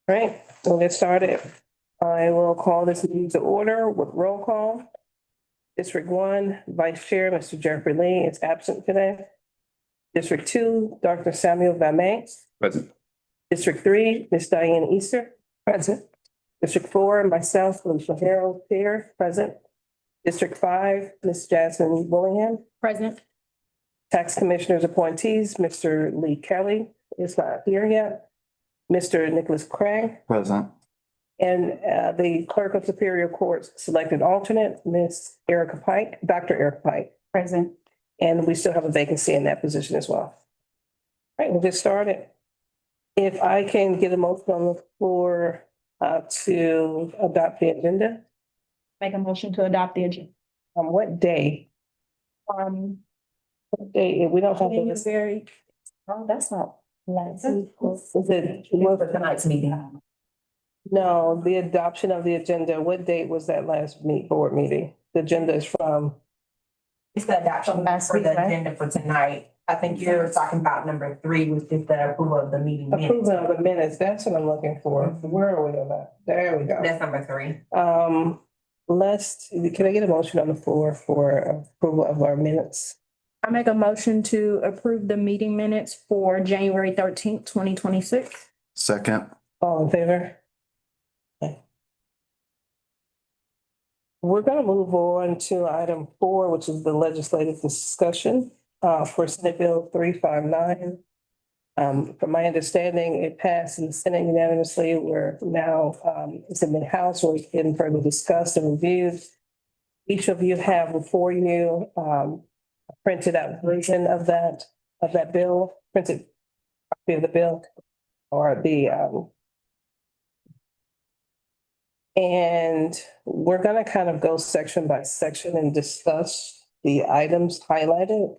All right, we'll get started. I will call this meeting to order with roll call. District one, Vice Chair, Mr. Jeffrey Lee is absent today. District two, Dr. Samuel Vame. Present. District three, Ms. Diane Easter. Present. District four, myself, Alicia Harold, here, present. District five, Ms. Jasmine Willingham. Present. Tax Commissioners appointees, Mr. Lee Kelly is not here yet. Mr. Nicholas Craig. Present. And the Clerk of Superior Court's selected alternate, Ms. Erica Pike, Dr. Erica Pike. Present. And we still have a vacancy in that position as well. All right, we'll get started. If I can get a motion on the floor to adopt the agenda, Make a motion to adopt the agenda. on what day? What day? We don't have this. January. Oh, that's not last week. Is it? For tonight's meeting. No, the adoption of the agenda. What date was that last board meeting? The agenda is from. It's the adoption Last for week, the right? agenda for tonight. I think you're talking about number 3, which is the approval of the meeting minutes. Approval of the minutes, that's what I'm looking for. Where are we on that? There we go. That's number 3. Can I get a motion on the floor for approval of our minutes? I make a motion to approve the meeting minutes for January 13th, 2026. Second. All in favor? Okay. We're gonna move on to item 4, which is the legislative discussion for Senate Bill 359. From my understanding, it passed in the Senate unanimously. We're now, it's in the House, where it's been further discussed and reviewed. Each of you have before you, a printed out version of that bill, printed copy of the bill, or the, and we're gonna kind of go section by section and discuss the items highlighted.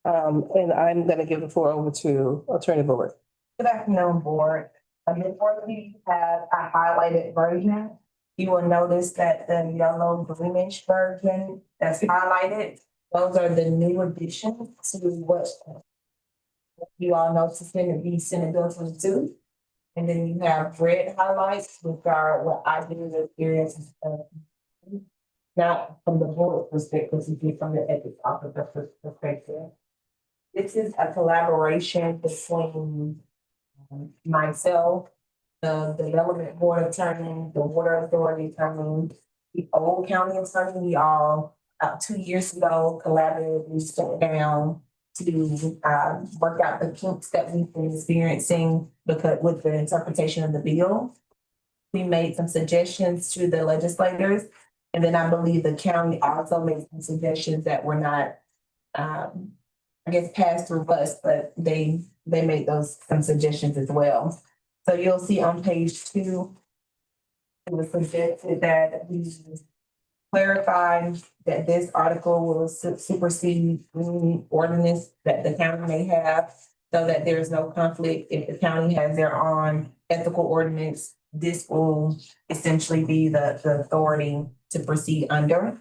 And I'm gonna give the floor over to Attorney Bullard. Good afternoon, board. Before we have a highlighted version, you will notice that the yellow greenish version that's highlighted, those are the new additions to what you all know to Senate Bill 22. And then you have red highlights, which are what I do with areas of, not from the board perspective, but from the ethics officer perspective. This is a collaboration between myself, the development board attorney, the water authority attorney, the old county attorney. We all, about 2 years ago, collaboratively sat down to work out the kinks that we've been experiencing because with the interpretation of the bill. We made some suggestions to the legislators, and then I believe the county also made some suggestions that were not, I guess, passed through us, but they made some suggestions as well. So you'll see on page 2, it was suggested that we clarify that this article will supersede any ordinance that the county may have, so that there's no conflict. If the county has their own ethical ordinance, this will essentially be the authority to proceed under.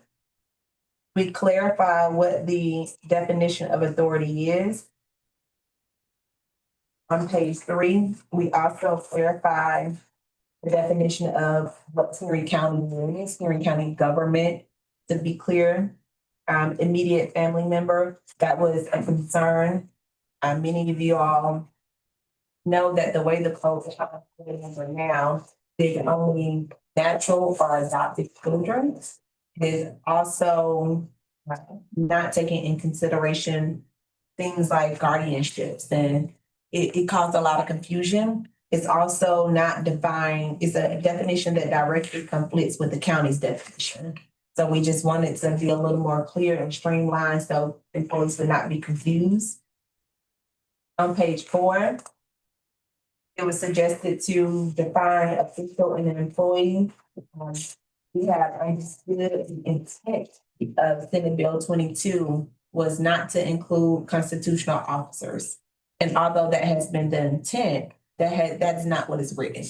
We clarify what the definition of authority is. On page 3, we also clarify the definition of what Henry County means, Henry County government. To be clear, immediate family member, that was a concern. Many of you all know that the way the code is now, they can only natural or adopted children. It is also not taking in consideration things like guardianships, and it caused a lot of confusion. It's also not defined, it's a definition that directly conflicts with the county's definition. So we just wanted to be a little more clear and streamlined so employees would not be confused. On page 4, it was suggested to define official and an employee. We have understood the intent of Senate Bill 22 was not to include constitutional officers. And although that has been the intent, that's not what is written.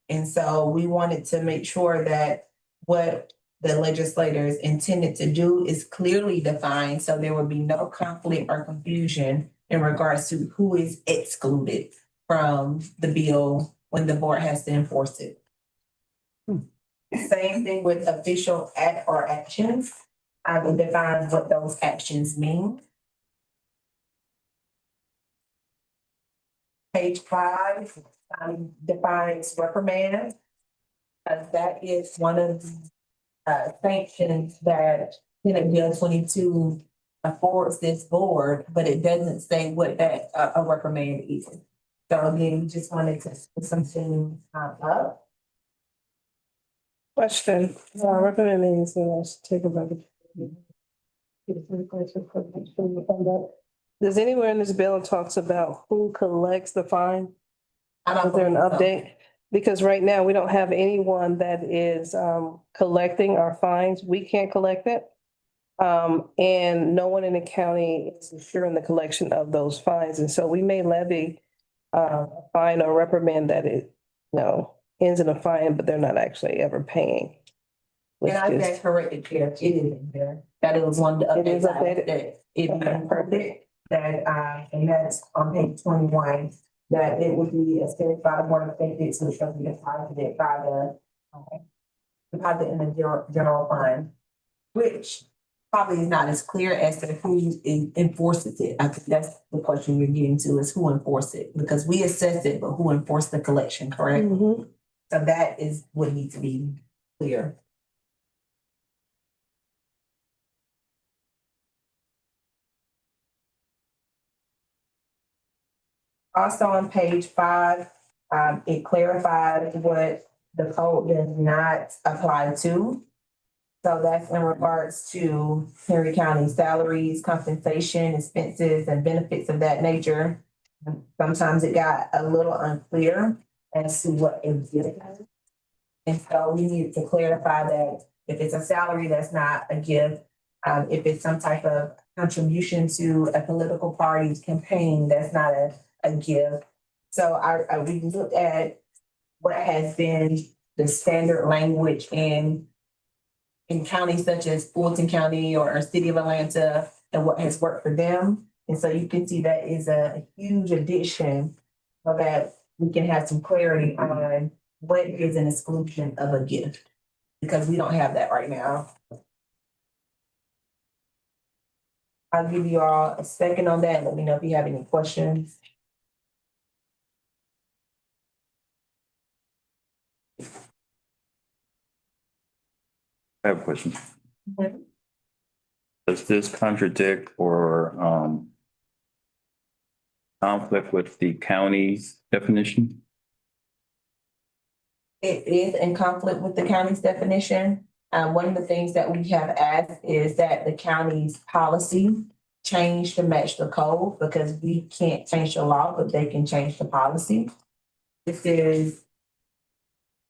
And so we wanted to make sure that what the legislators intended to do is clearly defined, so there would be no conflict or confusion in regards to who is excluded from the bill when the board has to enforce it. Same thing with official act or actions. I will define what those actions mean. Page 5, defines reprimand. That is one of the sanctions that Senate Bill 22 affords this board, but it doesn't say what that a reprimand is. So again, we just wanted to put something up. Question, recommend means, let's take a vote. Does anywhere in this bill talks about who collects the fine? I don't Is there an believe so. update? Because right now, we don't have anyone that is collecting our fines. We can't collect it. And no one in the county is ensuring the collection of those fines. And so we may levy a fine or reprimand that ends in a fine, but they're not actually ever paying. Which And I is, stand corrected, Chair, it is in there, that it was one of the It is updates I updated? had, that it Okay, been perfect, that, and that's on page 21, that it would be established by the board of ethics, which shall be deposited by the, deposit in the general fund, which probably is not as clear as to who enforces it. I think that's the question you're getting to, is who enforces it, because we assess it, but who enforced the collection, correct? Mhm. So that is what needs to be clear. Also on page 5, it clarifies what the code does not apply to. So that's in regards to Henry County salaries, compensation, expenses, and benefits of that nature. Sometimes it got a little unclear as to what it did. And so we needed to clarify that if it's a salary, that's not a gift. If it's some type of contribution to a political party's campaign, that's not a gift. So we looked at what has been the standard language in counties such as Fulton County or City of Atlanta, and what has worked for them. And so you can see that is a huge addition, so that we can have some clarity on what is an exclusion of a gift, because we don't have that right now. I'll give you all a second on that. Let me know if you have any questions. I have a question. Mhm. Does this contradict or conflict with the county's definition? It is in conflict with the county's definition. One of the things that we have asked is that the county's policy change to match the code, because we can't change the law, but they can change the policy. This is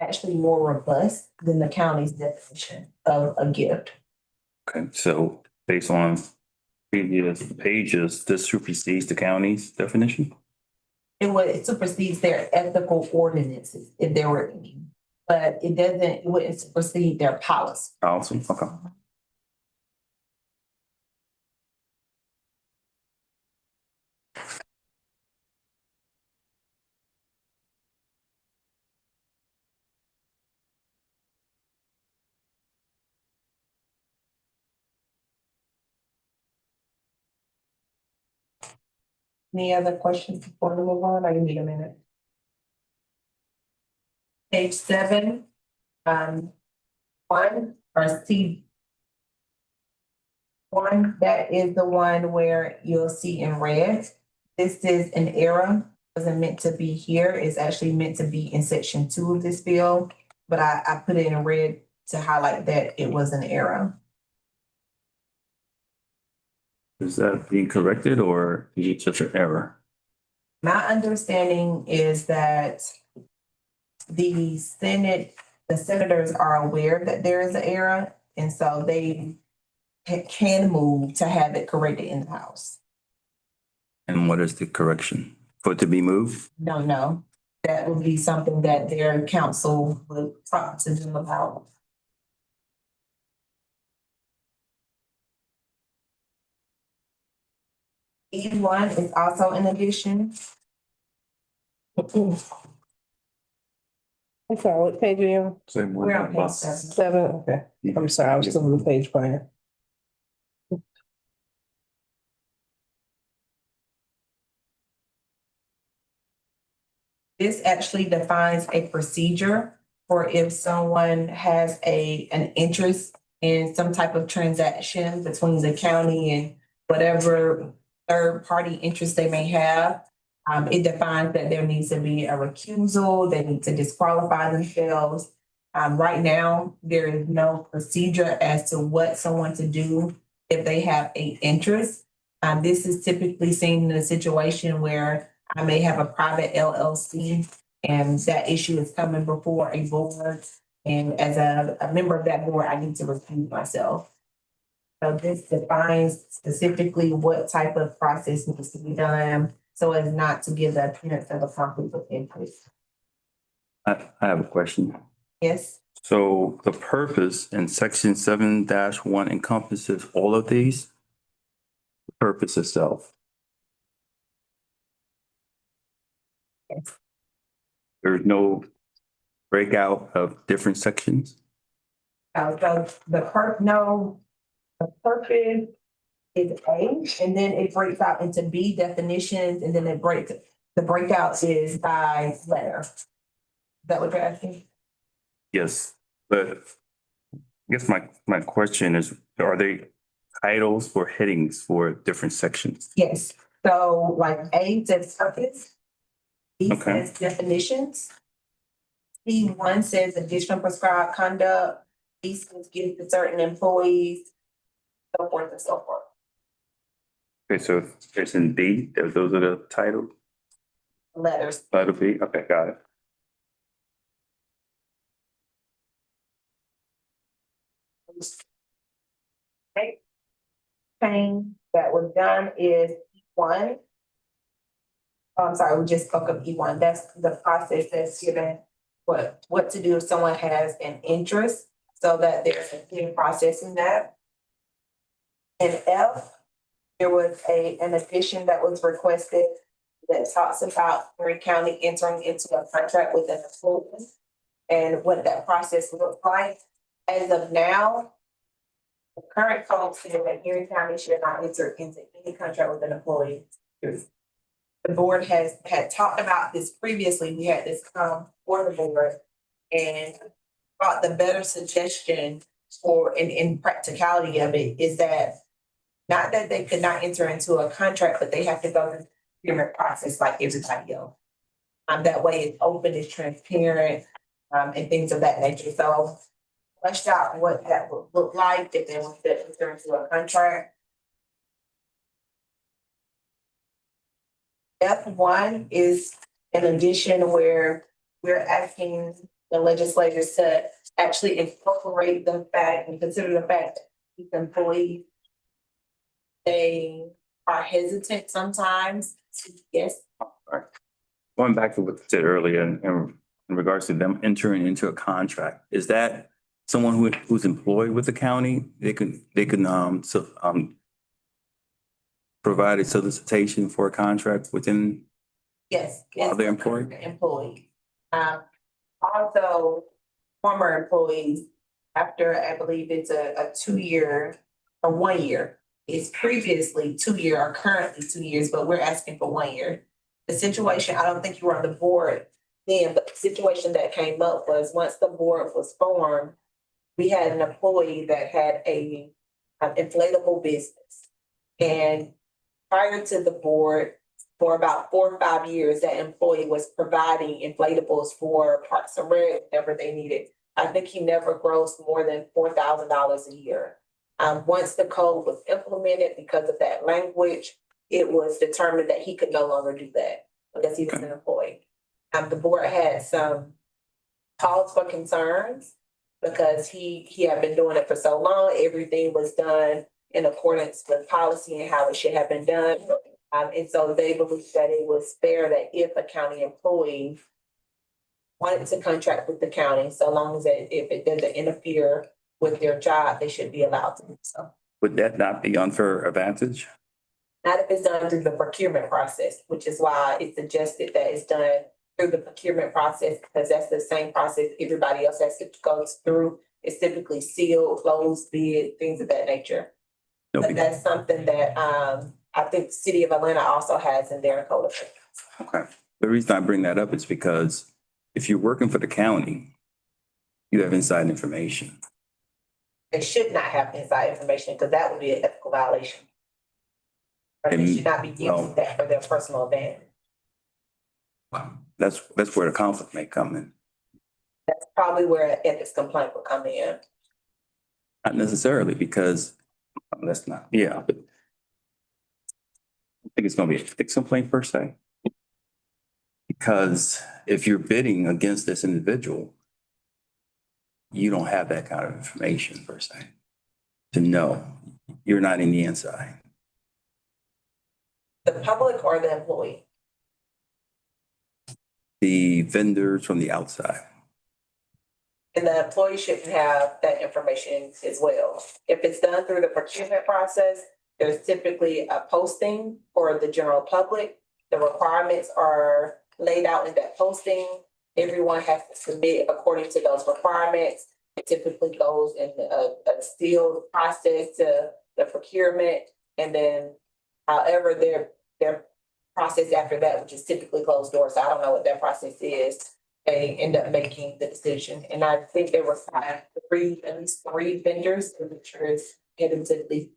actually more robust than the county's definition of a gift. Okay, so based on previous pages, this supersedes the county's definition? It supersedes their ethical ordinances, if there were any. But it wouldn't supersede their policy. Awesome, okay. Any other questions before we move on, or you need a minute? Page 7, 1 or C. 1, that is the one where you'll see in red. This is an error, wasn't meant to be here, it's actually meant to be in section 2 of this bill. But I put it in red to highlight that it was an error. Is that being corrected or is it just an error? My understanding is that the senators are aware that there is an error, and so they can move to have it corrected in the House. And what is the correction? For it to be moved? No, that would be something that their council would talk to them about. E1 is also an addition. I'm sorry, what page are you on? Same We're on page 7. Seven, okay. I'm sorry, I was still on the page prior. This actually defines a procedure for if someone has an interest in some type of transaction between the county and whatever third party interest they may have. It defines that there needs to be a recusal, they need to disqualify themselves. Right now, there is no procedure as to what someone to do if they have a interest. This is typically seen in a situation where I may have a private LLC and that issue is coming before a board. And as a member of that board, I need to recuse myself. So this defines specifically what type of process needs to be done so as not to give the appearance of a conflict of interest. I have a question. Yes, So the purpose in section 7-1 encompasses all of these? The purpose itself. There's no breakout of different sections? so the purpose is A, and then it breaks out into B definitions, and then the breakout is by letter. Is that what you're asking? Yes, but I guess my question is, are they titles or headings for different sections? Yes, so like A says purpose. B Okay. says definitions. C1 says additional prescribed conduct. B says give to certain employees, so forth and so forth. Okay, so it's in B, those are the titles, Letters. letter B, okay, got it. Right. Thing that was done is E1. Oh, I'm sorry, we just spoke of E1. That's the process that's given what to do if someone has an interest, so that there's a clear process in that. In F, there was an addition that was requested that talks about Perry County entering into a contract with an employee and what that process looks like. As of now, the current code says that Perry County should not enter into any contract with an employee. The board had talked about this previously. We had this come for the board and thought the better suggestion for in practicality of it is that not that they could not enter into a contract, but they have to go through the procurement process like everybody else. That way it's open, it's transparent, and things of that nature. So fleshed out what that would look like if they want to enter into a contract. F1 is an addition where we're asking the legislators to actually incorporate the fact and consider the fact that these employees, they are hesitant sometimes. Yes. Going back to what you said earlier in regards to them entering into a contract, is that someone who's employed with the county? They can provide a solicitation for a contract within Yes. while they're employed? Employee. Also, former employees, after I believe it's a 2-year or 1 year. It's previously 2-year or currently 2 years, but we're asking for 1 year. The situation, I don't think you were on the board then, but the situation that came up was once the board was formed, we had an employee that had an inflatable business. And prior to the board, for about 4 or 5 years, that employee was providing inflatables for Parks and Rec whenever they needed. I think he never grossed more than $4,000 a year. Once the code was implemented, because of that language, it was determined that he could no longer do that because he was an employee. The board had some cause for concerns because he had been doing it for so long. Everything was done in accordance with policy and how it should have been done. And so they believed that it was fair that if a county employee wanted to contract with the county, so long as if it doesn't interfere with their job, they should be allowed to do so. Would that not be unfair advantage? Not if it's done through the procurement process, which is why it's suggested that it's done through the procurement process, because that's the same process everybody else has to go through. It's typically sealed, closed bid, things of that nature. No, But that's something that, I think the city of Atlanta also has in their code of ethics. okay. The reason I bring that up is because if you're working for the county, you have inside information. They should not have inside information, because that would be an ethical violation. Or they should not be using that for their personal advantage. That's where the conflict may come in. That's probably where an ethics complaint would come in. Not necessarily because that's not, yeah, but I think it's gonna be a ethics complaint per se. Because if you're bidding against this individual, you don't have that kind of information per se to know. You're not in the inside. The public or the employee? The vendors from the outside. And the employee shouldn't have that information as well. If it's done through the procurement process, there's typically a posting for the general public. The requirements are laid out in that posting. Everyone has to submit according to those requirements. It typically goes in a sealed process to the procurement. And then however their process after that, which is typically closed doors, so I don't know what that process is. They end up making the decision. And I think there were at least three vendors, to make sure it's getting to the.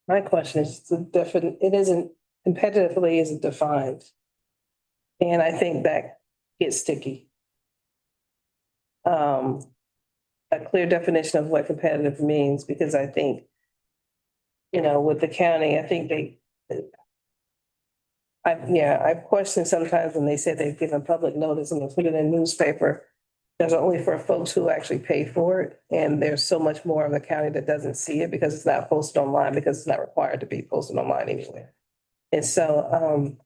My question is the it isn't competitively isn't defined. And I think that gets sticky. A clear definition of what competitive means, because I think, with the county, I think I've questioned sometimes when they say they've given public notice and they put it in newspaper. There's only for folks who actually pay for it. And there's so much more of the county that doesn't see it because it's not posted online, because it's not required to be posted online anyway. And so,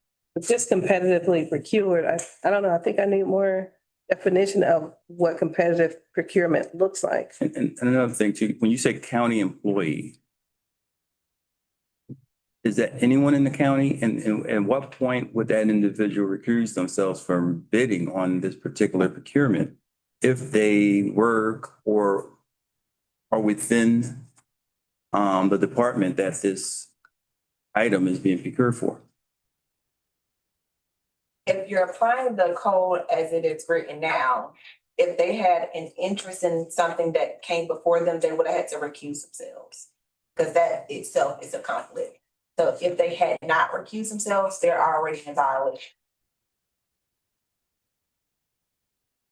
just competitively procured, I don't know, I think I need more definition of what competitive procurement looks like. And another thing too, when you say county employee, is that anyone in the county? And at what point would that individual recuse themselves from bidding on this particular procurement if they work or are within the department that this item is being procured for? If you're applying the code as it is written now, if they had an interest in something that came before them, they would have had to recuse themselves. Because that itself is a conflict. So if they had not recused themselves, they're already in violation.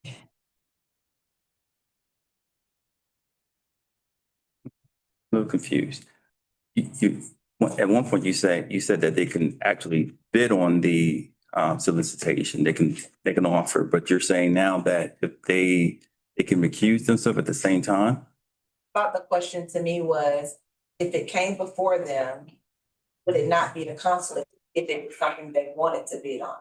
A little confused. At one point you said that they can actually bid on the solicitation, they can offer, but you're saying now that if they can recuse themselves at the same time? Thought the question to me was, if it came before them, would it not be the conflict if it was something they wanted to bid on?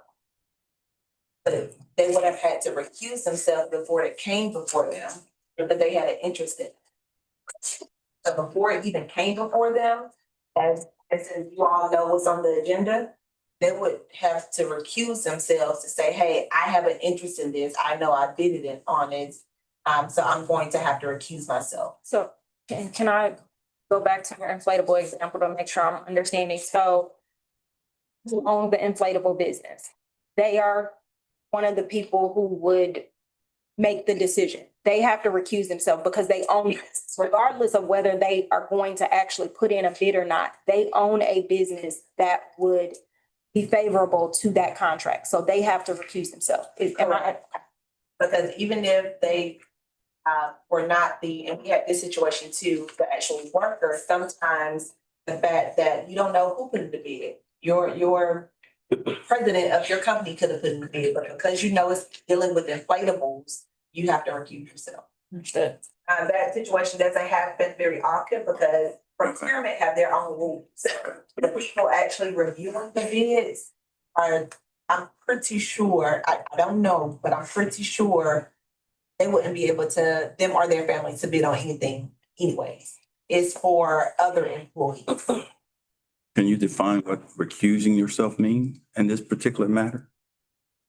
But they would have had to recuse themselves before it came before them, but they had an interest in it. So before it even came before them, as you all know what's on the agenda, they would have to recuse themselves to say, hey, I have an interest in this. I know I bid it on it. So I'm going to have to recuse myself. So can I go back to your inflatable example to make sure I'm understanding? So who owns the inflatable business? They are one of the people who would make the decision. They have to recuse themselves because they own this, regardless of whether they are going to actually put in a bid or not. They own a business that would be favorable to that contract. So they have to recuse themselves. Because even if they were not and we had this situation too, the actual worker, sometimes the fact that you don't know who put in the bid, your president of your company could have put in the bid, but because it's dealing with inflatables, you have to recuse yourself. Understood. That situation doesn't happen very often because procurement have their own rules. The people actually reviewing the bids I'm pretty sure, I don't know, but I'm pretty sure they wouldn't be able to, them or their families, to bid on anything anyways. It's for other employees. Can you define what recusing yourself means in this particular matter?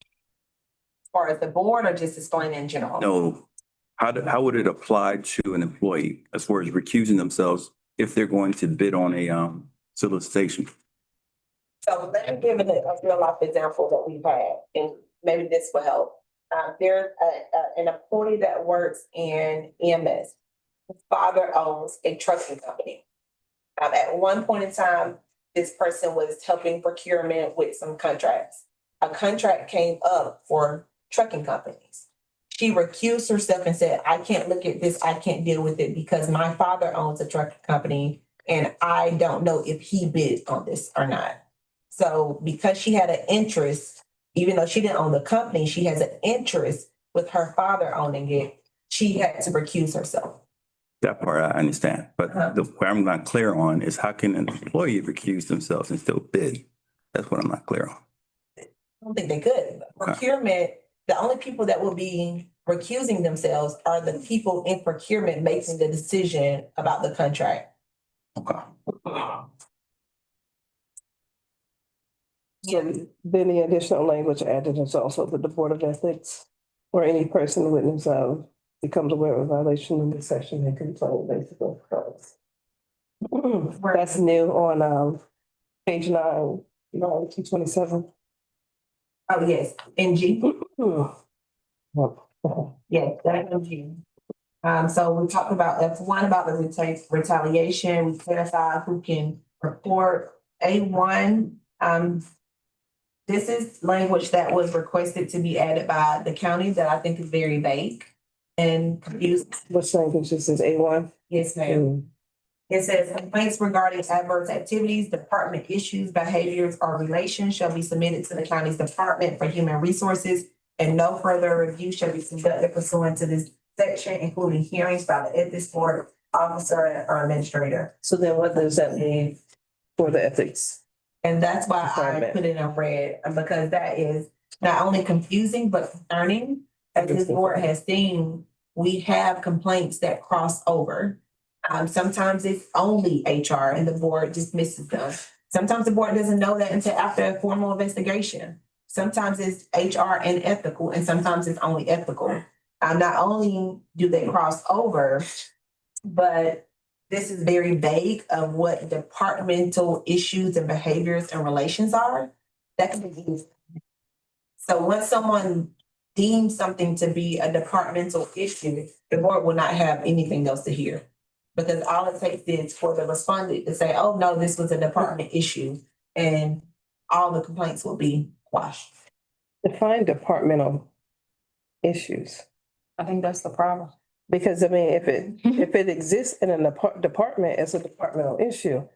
As far as the board or just explain in general? No. How would it apply to an employee as far as recusing themselves if they're going to bid on a solicitation? So let me give it a real life example that we've had, and maybe this will help. There's an employee that works in EMS. His father owns a trucking company. At one point in time, this person was helping procurement with some contracts. A contract came up for trucking companies. She recused herself and said, I can't look at this, I can't deal with it because my father owns a trucking company and I don't know if he bid on this or not. So because she had an interest, even though she didn't own the company, she has an interest with her father owning it, she had to recuse herself. That part I understand, but where I'm not clear on is how can an employee recuse themselves and still bid? That's what I'm not clear on. I don't think they could. Procurement, the only people that will be recusing themselves are the people in procurement making the decision about the contract. Okay. So then the additional language added is also that the Board of Ethics or any person witness of becomes aware of a violation in this section and complain basically. That's new on page 227. Oh, yes, NG. Yes, that's NG. So we talked about F1 about the retaliation, we clarify who can report. A1, this is language that was requested to be added by the county that I think is very vague and confusing. What's language this is A1? Yes, ma'am. It says complaints regarding adverse activities, department issues, behaviors, or relations shall be submitted to the county's Department for Human Resources, and no further review shall be conducted pursuant to this section, including hearings by the ethics board officer or administrator. So then what does that mean for the ethics? And that's why I Department. put it in red, because that is not only confusing, but concerning. As this board has seen, we have complaints that cross over. Sometimes it's only HR and the board dismisses them. Sometimes the board doesn't know that until after a formal investigation. Sometimes it's HR and ethical, and sometimes it's only ethical. Not only do they cross over, but this is very vague of what departmental issues and behaviors and relations are. That can be used. So once someone deems something to be a departmental issue, the board will not have anything else to hear. Because all it takes is for the respondent to say, oh, no, this was a department issue, and all the complaints will be quashed. Define departmental issues. I think that's the problem. Because I mean, if it exists in a department, it's a departmental issue.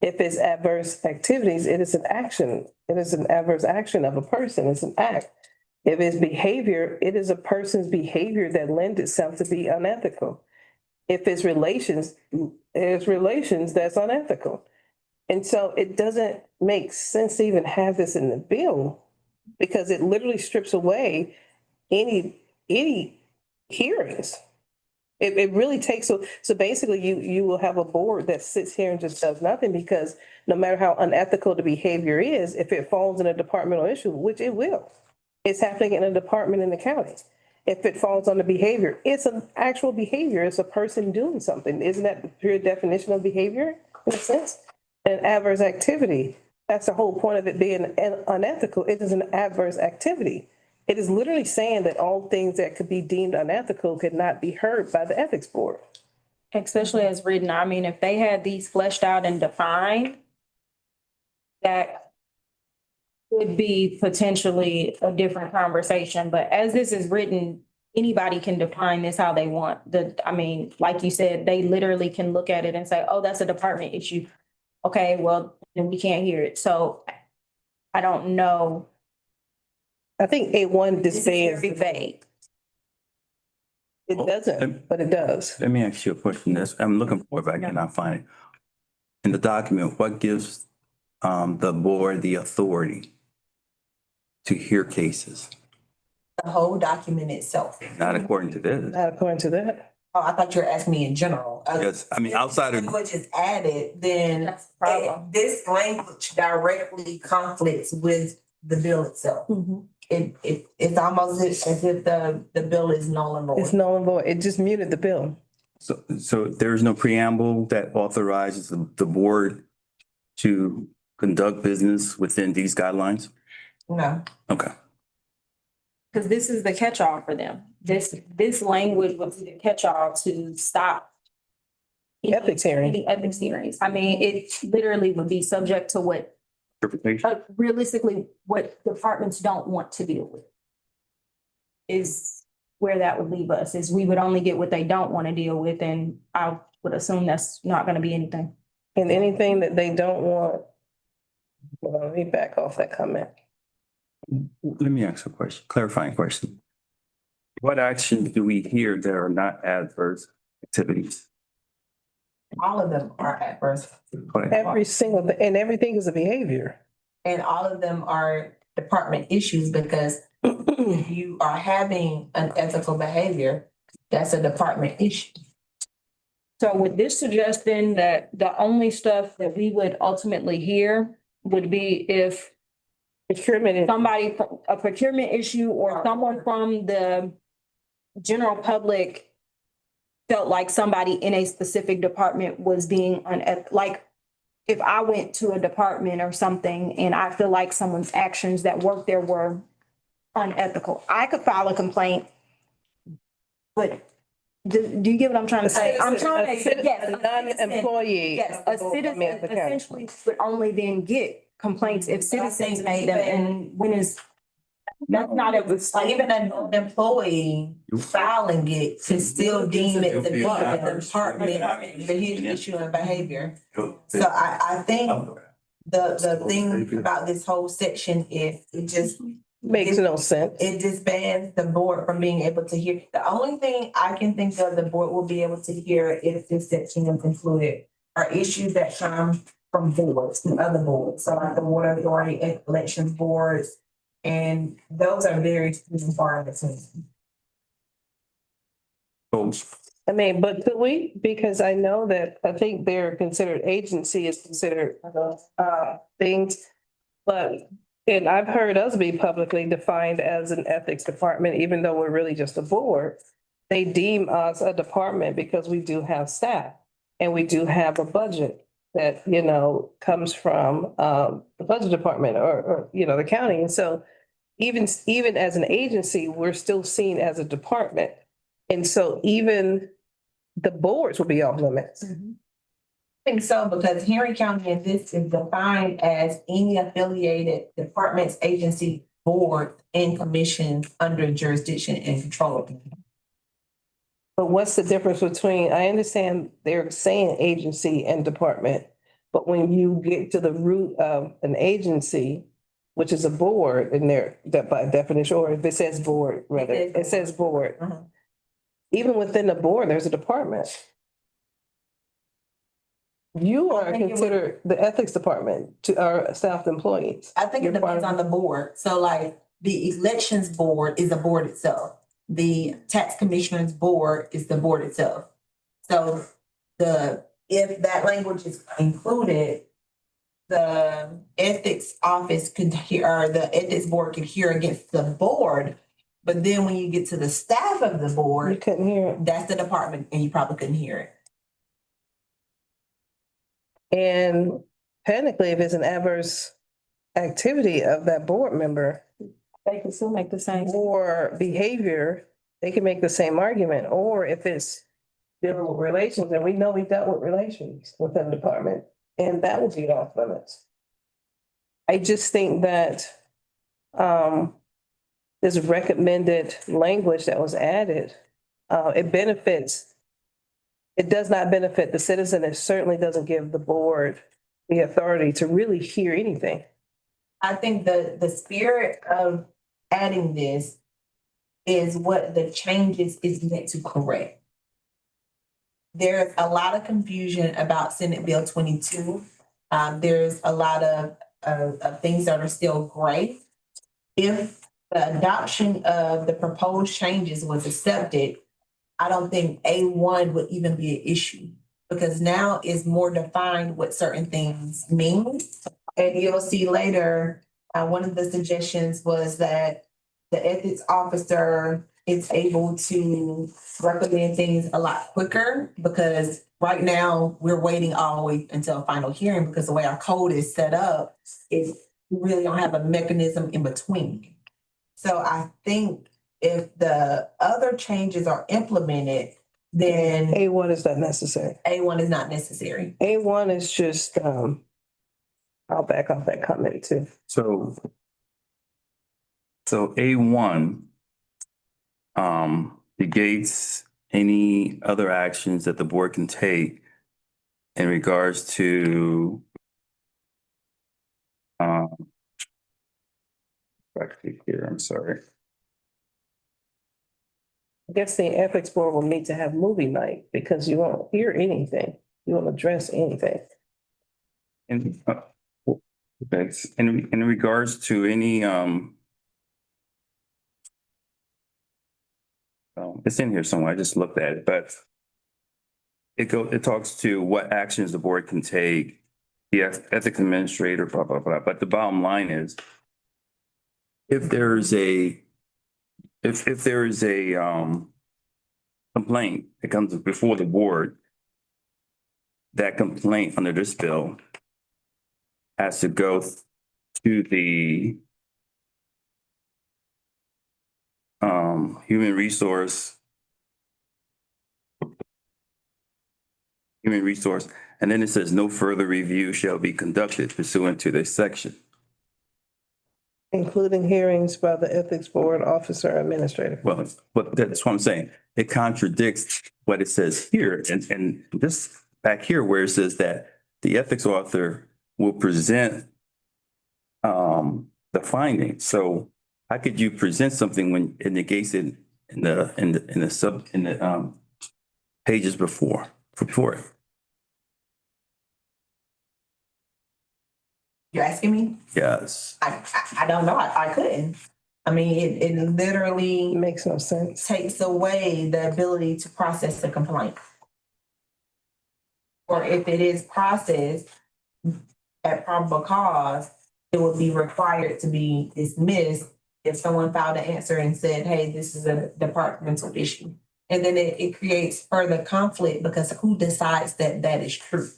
If it's adverse activities, it is an action. It is an adverse action of a person. It's an act. If it's behavior, it is a person's behavior that lends itself to be unethical. If it's relations that's unethical. And so it doesn't make sense to even have this in the bill because it literally strips away any hearings. It really takes, so basically you will have a board that sits here and just does nothing because no matter how unethical the behavior is, if it falls in a departmental issue, which it will, it's happening in a department in the county. If it falls on the behavior, it's an actual behavior. It's a person doing something. Isn't that the pure definition of behavior in a sense? An adverse activity. That's the whole point of it being unethical. It is an adverse activity. It is literally saying that all things that could be deemed unethical could not be heard by the ethics board. Especially as written, I mean, if they had these fleshed out and defined, that would be potentially a different conversation, but as this is written, anybody can define this how they want. I mean, like you said, they literally can look at it and say, oh, that's a department issue. Okay, well, then we can't hear it. So I don't know. I think A1 This is disbands. very vague. It doesn't, but it does. Let me ask you a question. I'm looking for it, but I cannot find it. In the document, what gives the board the authority to hear cases? The whole document itself. Not according to this. Not according to that. Oh, I thought you were asking me in general. Yes, I mean, outside of, Language is added, then That's the problem. this language directly conflicts with the bill itself. It's almost as if the bill is null and It's void. null and void. It just muted the bill. so there's no preamble that authorizes the board to conduct business within these guidelines? No, Okay. Because this is the catch-all for them. This language was the catch-all to stop. Ethics hearing. The ethics hearings. I mean, it literally would be subject to what, Interpretation? realistically, what departments don't want to deal with. Is where that would leave us, is we would only get what they don't want to deal with, and I would assume that's not gonna be anything. And anything that they don't want. Well, let me back off that comment. Let me ask a question, clarifying question. What actions do we hear that are not adverse activities? all of them are adverse. Go ahead. Every single, and everything is a behavior. And all of them are department issues because if you are having unethical behavior, that's a department issue. So with this suggestion that the only stuff that we would ultimately hear would be if Procurement, somebody, a procurement issue or someone from the general public felt like somebody in a specific department was being like, if I went to a department or something and I feel like someone's actions that work there were unethical, I could file a complaint. But do you get what I'm trying to say? I'm trying to, yes. a non-employee. Yes, a citizen essentially would only then get complaints if citizens made them, and when is, that's not a. Like even an employee filing it to still deem it to be a department issue and behavior. So I think the thing about this whole section is it just, Makes no sense. it disbands the board from being able to hear. The only thing I can think of the board will be able to hear if this section is included are issues that come from boards, from other boards, so like the water authority, elections boards. And those are very few and far in between. I mean, but could we, because I know that, I think they're considered, agency is considered, things. But, and I've heard us be publicly defined as an ethics department, even though we're really just a board. They deem us a department because we do have staff and we do have a budget that, you know, comes from, the budget department or, you know, the county. And so even as an agency, we're still seen as a department. And so even the boards will be off limits. I think so, because Henry County in this is defined as any affiliated departments, agency, board, and commission under jurisdiction and control of the county. But what's the difference between, I understand they're saying agency and department, but when you get to the root of an agency, which is a board in there, that by definition, or if it says board, rather, it says board. Mhm. Even within the board, there's a department. You I are think it would- considered the ethics department to our staff employees. I think it You're part depends of- on the board. So like the elections board is a board itself. The tax commissioners board is the board itself. So if that language is included, the ethics office could hear, or the ethics board could hear against the board. But then when you get to the staff of the You board, couldn't hear it. that's the department and you probably couldn't hear it. And technically, if it's an adverse activity of that board member They can still make the same. or behavior, they can make the same argument. Or if it's dealing with relations, and we know we've dealt with relations within the department, and that will be off limits. I just think that this recommended language that was added, it benefits, it does not benefit the citizen. It certainly doesn't give the board the authority to really hear anything. I think the spirit of adding this is what the changes is meant to correct. There's a lot of confusion about Senate Bill 22. There's a lot of things that are still gray. If the adoption of the proposed changes was accepted, I don't think A1 would even be an issue. Because now it's more defined what certain things mean. And you'll see later, one of the suggestions was that the ethics officer is able to recommend things a lot quicker. Because right now, we're waiting all the way until a final hearing, because the way our code is set up is we really don't have a mechanism in between. So I think if the other changes are implemented, then A1 is not necessary. A1 is not necessary. A1 is just, I'll back off that comment too. So A1 negates any other actions that the board can take in regards to back here, I'm sorry. I guess the ethics board will need to have movie night because you won't hear anything. You won't address anything. In okay, in regards to any it's in here somewhere, I just looked at it, but it talks to what actions the board can take, the ethics administrator, blah, blah, blah. But the bottom line is, if there is a complaint that comes before the board, that complaint under this bill has to go to the human resource, and then it says no further review shall be conducted pursuant to this section. Including hearings by the ethics board officer or administrator. Well, but that's what I'm saying. It contradicts what it says here. And this back here where it says that the ethics author will present the findings. So how could you present something when it negates it in the pages before it? You're asking me? Yes. I don't know. I couldn't. I mean, it literally Makes no sense. takes away the ability to process the complaint. Or if it is processed at probable cause, it would be required to be dismissed if someone filed an answer and said, hey, this is a departmental issue. And then it creates further conflict because who decides that that is true?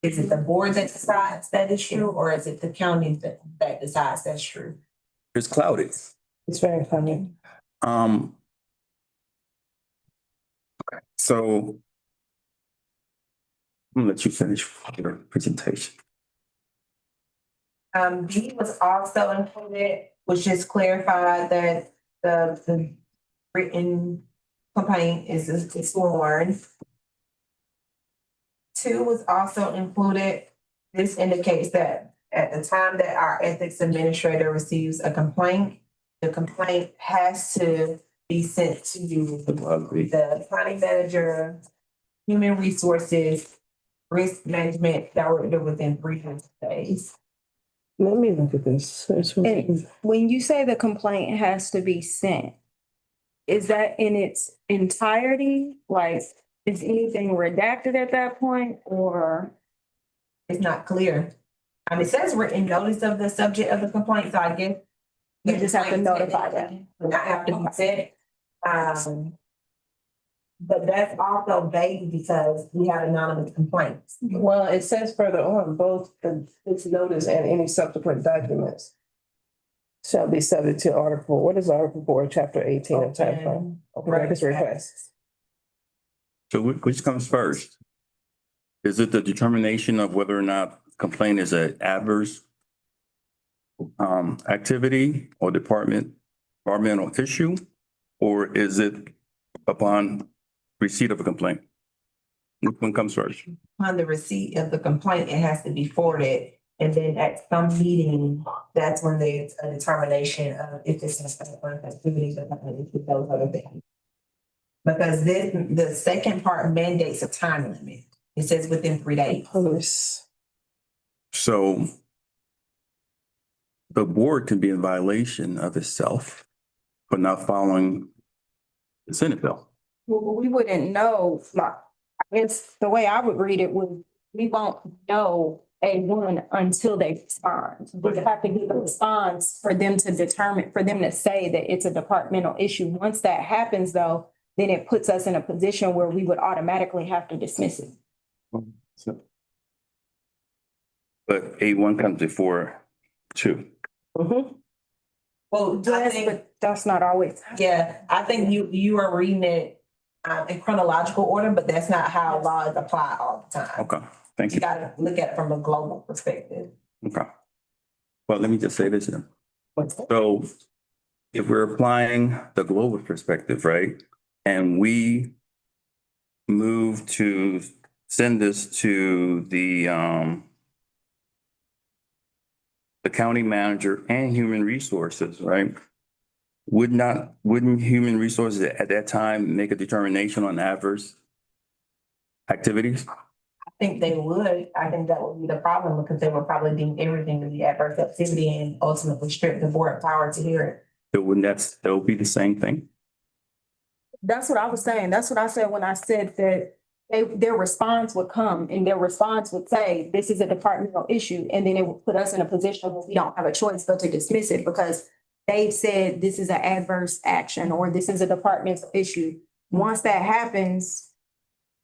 Is it the board that decides that is true, or is it the county that decides that's true? It's clouded. It's very funny. Okay, so I'm gonna let you finish your presentation. B was also included, which just clarified that the written complaint is sworn. 2 was also included. This indicates that at the time that our ethics administrator receives a complaint, the complaint has to be sent to the county manager, human resources, risk management director within 3 days. Let me look at this. And when you say the complaint has to be sent, is that in its entirety? Like, is anything redacted at that point or? It's not clear. I mean, it says written notice of the subject of the complaint, so I guess. You just have to notify them. Would not have to be sent. But that's also vague because we have anonymous complaints. Well, it says further on, both its notice and any subsequent documents shall be subject to Article, what is Article 4, Chapter 18 of Title 5? Open records request. So which comes first? Is it the determination of whether or not complaint is an adverse activity or departmental issue? Or is it upon receipt of a complaint? Which one comes first? Upon the receipt of the complaint, it has to be forwarded. And then at some meeting, that's when there's a determination of if it's an activity, but those other things. Because the second part mandates a time limit. It says within 3 days. Police. So the board can be in violation of itself for not following the Senate bill. We wouldn't know, like, I guess the way I would read it would, we won't know A1 until they respond. We would have to get a response for them to determine, for them to say that it's a departmental issue. Once that happens, though, then it puts us in a position where we would automatically have to dismiss it. But A1 comes before 2. Mhm. Well, I Yes, think, but that's not always. yeah, I think you are reading it in chronological order, but that's not how law is applied all the time. Okay, thank You you. gotta look at it from a global perspective. Okay. Well, let me just say this then. So if we're applying the global perspective, right? And we move to send this to the county manager and human resources, right? Wouldn't human resources at that time make a determination on adverse activities? I think they would. I think that would be the problem because they would probably deem everything to be adverse activity and ultimately strip the board power to hear it. It wouldn't, that would be the same thing? That's what I was saying. That's what I said when I said that their response would come and their response would say, this is a departmental issue. And then it would put us in a position where we don't have a choice but to dismiss it because they've said this is an adverse action or this is a departmental issue. Once that happens,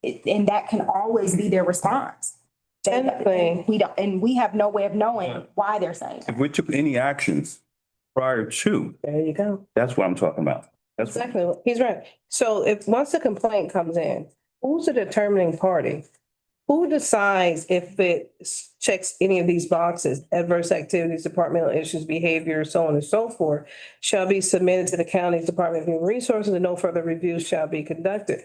and that can always be their response. Technically. We don't, and we have no way of knowing why they're saying. If we took any actions prior to, There you go. that's what I'm talking about. That's Exactly. He's right. So if, once the complaint comes in, who's the determining party? Who decides if it checks any of these boxes, adverse activities, departmental issues, behavior, so on and so forth, shall be submitted to the county's Department of Human Resources and no further reviews shall be conducted.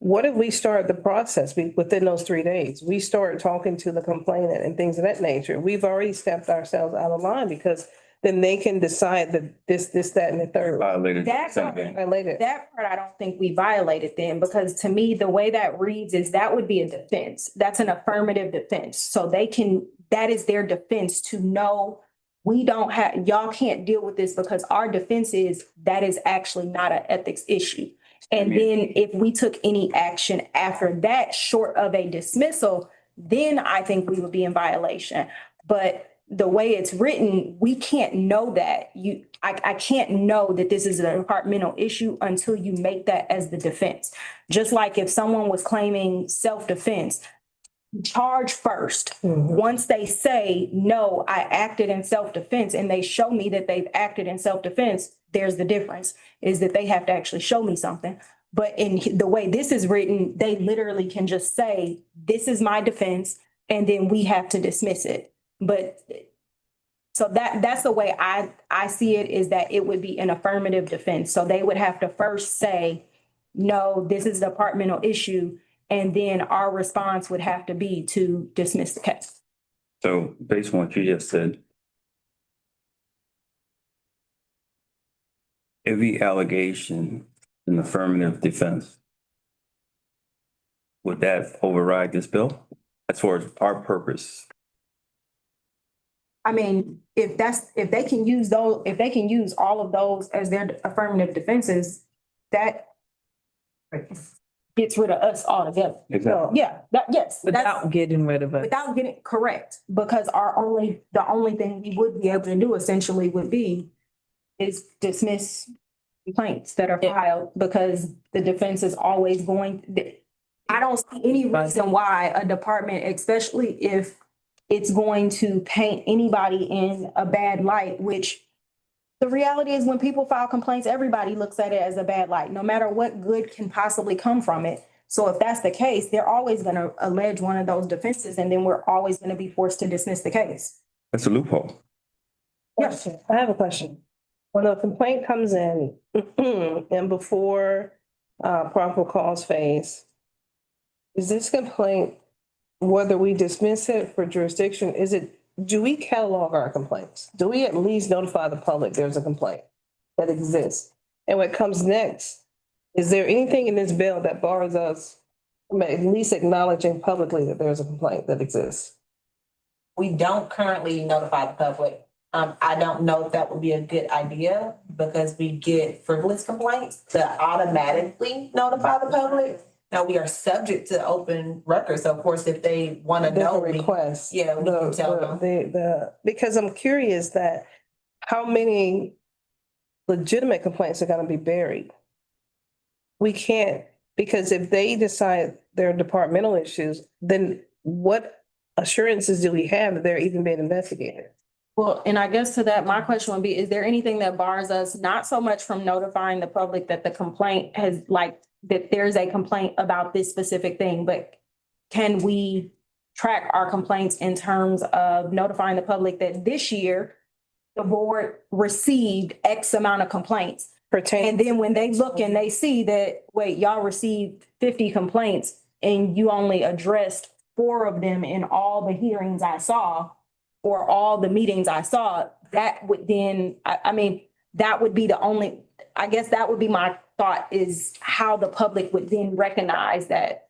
What if we start the process within those 3 days? We start talking to the complainant and things of that nature. We've already stepped ourselves out of line because then they can decide that this, that, and the third. violated. That's something. Violated. That part, I don't think we violated then, because to me, the way that reads is that would be a defense. That's an affirmative defense. So they can, that is their defense to know we don't have, y'all can't deal with this because our defense is that is actually not an ethics issue. And then if we took any action after that, short of a dismissal, then I think we would be in violation. But the way it's written, we can't know that. I can't know that this is a departmental issue until you make that as the defense. Just like if someone was claiming self-defense, charge first. Once they say, no, I acted in self-defense and they show me that they've acted in self-defense, there's the difference, is that they have to actually show me something. But in the way this is written, they literally can just say, this is my defense, and then we have to dismiss it. But so that's the way I see it, is that it would be an affirmative defense. So they would have to first say, no, this is a departmental issue. And then our response would have to be to dismiss the case. So based on what you just said, every allegation an affirmative defense, would that override this bill as far as our purpose? I mean, if they can use all of those as their affirmative defenses, that gets rid of us altogether. Exactly. Yeah, yes. Without getting rid of it. Without getting correct, because the only thing we would be able to do essentially would be is dismiss complaints that are filed, because the defense is always I don't see any reason why a department, especially if it's going to paint anybody in a bad light, which the reality is when people file complaints, everybody looks at it as a bad light, no matter what good can possibly come from it. So if that's the case, they're always going to allege one of those defenses, and then we're always going to be forced to dismiss the case. That's a loophole. Yes. I have a question. When a complaint comes in and before probable cause phase, is this complaint, whether we dismiss it for jurisdiction, do we catalog our complaints? Do we at least notify the public there's a complaint that exists? And what comes next, is there anything in this bill that bars us from at least acknowledging publicly that there's a complaint that exists? We don't currently notify the public. I don't know if that would be a good idea because we get frivolous complaints to automatically notify the public. Now, we are subject to open records, so of course, if they wanna know, Different we- requests. yeah, we can tell them. Because I'm curious that how many legitimate complaints are gonna be buried? We can't, because if they decide they're departmental issues, then what assurances do we have that they're even being investigated? Well, and I guess to that, my question would be, is there anything that bars us, not so much from notifying the public that the complaint has, like, that there's a complaint about this specific thing, but can we track our complaints in terms of notifying the public that this year the board received X amount of complaints? Pertaining, And then when they look and they see that, wait, y'all received 50 complaints and you only addressed 4 of them in all the hearings I saw or all the meetings I saw, that would then, I mean, that would be the only, I guess that would be my thought, is how the public would then recognize that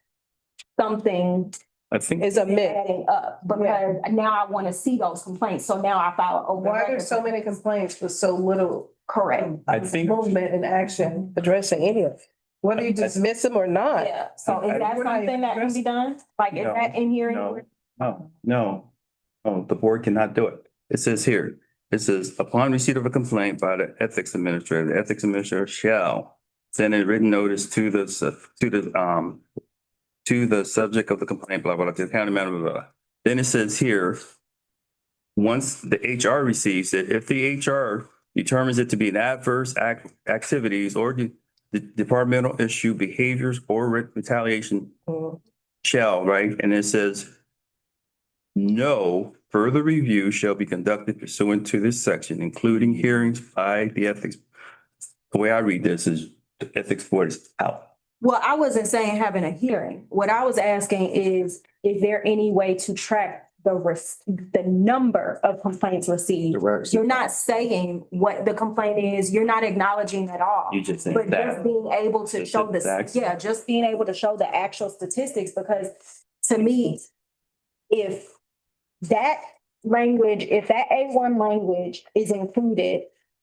something I think, is a is myth. adding up, because now I want to see those complaints. So now I file an open Why are there record. so many complaints with so little Correct. I think- movement and action addressing any of it? Whether you dismiss them or not. Yeah, so is that We're not something that can be done? Like, is No, that in here? no. No, the board cannot do it. It says here, it says upon receipt of a complaint by the ethics administrator, the ethics administrator shall send a written notice to the subject of the complaint, blah, blah, blah, to the county manager, blah, blah. Then it says here, once the HR receives it, if the HR determines it to be an adverse activities or the departmental issue behaviors or retaliation Mm. shall, right? And it says, no further review shall be conducted pursuant to this section, including hearings by the ethics. The way I read this is the ethics board is out. Well, I wasn't saying having a hearing. What I was asking is there any way to track the number of complaints received? You're not saying what the complaint is. You're not acknowledging at all. You just But think just that. being able to Just show the the, facts. yeah, just being able to show the actual statistics, because to me, if that language, if that A1 language is included,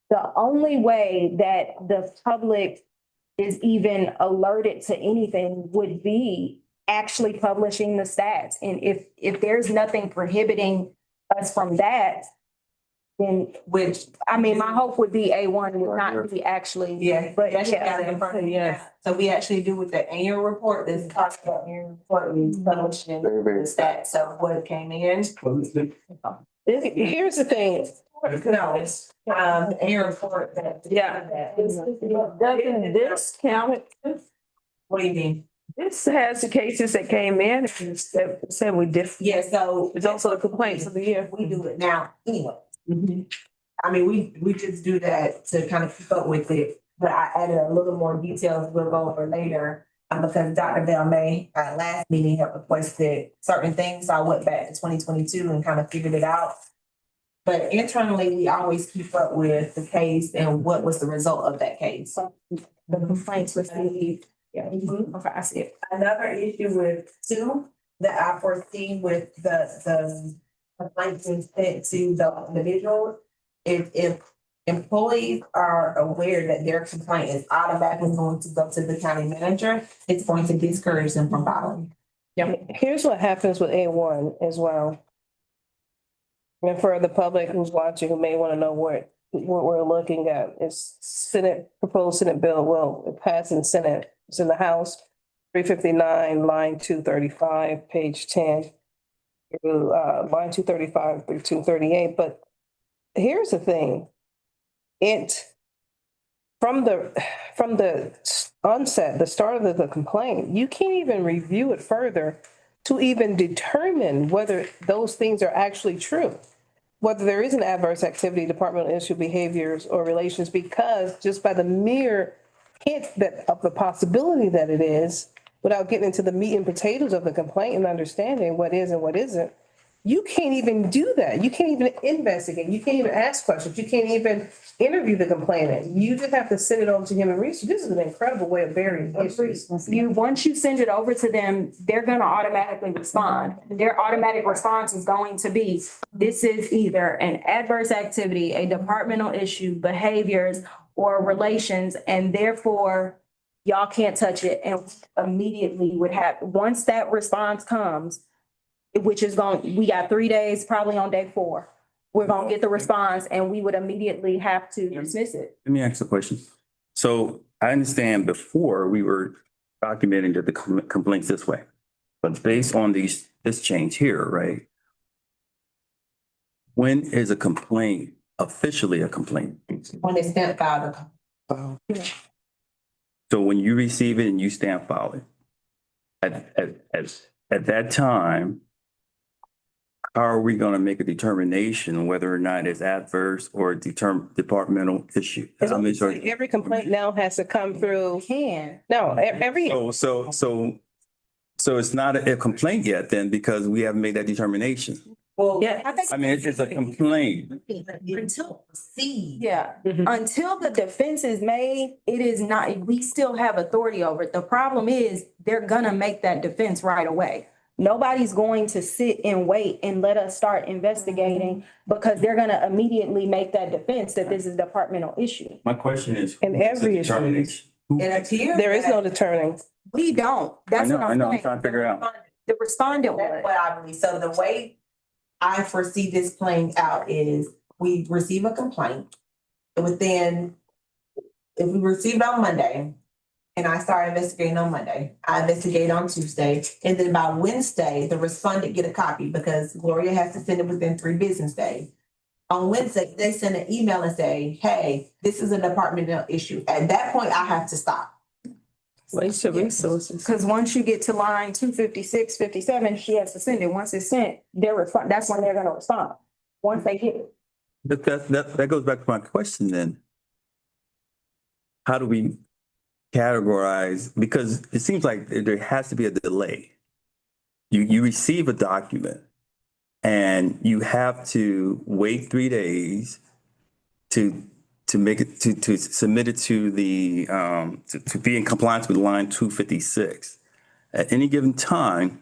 the only way that the public is even alerted to anything would be actually publishing the stats. And if there's nothing prohibiting us from that, then, Which, I mean, my hope would be A1 would not be actually. yeah, But that's yeah. got it in front of me. Yes. So we actually do with the annual report, this talks about annual report, we publish in the stats of what came in. Here's the thing. No, the annual report that. Yeah. Doesn't this count? What do you mean? This has the cases that came in and said we did. Yeah, so. It's also the complaints of the year. We do it now anyway. I mean, we just do that to kind of keep up with it, but I added a little more details we'll go over later. Because Dr. Bell May, last meeting had requested certain things, so I went back to 2022 and kind of figured it out. But internally, we always keep up with the case and what was the result of that case. The complaints received. Yeah. Okay, I see it. Another issue with 2 that I foresee with the complaints being sent to the individual is if employees are aware that their complaint is automatically going to go to the county manager, it's going to discourage them from filing. Here's what happens with A1 as well. And for the public who's watching, who may want to know what we're looking at is proposed Senate bill, well, it passed in Senate, it's in the House, 359, line 235, page 10, through line 235 through 238. But here's the thing. From the onset, the start of the complaint, you can't even review it further to even determine whether those things are actually true. Whether there is an adverse activity, departmental issue, behaviors, or relations, because just by the mere hint of the possibility that it is, without getting into the meat and potatoes of the complaint and understanding what is and what isn't, you can't even do that. You can't even investigate. You can't even ask questions. You can't even interview the complainant. You just have to send it over to human resources. This is an incredible way of burying issues. Once you send it over to them, they're gonna automatically respond. Their automatic response is going to be, this is either an adverse activity, a departmental issue, behaviors, or relations, and therefore y'all can't touch it, and immediately would have, once that response comes, which is we got 3 days, probably on day 4, we're gonna get the response and we would immediately have to dismiss it. Let me ask a question. So I understand before we were documenting the complaints this way, but based on this change here, right? When is a complaint officially a complaint? When they stamp filed, So when you receive it and you stamp file it, at that time, how are we going to make a determination whether or not it's adverse or departmental issue? It's almost like every complaint now has to come through. No, every, So it's not a complaint yet then because we haven't made that determination. well, yeah, I think, I mean, it's a complaint. until see. yeah, Mhm. until the defense is made, it is not, we still have authority over it. The problem is, they're gonna make that defense right away. Nobody's going to sit and wait and let us start investigating because they're gonna immediately make that defense that this is a departmental issue. My question is. In every issue. It appears. there is that- no determining. We don't. That's what I I'm know, I'm saying. trying to figure out. The respondent That's would. what I believe. So the way I foresee this playing out is we receive a complaint. Within, if we receive it on Monday and I start investigating on Monday, I investigate on Tuesday. And then by Wednesday, the respondent get a copy because Gloria has to send it within 3 business days. On Wednesday, they send an email and say, hey, this is a departmental issue. At that point, I have to stop. Waste of resources. Because once you get to line 256, 57, she has to send it. Once it's sent, that's when they're gonna respond. Once they get it. But that goes back to my question then. How do we categorize, because it seems like there has to be a delay. You receive a document and you have to wait 3 days to make it, to submit it to the, to be in compliance with line 256. At any given time,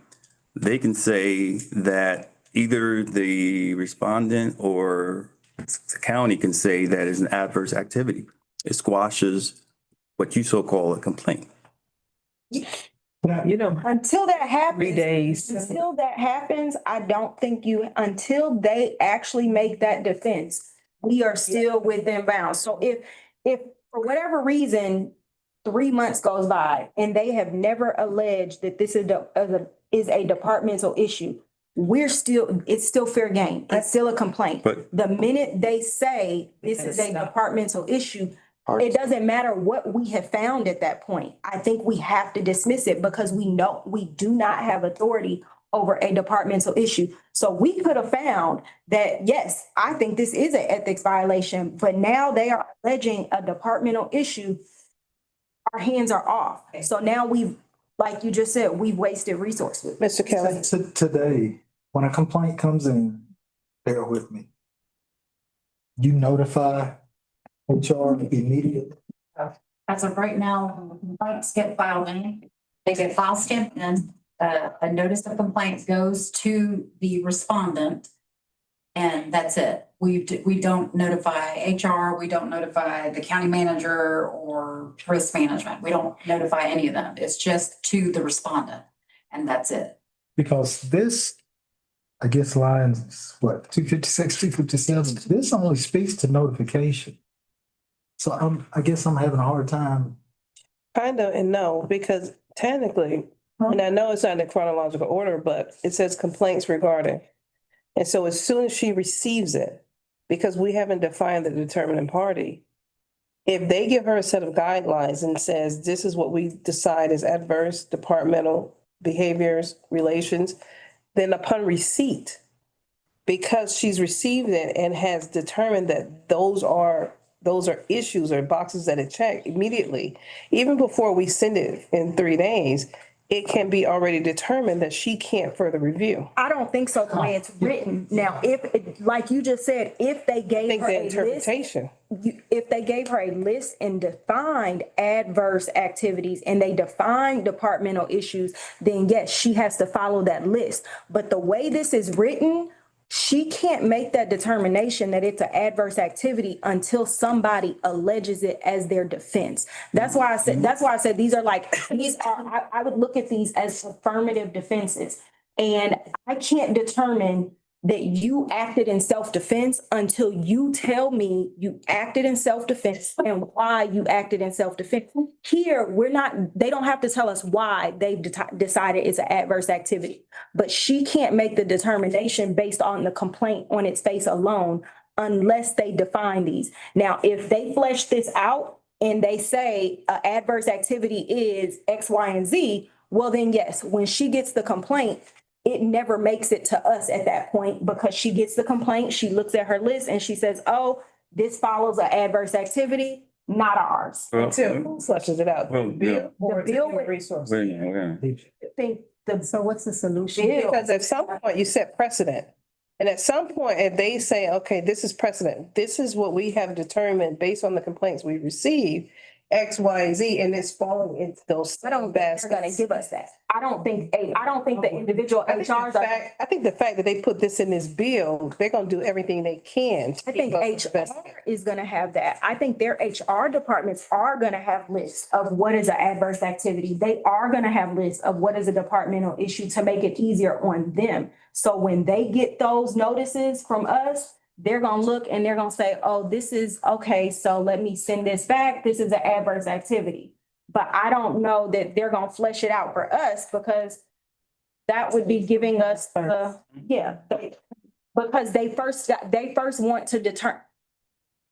they can say that either the respondent or the county can say that is an adverse activity. It squashes what you so call a complaint. You know, Until that 3 happens, days. until that happens, I don't think until they actually make that defense, we are still within bounds. So if for whatever reason, 3 months goes by and they have never alleged that this is a departmental issue, it's still fair game. It's still a complaint. But- The minute they say this is a departmental issue, it doesn't matter what we have found at that point. I think we have to dismiss it because we know we do not have authority over a departmental issue. So we could have found that, yes, I think this is an ethics violation, but now they are alleging a departmental issue. Our hands are off. So now like you just said, we've wasted resources. Mr. Kelly, Today, when a complaint comes in, bear with me. You notify HR immediately. As of right now, complaints get filed in, they get file stamped in, a notice of complaint goes to the respondent. And that's it. We don't notify HR, we don't notify the county manager or risk management. We don't notify any of them. It's just to the respondent and that's it. Because this, I guess lines, what, 256, 257, this only speaks to notification. So I guess I'm having a hard time. kind of and no, because technically, and I know it's not in the chronological order, but it says complaints regarding. And so as soon as she receives it, because we haven't defined the determining party, if they give her a set of guidelines and says, this is what we decide is adverse departmental behaviors, relations, then upon receipt, because she's received it and has determined that those are issues or boxes that it checked immediately, even before we send it in 3 days, it can be already determined that she can't further review. I don't think so, the way it's written. Now, like you just said, if they I gave think her the a list, interpretation. if they gave her a list and defined adverse activities and they defined departmental issues, then yes, she has to follow that list. But the way this is written, she can't make that determination that it's an adverse activity until somebody alleges it as their defense. That's why I said these are I would look at these as affirmative defenses. And I can't determine that you acted in self-defense until you tell me you acted in self-defense and why you acted in self-defense. Here, they don't have to tell us why they've decided it's an adverse activity, but she can't make the determination based on the complaint on its face alone unless they define these. Now, if they flesh this out and they say adverse activity is X, Y, and Z, well then yes, when she gets the complaint, it never makes it to us at that point because she gets the complaint, she looks at her list and she says, oh, this follows an adverse activity, not ours. Until who flushes it out? Well, yeah. Or The bill human would- resources. I think So what's the solution? bill, Because at some point you set precedent. And at some point, if they say, okay, this is precedent, this is what we have determined based on the complaints we received, X, Y, and Z, and it's falling into those. I don't think they're gonna give us that. I don't think the individual HRs are. I think the fact that they put this in this bill, they're gonna do everything they can. to I think keep us the best. HR is gonna have that. I think their HR departments are gonna have lists of what is an adverse activity. They are gonna have lists of what is a departmental issue to make it easier on them. So when they get those notices from us, they're gonna look and they're gonna say, oh, this is, okay, so let me send this back. This is an adverse activity. But I don't know that they're gonna flesh it out for us because that would be giving us, because they first want to determine.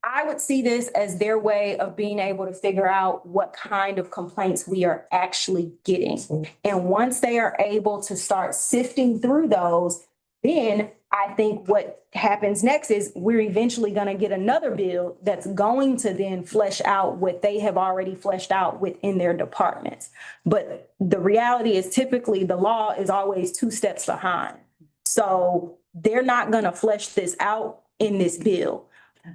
I would see this as their way of being able to figure out what kind of complaints we are actually getting. And once they are able to start sifting through those, then I think what happens next is we're eventually gonna get another bill that's going to then flesh out what they have already fleshed out within their departments. But the reality is typically the law is always 2 steps behind. So they're not gonna flesh this out in this bill.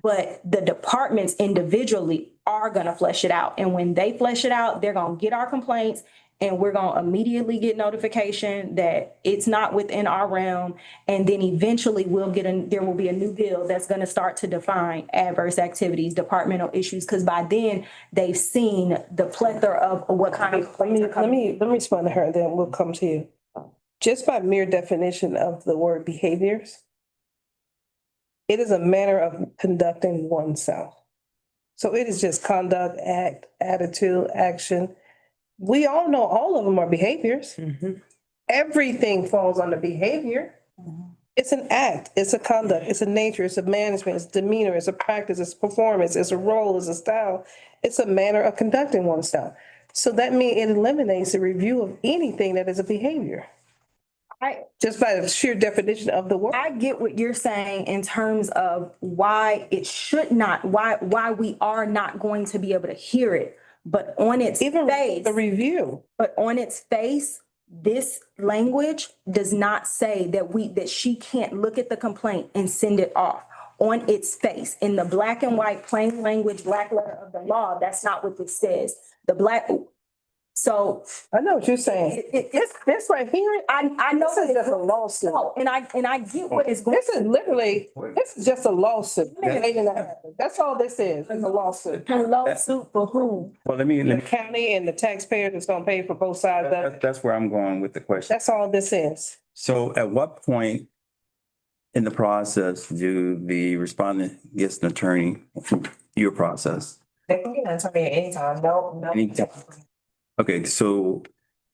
But the departments individually are gonna flesh it out. And when they flesh it out, they're gonna get our complaints and we're gonna immediately get notification that it's not within our realm. And then eventually there will be a new bill that's gonna start to define adverse activities, departmental issues, because by then they've seen the plethora of what kind of complaints are coming. Let me respond to her, and then we'll come to you. Just by mere definition of the word behaviors, it is a manner of conducting oneself. So it is just conduct, act, attitude, action. We all know all of them are behaviors. Everything falls under behavior. It's an act, it's a conduct, it's a nature, it's a management, it's demeanor, it's a practice, it's a performance, it's a role, it's a style. It's a manner of conducting oneself. So that means it eliminates the review of anything that is a behavior. Just by the sheer definition of the word. I get what you're saying in terms of why it should not, why we are not going to be able to hear it. But on its Even face, the review. but on its face, this language does not say that she can't look at the complaint and send it off. On its face, in the black and white, plain language, black letter of the law, that's not what this says. So I know what you're saying. This right here, I know this is just a lawsuit. no, and I get what is going. This is just a lawsuit. That's all this is a lawsuit. A lawsuit for whom? Well, let me, The county and the taxpayer that's gonna pay for both sides of it. that's where I'm going with the question. That's all this is. So at what point in the process do the respondent gets an attorney through your process? They can get an attorney at any time, no. Anytime. Okay, so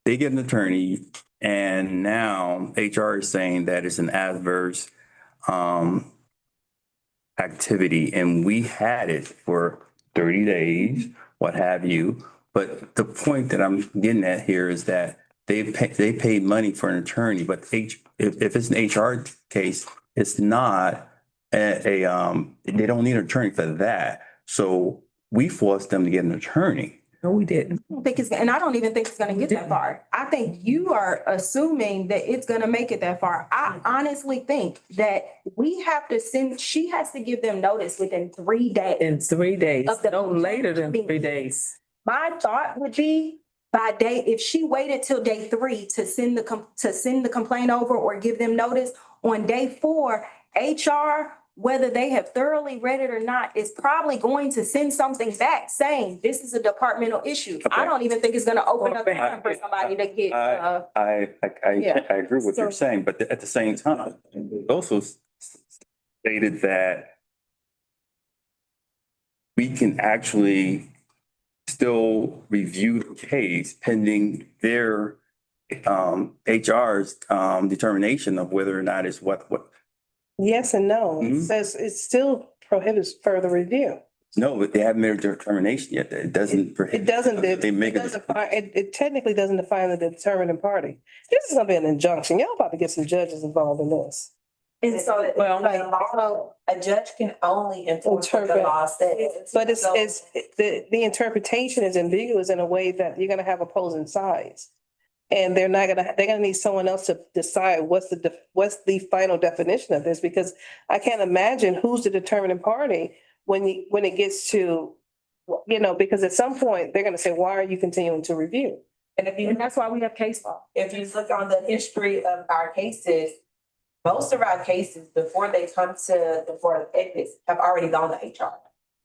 they get an attorney and now HR is saying that it's an adverse activity and we had it for 30 days, what have you. But the point that I'm getting at here is that they paid money for an attorney, but if it's an HR case, it's not they don't need an attorney for that. So we forced them to get an attorney. No, we didn't. I don't think it's, and I don't even think it's gonna get that far. I think you are assuming that it's gonna make it that far. I honestly think that we have to send, she has to give them notice within 3 days. In 3 days, Of the- no later than 3 days. My thought would be by day, if she waited till day 3 to send the complaint over or give them notice, on day 4, HR, whether they have thoroughly read it or not, is probably going to send something back saying this is a departmental issue. I don't even think it's gonna open up time for somebody to get, I Yeah. agree with what you're So- saying, but at the same time, it also stated that we can actually still review the case pending their HR's determination of whether or not it's what. Yes and no. It Mhm. says it still prohibits further review. No, but they haven't made their determination yet. It doesn't. It doesn't, They make it a. doesn't, it technically doesn't define the determining party. This is gonna be an injunction. Y'all about to get some judges involved in this. And so, Well- the law, a judge can only enforce what the Interpret. law says. But So- the interpretation is ambiguous in a way that you're gonna have opposing sides. And they're gonna need someone else to decide what's the final definition of this, because I can't imagine who's the determining party when it gets to, because at some point, they're gonna say, why are you continuing to review? And if you, and that's why we have case law. if you look on the history of our cases, most of our cases, before they come to the Board of Ethics, have already gone to HR.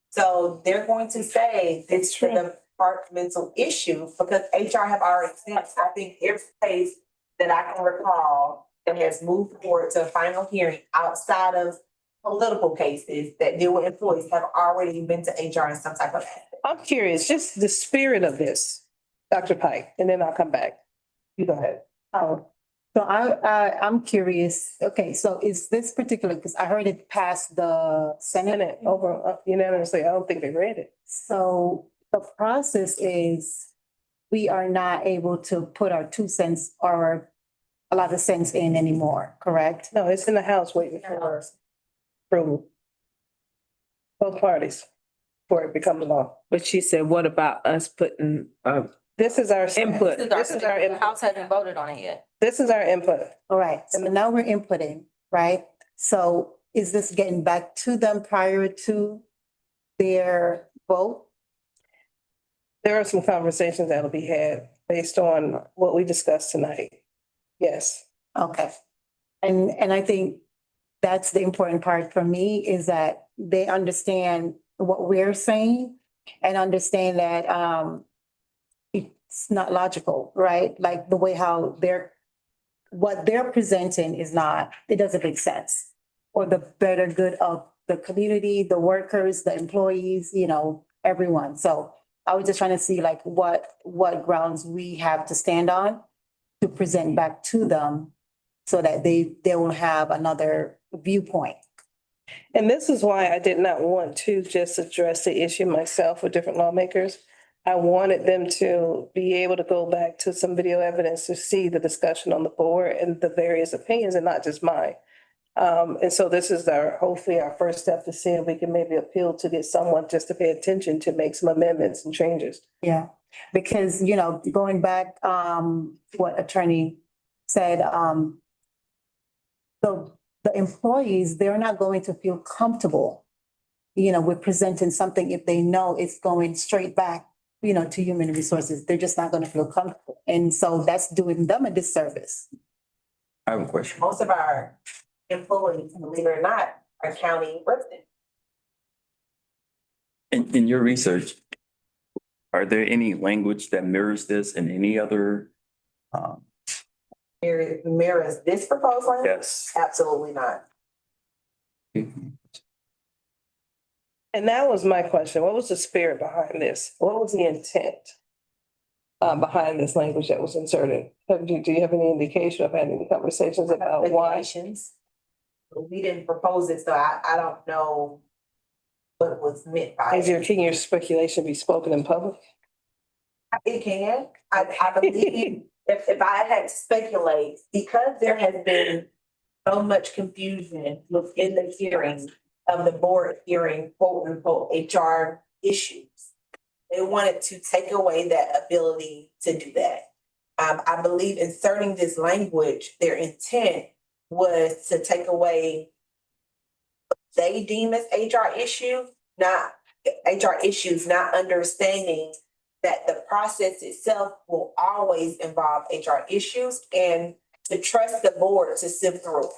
So they're going to say this is a departmental issue because HR have already said, I think every case that I can recall that has moved forward to a final hearing outside of political cases that deal with employees have already been to HR in some type of. I'm curious, just the spirit of this, Dr. Pike, and then I'll come back. You go ahead. Oh, so I'm curious. Okay, so is this particular, because I heard it passed the Senate. Senate over unanimously, I don't think they read it. So the process is we are not able to put our 2 cents or a lot of cents in anymore, correct? No, it's in the House waiting for approval. Both parties, before it becomes law. But she said, what about us putting, This is our Input. This is our The input. House hasn't voted on it yet. This is our input. All right, so now we're inputting, right? So is this getting back to them prior to their vote? There are some conversations that'll be had based on what we discussed tonight. Yes. Okay. And I think that's the important part for me is that they understand what we're saying and understand that it's not logical, right? Like the way how what they're presenting is not, it doesn't make sense. Or the better good of the community, the workers, the employees, everyone. So I was just trying to see like what grounds we have to stand on to present back to them so that they will have another viewpoint. And this is why I did not want to just address the issue myself with different lawmakers. I wanted them to be able to go back to some video evidence to see the discussion on the board and the various opinions and not just mine. And so this is hopefully our first step to see if we can maybe appeal to get someone just to pay attention to make some amendments and changes. Yeah, because, going back, what attorney said, the employees, they're not going to feel comfortable, with presenting something if they know it's going straight back, to human resources. They're just not going to feel comfortable. And so that's doing them a disservice. I have a question. Most of our employees, believe it or not, are county residents. In your research, are there any language that mirrors this in any other? Mirrors this proposal? Yes. Absolutely not. And that was my question. What was the spirit behind this? What was the intent behind this language that was inserted? Do you have any indication of having any conversations about why? Regulations. We didn't propose it, so I don't know what was meant by it. Can your speculation be spoken in public? It can. I believe if I had to speculate, because there has been so much confusion within the hearing of the board hearing quote unquote HR issues. They wanted to take away that ability to do that. I believe inserting this language, their intent was to take away they deem as HR issue, not HR issues, not understanding that the process itself will always involve HR issues and to trust the board to sift through.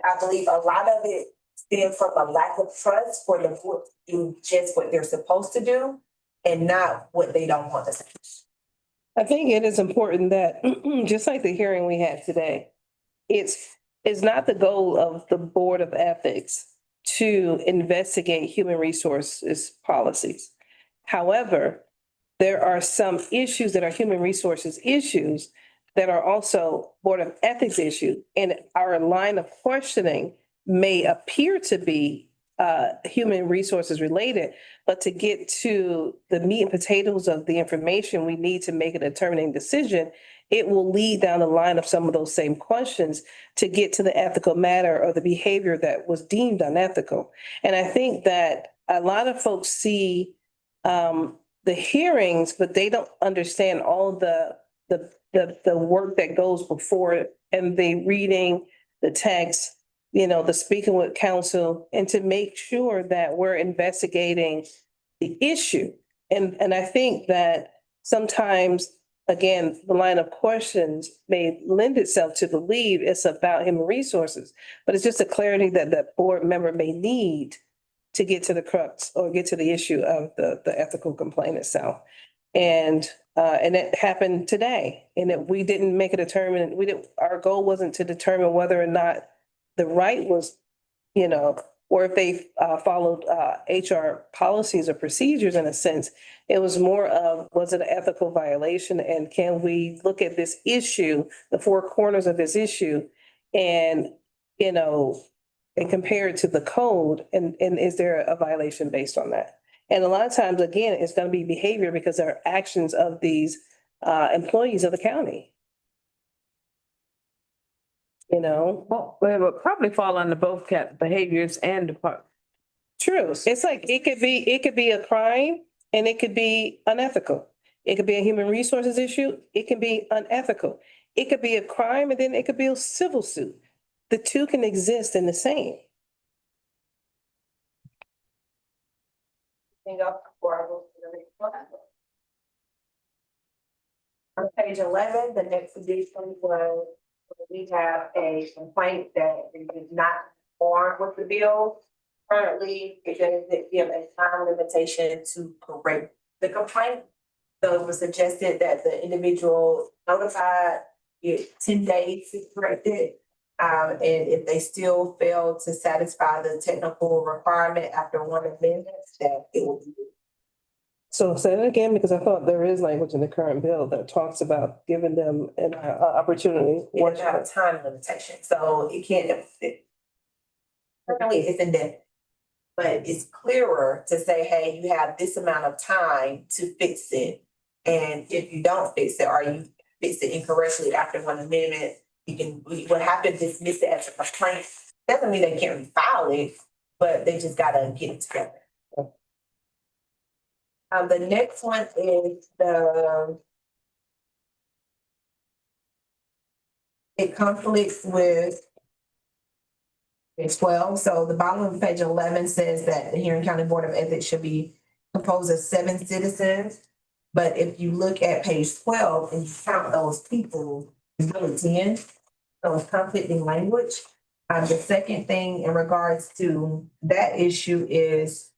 I believe a lot of it stems from a lack of trust for the board to do just what they're supposed to do and not what they don't want to do. I think it is important that, just like the hearing we had today, it's not the goal of the Board of Ethics to investigate human resources policies. However, there are some issues that are human resources issues that are also Board of Ethics issues, and our line of questioning may appear to be human resources related, but to get to the meat and potatoes of the information we need to make a determining decision, it will lead down the line of some of those same questions to get to the ethical matter or the behavior that was deemed unethical. And I think that a lot of folks see the hearings, but they don't understand all the work that goes before it, and they reading the text, the speaking with counsel, and to make sure that we're investigating the issue. And I think that sometimes, again, the line of questions may lend itself to believe it's about human resources, but it's just a clarity that the board member may need to get to the crux or get to the issue of the ethical complaint itself. And it happened today, and we didn't make a determination. Our goal wasn't to determine whether or not the right was, or if they followed HR policies or procedures in a sense. It was more of, was it an ethical violation? And can we look at this issue, the four corners of this issue, and, and compare it to the code? And is there a violation based on that? And a lot of times, again, it's going to be behavior because there are actions of these employees of the county. Well, it would probably fall under both behaviors and department. True. It's like, it could be a crime and it could be unethical. It could be a human resources issue. It can be unethical. It could be a crime and then it could be a civil suit. The two can exist in the same. Anything else before I go to the next one? On page 11, the next edition was, we have a complaint that is not formed with the bill. Currently, it doesn't give a time limitation to correct the complaint. So it was suggested that the individual notified it 10 days to correct it. And if they still fail to satisfy the technical requirement after one amendment, that it will be. So say that again, because I thought there is language in the current bill that talks about giving them an opportunity. It doesn't have a time limitation, so it can't. Currently, it's indefinite, but it's clearer to say, hey, you have this amount of time to fix it. And if you don't fix it, or you fix it incorrectly after one amendment, we will have to dismiss it as a complaint. Doesn't mean they can't refile it, but they just gotta get it together. The next one is it conflicts with page 12. So the bottom of page 11 says that the Henry County Board of Ethics should be composed of 7 citizens. But if you look at page 12 and you count those people, it's really 10. So it's conflicting language. The second thing in regards to that issue is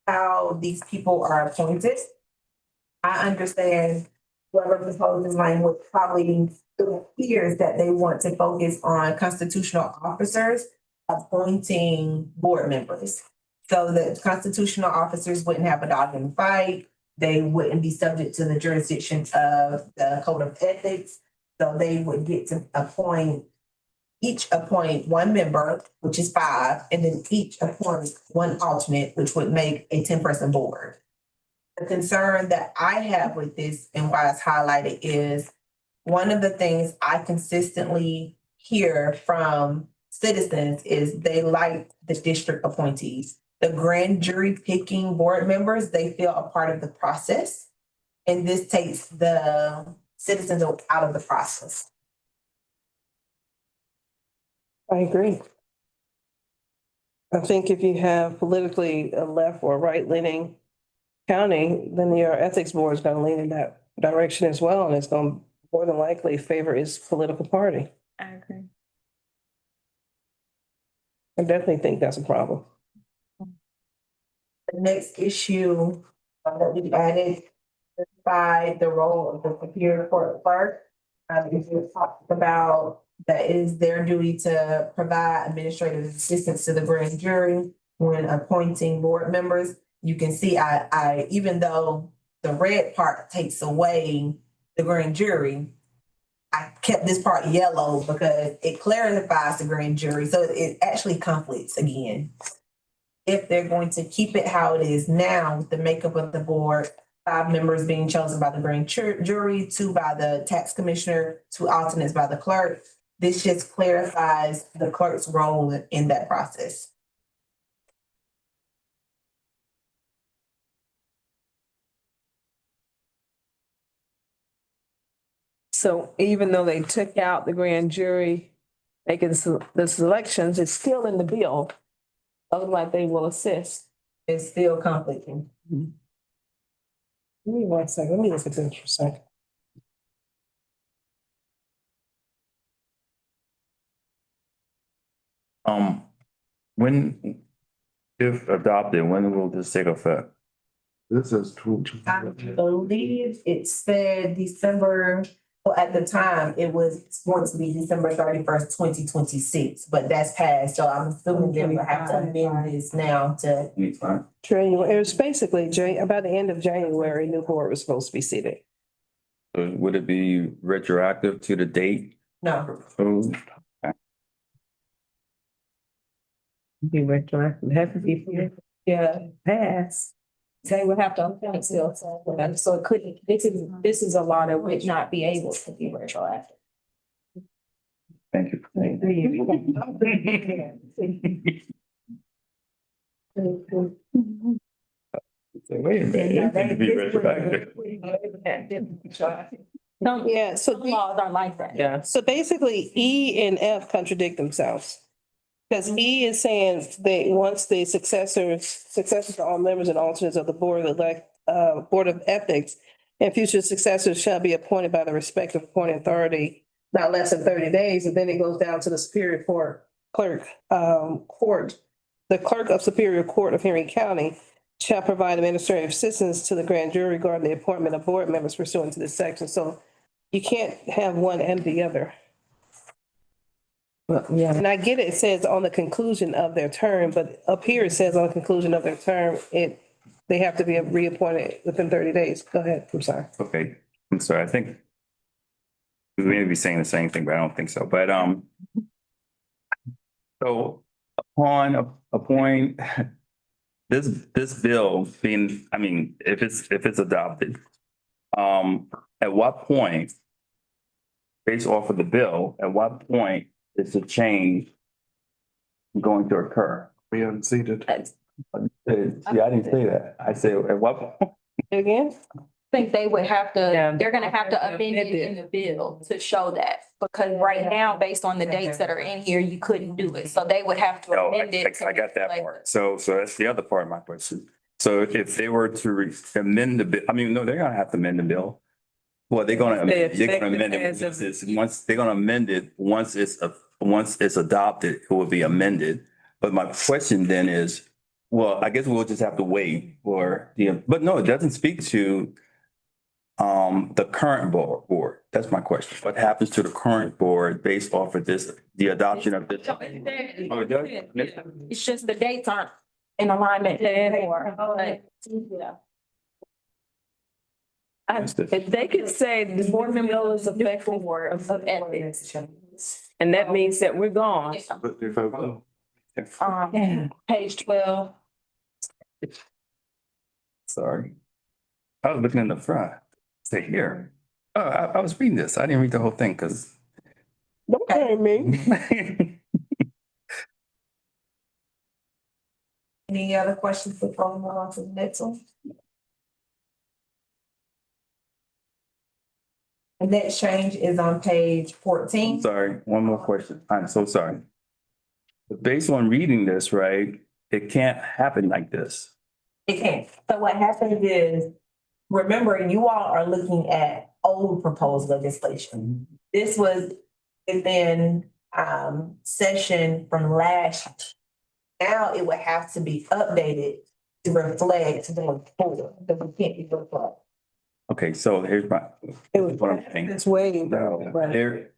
how these people are appointed. I understand whoever proposes language probably appears that they want to focus on constitutional officers appointing board members. So the constitutional officers wouldn't have a dog in the fight. They wouldn't be subject to the jurisdiction of the Code of Ethics. So they would get to each appoint one member, which is 5, and then each appoint one alternate, which would make a 10-person board. The concern that I have with this and why it's highlighted is one of the things I consistently hear from citizens is they like the district appointees. the grand jury picking board members, they feel a part of the process. And this takes the citizens out of the process. I agree. I think if you have politically a left or right leaning county, then your ethics board is gonna lean in that direction as well, and it's gonna more than likely favor its political party. I agree. I definitely think that's a problem. The next issue that we added by the role of the Superior Court clerk. If you talked about that it is their duty to provide administrative assistance to the grand jury when appointing board members. You can see even though the red part takes away the grand jury, I kept this part yellow because it clarifies the grand jury, so it actually conflicts again. If they're going to keep it how it is now with the makeup of the board, 5 members being chosen by the grand jury, 2 by the tax commissioner, 2 alternates by the clerk. This just clarifies the clerk's role in that process. So even though they took out the grand jury making the selections, it's still in the bill. Otherwise, they will assist. It's still conflicting. Give me 1 second, let me look at this for a second. When, if adopted, when will this take effect? This is I believe it said December, well, at the time, it was going to be December 31st, 2026, but that's passed, so I'm assuming they will have to amend this now to. January, it was basically about the end of January, new board was supposed to be seated. So would it be retroactive to the date? No, proposed? Be retroactive, have to be passed. They would have to appoint still, so it couldn't, this is a law that would not be able to be retroactive. Thank you. Wait a minute, it can be retroactive. Yeah, so Some laws are like that. Yeah. So basically, E and F contradict themselves. Because E is saying they, once the successors to all members and alternates of the Board of Ethics and future successors shall be appointed by the respective appointing authority not less than 30 days, and then it goes down to the Superior Court clerk, the clerk of Superior Court of Henry County shall provide administrative assistance to the grand jury regarding the appointment of board members pursuant to this section. So you can't have one and the other. Well, yeah. And I get it, it says on the conclusion of their term, but up here it says on the conclusion of their term, they have to be reappointed within 30 days. Go ahead, I'm sorry. Okay, I'm sorry, I think we may be saying the same thing, but I don't think so, but, so upon a point, this bill being, I mean, if it's adopted, at what point, based off of the bill, at what point is the change going to occur? We unseated. Yeah, I didn't say that. I said, at what point? Again? I think they would have Yeah. to, they're gonna have to amend it in the bill to show that. Because right now, based on the dates that are in here, you couldn't do it. So they would have to No, amend it. I got that like- part. So that's the other part of my question. So if they were to amend the bill, I mean, no, they're gonna have to amend the bill. Well, they're gonna amend it once they're gonna amend it, once it's adopted, it will be amended. But my question then is, well, I guess we'll just have to wait for but no, it doesn't speak to the current board. That's my question. What happens to the current board based off of this, the adoption of this? Oh, it does? It's just the dates aren't in alignment anymore, but, yeah. If they could say the board member is effective Of ethics. and that means that we're gone. Page 12. Sorry. I was looking in the front. Say here. Oh, I was reading this. I didn't read the whole thing because. Don't blame me. Any other questions before we move on to the next one? The next change is on page I'm 14. sorry, one more question. I'm so sorry. But based on reading this, right, it can't happen like this. It can't. So what happens is, remember, you all are looking at old proposed legislation. This was within session from last. Now it would have to be updated to reflect going forward, because we can't be reflect. Okay, so here's my, It was, what I'm saying. it's way down, right? There,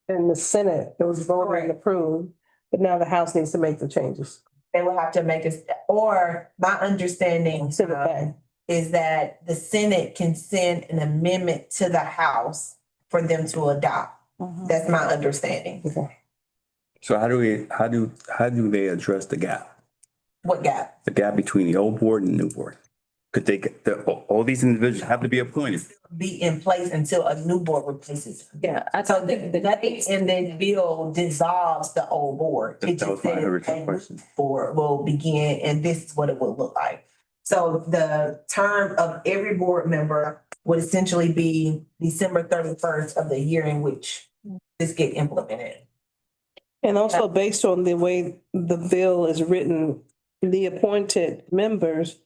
In the Senate, it was voted and approved, but now the House needs to make the changes. They will have to make us, or my understanding To the back. is that the Senate can send an amendment to the House for them to adopt. That's my understanding. so how do they address the gap? What gap? The gap between the old board and the new board? Could they, all these individuals have to be appointed? Be in place until a new board replaces them. Yeah, I So told them nothing in this bill dissolves the old board. It That was just my says original a new question. board will begin and this is what it will look like. So the term of every board member would essentially be December 31st of the year in which this get implemented. And also based on the way the bill is written, the appointed members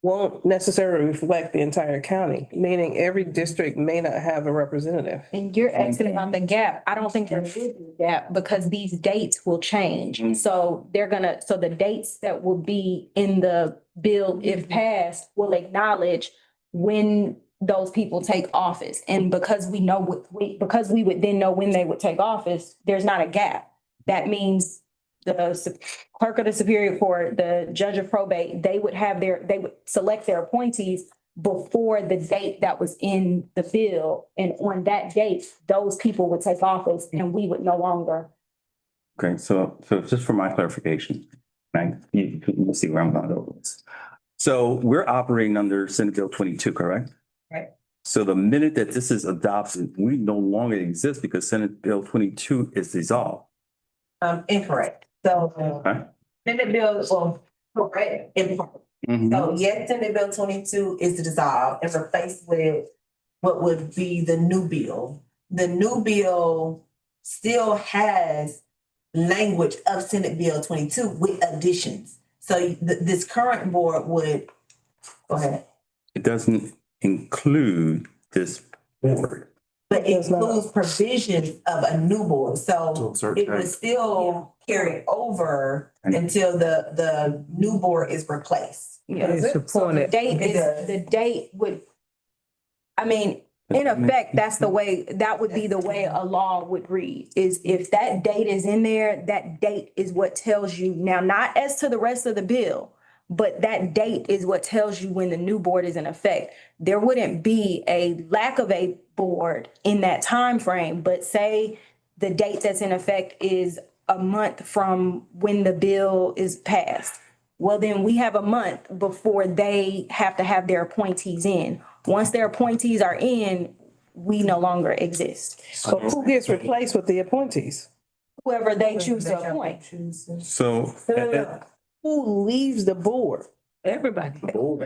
won't necessarily reflect the entire county, meaning every district may not have a representative. And you're asking about the gap. I don't think there is a gap because these dates will change. So so the dates that will be in the bill, if passed, will acknowledge when those people take office. And because we know, because we would then know when they would take office, there's not a gap. That means the clerk of the Superior Court, the judge of probate, they would select their appointees before the date that was in the bill. And on that date, those people would take office and we would no longer. Okay, so just for my clarification, right, you see where I'm going over this. So we're operating under Senate Bill 22, correct? Right. So the minute that this is adopted, we no longer exist because Senate Bill 22 is dissolved. Incorrect. So Right. Senate bill, well, correct, in part. So yes, Senate Bill 22 is dissolved and replaced with what would be the new bill. The new bill still has language of Senate Bill 22 with additions. So this current board would, go ahead, It doesn't include this board. but it includes provisions of a new board. So it would still carry over until the new board is replaced. It's So the appointed. date would, I mean, in effect, that would be the way a law would read, is if that date is in there, that date is what tells you, now, not as to the rest of the bill, but that date is what tells you when the new board is in effect. There wouldn't be a lack of a board in that time frame, but say the date that's in effect is a month from when the bill is passed. Well, then we have a month before they have to have their appointees in. Once their appointees are in, we no longer exist. So who gets replaced with the appointees? Whoever they choose to appoint. So Who leaves the board? Everybody.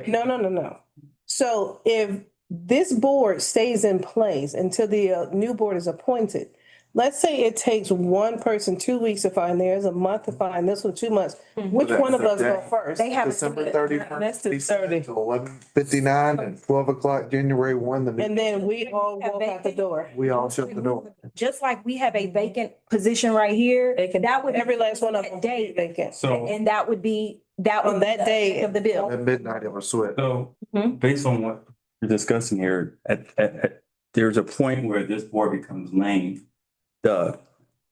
No. So if this board stays in place until the new board is appointed, let's say it takes one person 2 weeks to find theirs, a month to find this one, 2 months. Which one of us go first? They have. December Let's 31st. do 30. 11:59 and 12 o'clock, January 1, the And then we all walk out the door. we all shut the door. Just like we have a vacant position right here, that would. Every last one of them that date, vacant. So, and that would be On that day- of the bill. At midnight, it was sweat. based on what we're discussing here, there's a point where this board becomes lame duck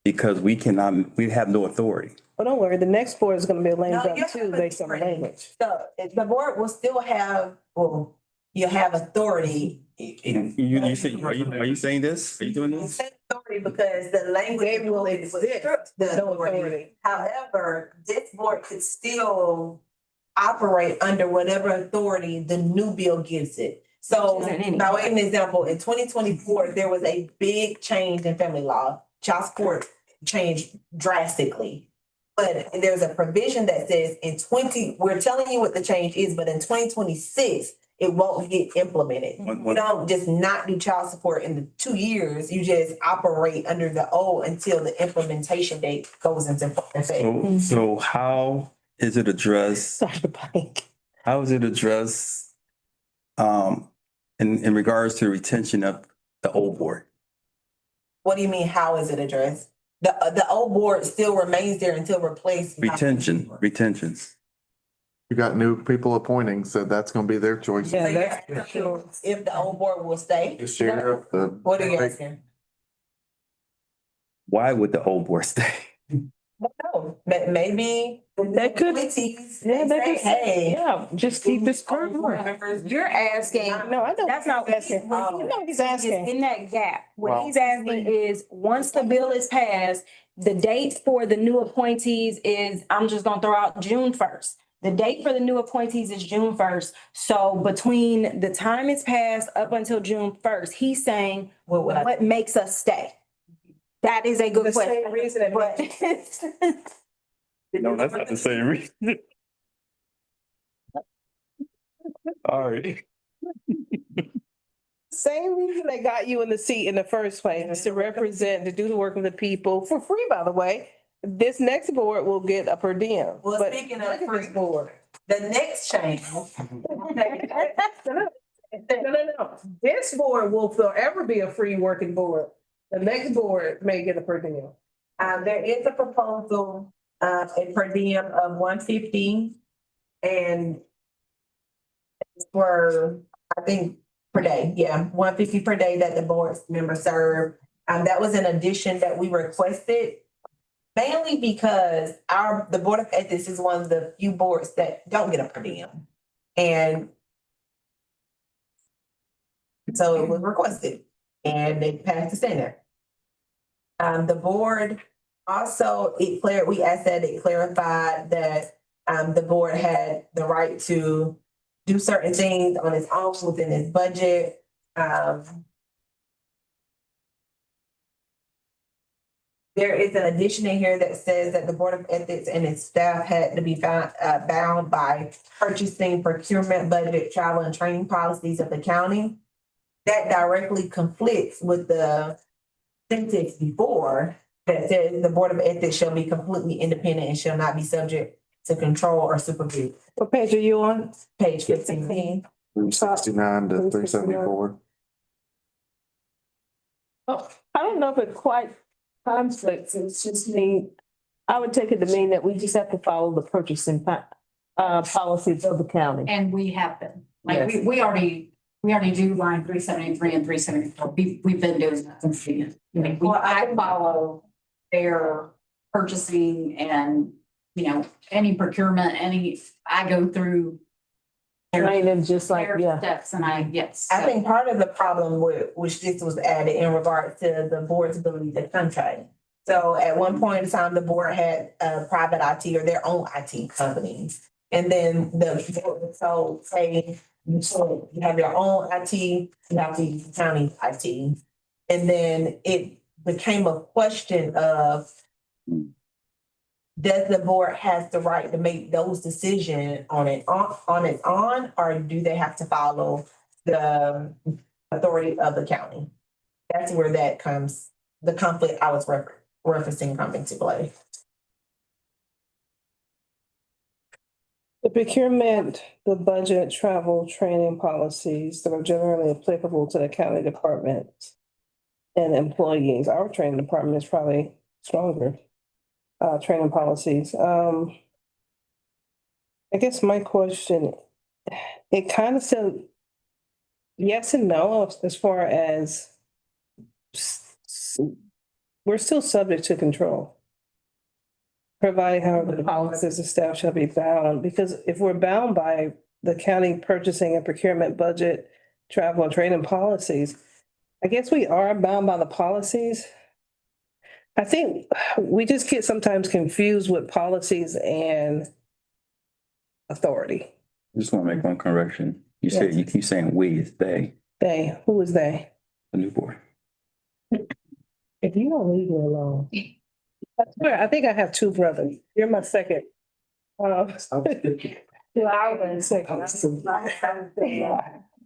because we have no authority. But don't worry, the next board is gonna be a lame No, duck you too, have based on the authority. language. So the board will still have, well, you have authority. You say, are you saying this? Are you doing You this? say authority because the language. They will exist, The no authority. authority. However, this board could still operate under whatever authority the new bill gives it. So, Which isn't any. by way of an example, in 2024, there was a big change in family law. Child support changed drastically. But there's a provision that says we're telling you what the change is, but in 2026, it won't get implemented. You don't just not do child support in the 2 years, you just operate under the old until the implementation date goes into effect. So how is it addressed? Dr. Pike. How is it addressed in regards to retention of the old board? What do you mean, how is it addressed? The old board still remains there until replaced. by- Retentions. You got new people appointing, so that's gonna be their choice. Yeah, So you're that's- asking if the old board will stay, The sheriff, the. what are you asking? Why would the old board stay? No, maybe. That could- Appointees, Yeah, they that say, could, hey. yeah, just keep this old board current. members- You're asking, No, I know. that's not what he's asking. You know he's is asking. in that gap. What Well- he's asking is, once the bill is passed, the date for the new appointees is, I'm just gonna throw out June first. The date for the new appointees is June first. So between the time it's passed up until June first, he's saying, What would I- what makes us stay? That is a good The same question. reason that But No, that's not the same reason. All right. Same reason they got you in the seat in the first place, is to represent, to do the work of the people for free, by the way. This next board will get a per diem. Well, but speaking of look at this free- board. The next change. No. This board will forever be a free working board. The next board may get a per diem. There is a proposal, a per diem of 150 and for, I think, per day, yeah, 150 per day that the board members serve. That was an addition that we requested, mainly because the Board of Ethics is one of the few boards that don't get a per diem. And so it was requested and they passed the Senate. The board also, we asked that it clarified that the board had the right to do certain things on its own within its budget. There is an addition in here that says that the Board of Ethics and its staff had to be bound by purchasing, procurement, budget, travel, and training policies of the county. That directly conflicts with the sentence before that says the Board of Ethics shall be completely independent and shall not be subject to control or supervision. What page are you on? Page 15. 369 to 374. Oh, I don't know if it quite conflicts, it's just I would take it to mean that we just have to follow the purchasing policies of the county. And we have been, like, we already do line 373 and 374. We've been doing that since the beginning. Like, I follow their purchasing and, any procurement, I go through Training, just like, their yeah. steps and yes. I think part of the problem with, which this was added in regards to the board's ability to contract. So at one point in time, the board had a private IT or their own IT companies. And then the board was told, say, you have your own IT, you have the county IT. And then it became a question of, does the board has the right to make those decisions on its own, or do they have to follow the authority of the county? That's where that comes, the conflict I was referencing come into play. The procurement, the budget, travel, training policies that are generally applicable to the county departments and employees. Our training department is probably stronger. Training policies. I guess my question, it kind of said yes and no as far as we're still subject to control. Provided however the policies of staff shall be bound, because if we're bound by the county purchasing and procurement budget, travel and training policies, I guess we are bound by the policies. I think we just get sometimes confused with policies and authority. I just want to make one correction. You said, you keep saying we, it's they, They, who is they? the new board. If you don't leave me alone. I swear, I think I have two brothers. You're my second. Second.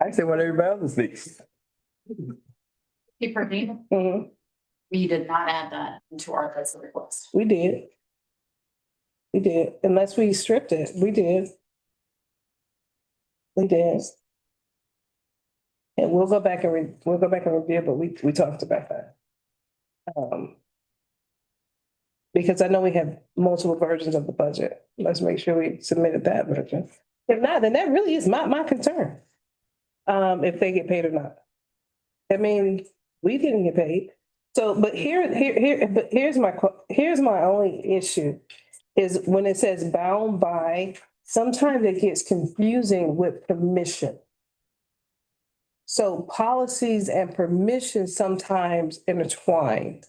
I say what everybody else thinks. Keep repeating. Mhm, We did not add that into our budget request. we did. We did, unless we stripped it, we did. We did. And we'll go back and review, but we talked about that. Because I know we have multiple versions of the budget. Let's make sure we submitted that version. If not, then that really is my concern. If they get paid or not. I mean, we didn't get paid. So, but here's my only issue is when it says bound by, sometimes it gets confusing with permission. So policies and permissions sometimes intertwine.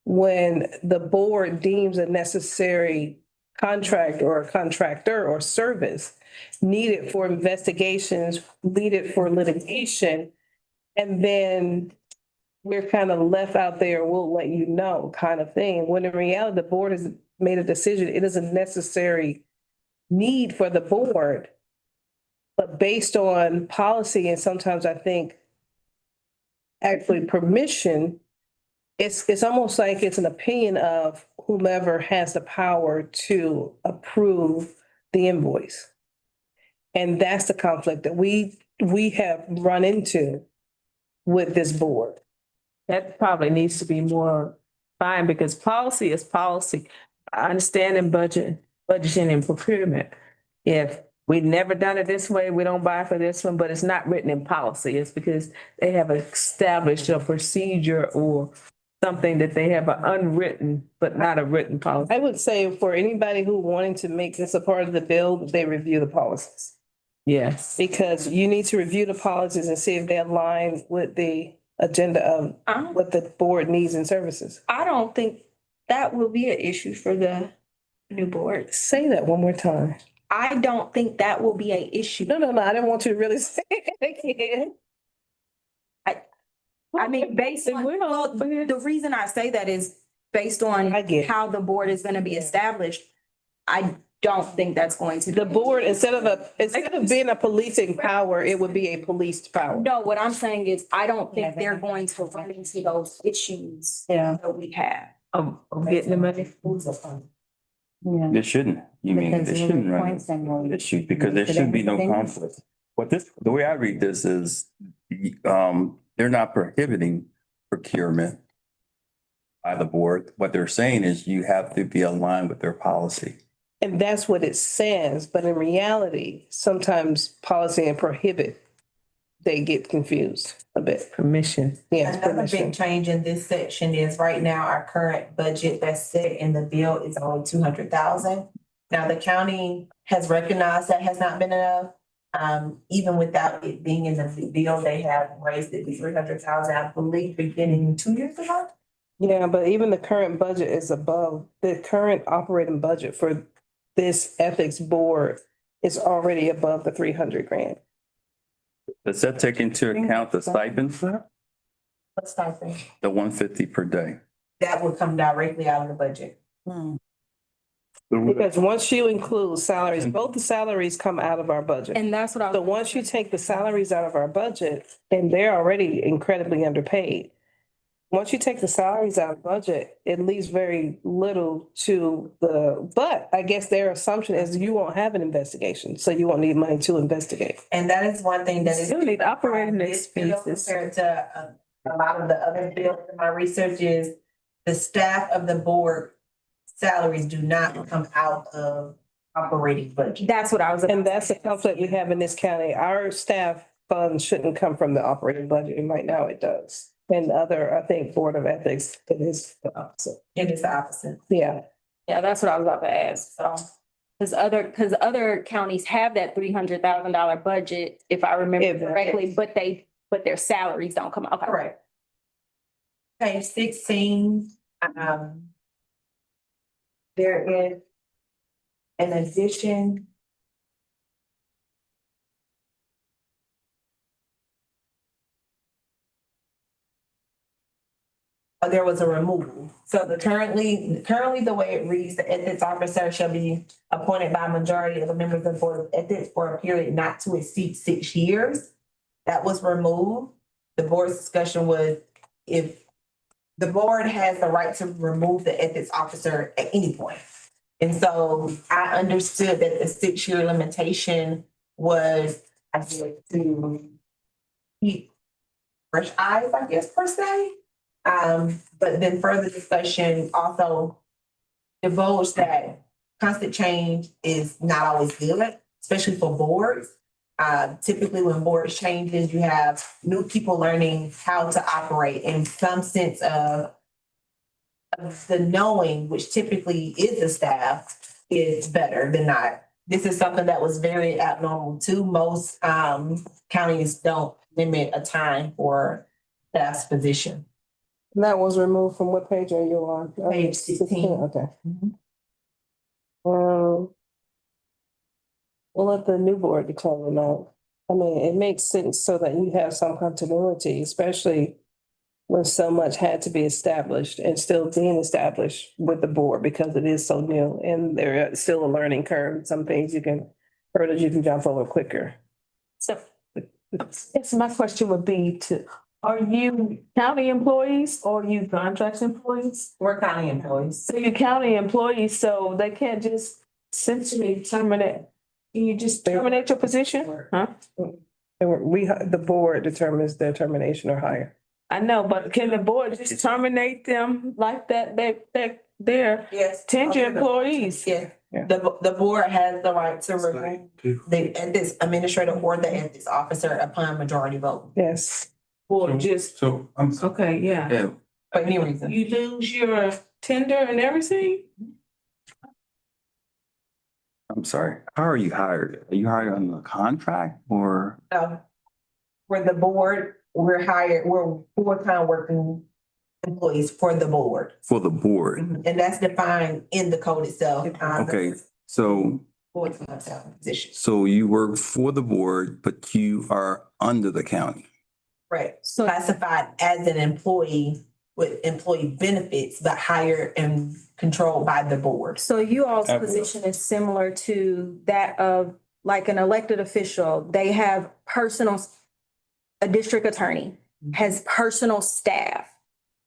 When the board deems a necessary contract or a contractor or service needed for investigations, needed for litigation, and then we're kind of left out there, we'll let you know kind of thing. When in reality, the board has made a decision, it is a necessary need for the board. But based on policy, and sometimes I think actually permission, it's almost like it's an opinion of whomever has the power to approve the invoice. And that's the conflict that we have run into with this board. That probably needs to be more fine because policy is policy. I understand in budgeting and procurement. If we've never done it this way, we don't buy for this one, but it's not written in policy. It's because they have established a procedure or something that they have an unwritten, but not a written policy. I would say for anybody who wanting to make this a part of the bill, they review the policies. Yes. Because you need to review the policies and see if they align with the agenda of what the board needs and services. I don't think that will be an issue for the new board. Say that one more time. I don't think that will be an issue. No, I didn't want you to really say it again. I mean, based on, well, the reason I say that is based on I get it. how the board is gonna be established. I don't think that's going to. The board, instead of being a policing power, it would be a policed power. No, what I'm saying is, I don't think they're going to run into those issues that we have. Of getting the money. It shouldn't. You mean, it shouldn't run into issue because there should be no conflict. The way I read this is, they're not prohibiting procurement by the board. What they're saying is you have to be aligned with their policy. And that's what it says, but in reality, sometimes policy and prohibit, they get confused a bit. Permission. Yes, Another permission. big change in this section is right now, our current budget that's set in the bill is only 200,000. Now, the county has recognized that has not been enough. Even without it being in the bill, they have raised it to 300,000, I believe, beginning 2 years ago. Yeah, but even the current budget is above, the current operating budget for this ethics board is already above the 300 grand. Does that take into account the stipends, What's that thing? the 150 per day? That would come directly out of the budget. Because once you include salaries, both the salaries come out of our budget. And that's what I So was. once you take the salaries out of our budget, and they're already incredibly underpaid. Once you take the salaries out of budget, it leaves very little to but I guess their assumption is you won't have an investigation, so you won't need money to investigate. And that is one thing that is. Still need operating This bill expenses. Compared to a lot of the other bills in my research is the staff of the board salaries do not come out of operating budget. That's what I was. And that's the conflict we have in this county. Our staff funds shouldn't come from the operating budget, and right now it does. And I think Board of Ethics, it is the opposite. It is the opposite. Yeah. Yeah, that's what I was about to ask, so. Cause other counties have that $300,000 budget, if I remember Yeah. correctly, but their salaries don't come out. Okay. Correct. Page 16, there is an addition. there was a removal. So currently the way it reads, the ethics officer shall be appointed by majority of the members of the Board of Ethics for a period not to exceed 6 years. That was removed. The board's discussion was if the board has the right to remove the ethics officer at any point. And so I understood that the 6-year limitation was, I guess, to keep fresh eyes, I guess, per se. But then further discussion also divulged that constant change is not always good, especially for boards. Typically when boards changes, you have new people learning how to operate in some sense of the knowing, which typically is the staff, is better than not. This is something that was very abnormal too. Most counties don't limit a time for staff's position. And that was removed from what page are you on? Page 16. Okay. We'll let the new board determine that. I mean, it makes sense so that you have some continuity, especially when so much had to be established and still being established with the board because it is so new and there is still a learning curve. Some things hurdles you can jump over quicker. So, yes, my question would be are you county employees or are you contract employees? We're county employees. So you're county employees, so they can't just essentially terminate. Can you just terminate your position? Huh? And the board determines their termination or hire. I know, but can the board just terminate them like that? They're Yes. tenured employees. Yeah. Yeah. The board has the right to remove the ethics administrator or the ethics officer upon majority vote Yes. Or just, So, okay, yeah. yeah, for any reason. You lose your tender and everything? I'm sorry. How are you hired? Are you hired on a contract or? For the board, we're full-time working employees for the board. For the board? And that's defined in the code itself. Okay, so, Full-time position. so you work for the board, but you are under the county. Right. So classified as an employee with employee benefits, but hired and controlled by the board. So you all's Absolutely. position is similar to that of like an elected official. They have a district attorney has personal staff,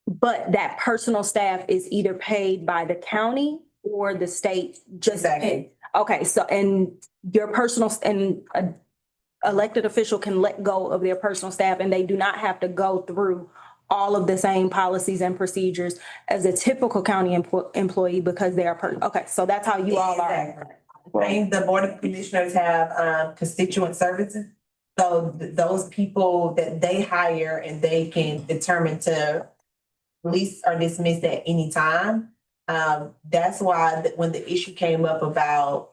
but that personal staff is either paid by the county or the state just. Exactly. Okay, so and your personal and a elected official can let go of their personal staff and they do not have to go through all of the same policies and procedures as a typical county employee because they are okay, so that's how you all are. Exactly. The Board of Commissioners have constituent services. So those people that they hire and they can determine to release or dismiss at any time. That's why when the issue came up about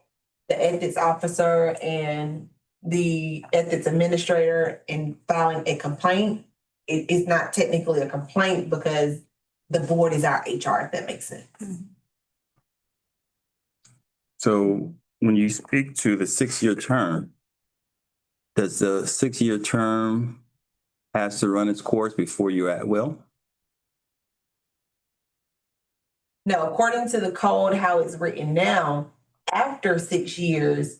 the ethics officer and the ethics administrator in filing a complaint, it is not technically a complaint because the board is our HR, if that makes sense. So when you speak to the 6-year term, does the 6-year term has to run its course before you're at will? No, according to the code, how it's written now, after 6 years,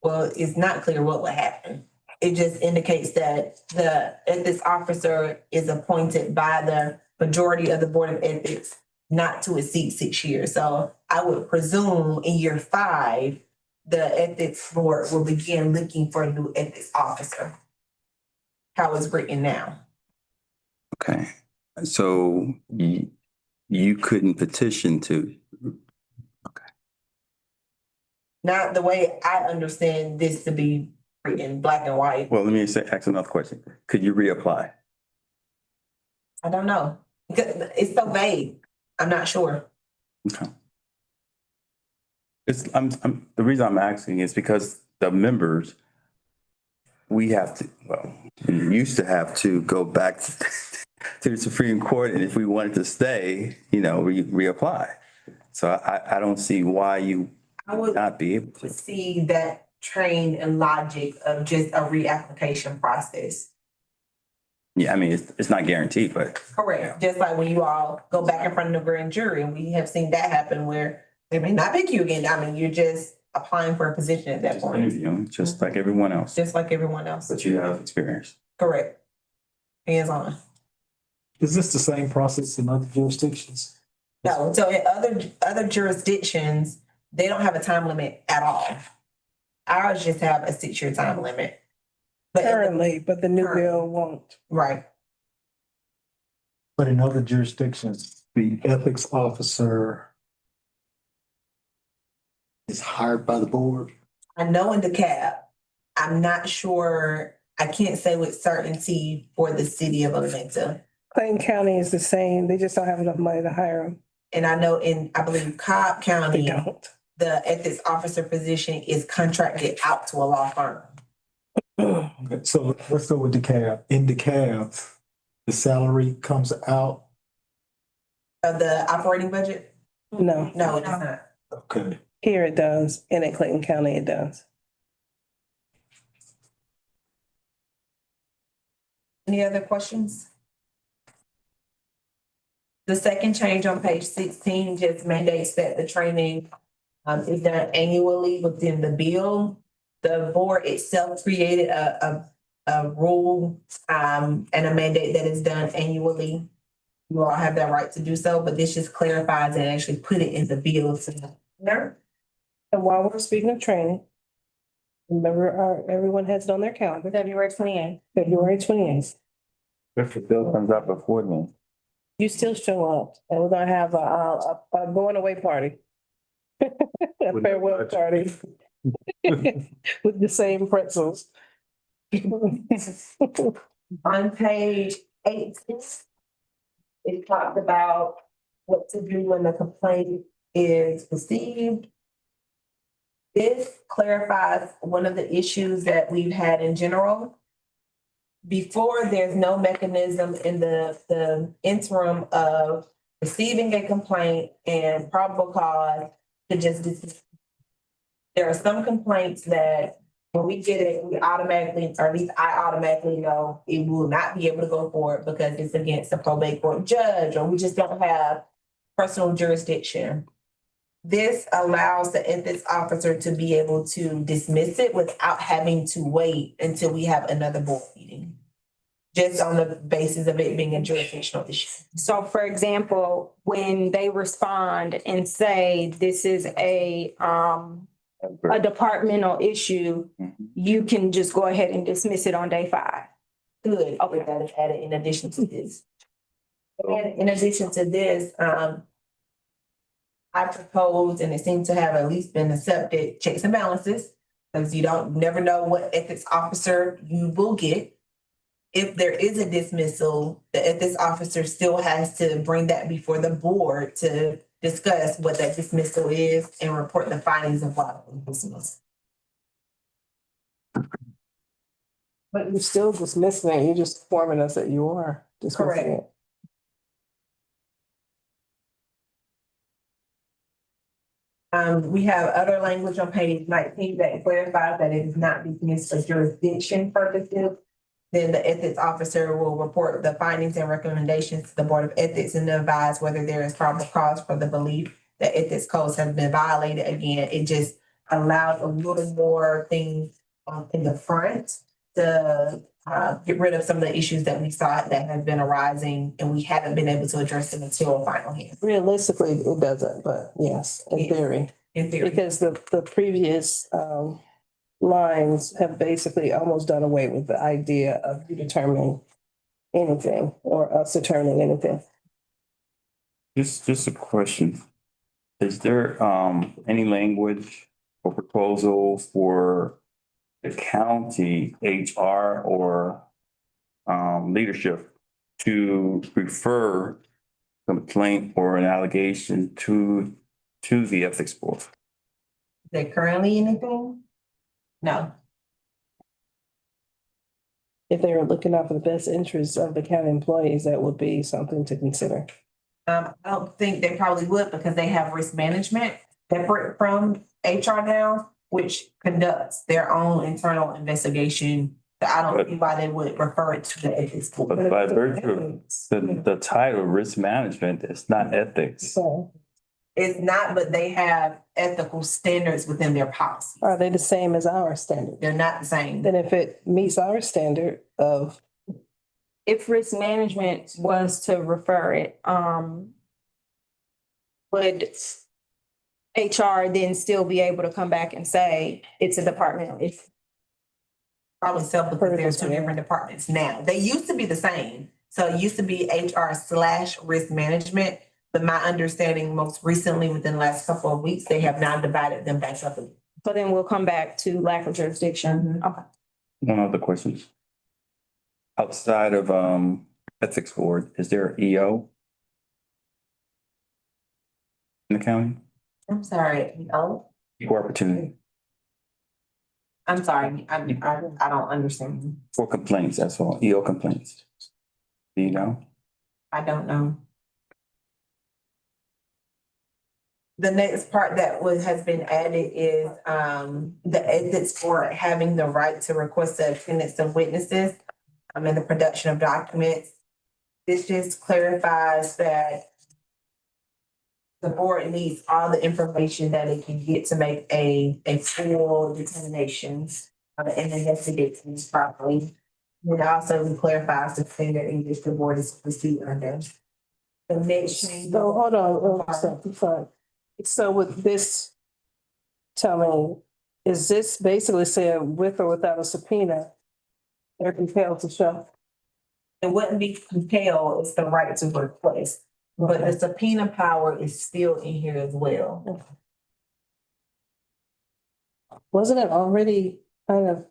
well, it's not clear what will happen. It just indicates that the ethics officer is appointed by the majority of the Board of Ethics not to exceed 6 years. So I would presume in year 5, the ethics board will begin looking for a new ethics officer. How it's written now. Okay, so you couldn't petition to, Not the way I understand this to be written black and white. well, let me ask another question. Could you reapply? I don't know. It's so vague. I'm not sure. Okay. The reason I'm asking is because the members, we used to have to go back to the Supreme Court, and if we wanted to stay, we reapply. So I don't see why you would not be able to. See that train and logic of just a reapplication process. Yeah, I mean, it's not guaranteed, but Correct, just like when you all go back in front of the grand jury, and we have seen that happen where they may not pick you again. I mean, you're just applying for a position at that just point, interviewing, just like everyone else, just like everyone else. but you have experience. Correct. Hands on. Is this the same process in other jurisdictions? No, so in other jurisdictions, they don't have a time limit at all. Ours just have a 6-year time limit. But, Currently, but the new bill won't. right, But in other jurisdictions, the ethics officer is hired by the board. I know in DeKalb, I'm not sure, I can't say with certainty for the city of Atlanta. Clayton County is the same. They just don't have enough money to hire them. And I know in, I believe Cobb They County, don't. the ethics officer position is contracted out to a law firm. Okay, so let's go with DeKalb. In DeKalb, the salary comes out. Of the operating budget? No, No, it does not. Okay. here it does, and in Clayton County it does. Any other questions? The second change on page 16 just mandates that the training is done annually within the bill. The board itself created a rule and a mandate that is done annually. You all have that right to do so, but this just clarifies and actually put it in the bill. And while we're speaking of training, remember, everyone has it on their calendar, February 28th. February 28th. If the bill comes out before then. You still show up, and we're gonna have a going away party. A farewell party. With the same pretzels. On page 18, it talked about what to do when the complaint is received. This clarifies one of the issues that we've had in general. Before, there's no mechanism in the interim of receiving a complaint and probable cause to just dismiss. There are some complaints that when we get it, we automatically, or at least I automatically know it will not be able to go forward because it's against a probate court judge, or we just don't have personal jurisdiction. This allows the ethics officer to be able to dismiss it without having to wait until we have another board meeting. Just on the basis of it being a jurisdictional issue. So for example, when they respond and say this is a departmental issue, you can just go ahead and dismiss it on day 5. Good, okay, that is added in addition to this. And in addition to this, I proposed, and it seems to have at least been accepted, checks and balances. Because you never know what ethics officer you will get. If there is a dismissal, the ethics officer still has to bring that before the board to discuss what that dismissal is and report the findings of why it was dismissed. But you're still dismissing it, you're just informing us that you are dismissing it. We have other language on page 19 that clarifies that it is not dismissed for jurisdiction purposes. Then the ethics officer will report the findings and recommendations to the Board of Ethics and advise whether there is probable cause for the belief that ethics codes have been violated. Again, it just allowed a little more things in the front to get rid of some of the issues that we saw that have been arising, and we haven't been able to address them until a final hearing. Realistically, it doesn't, but yes, in theory. In theory. Because the previous lines have basically almost done away with the idea of you determining anything or us determining anything. Just a question. Is there any language or proposal for the county HR or leadership to refer complaint or an allegation to the ethics board? Is there currently anything? No. If they were looking out for the best interests of the county employees, that would be something to consider. I don't think they probably would because they have risk management separate from HR now, which conducts their own internal investigation I don't see why they would refer it to the ethics board. But by virtue of the title, risk management, it's not ethics. So It's not, but they have ethical standards within their policy. are they the same as our standard? They're not the same. Then if it meets our standard of, If risk management was to refer it, would HR then still be able to come back and say it's a department? It's Probably so, because there's two different departments now. They used to be the same. So it used to be HR/risk management. But my understanding most recently, within the last couple of weeks, they have now divided them back up. So then we'll come back to lack of jurisdiction. Okay. One other question. Outside of ethics board, is there an EO in the county? I'm sorry, no, Equal opportunity I'm sorry, I don't understand. for complaints, that's all, EO complaints. Do you know? I don't know. The next part that has been added is, the ethics board having the right to request the attendance of witnesses, in the production of documents. This just clarifies that the board needs all the information that it can get to make a full determination, and investigate things properly. It also clarifies the standard in which the board is to proceed under. The next change. so hold on, sorry. So with this, tell me, is this basically saying with or without a subpoena, they're compelled to show? It wouldn't be compelled, it's the right to request, but the subpoena power is still in here as well. Wasn't it already kind of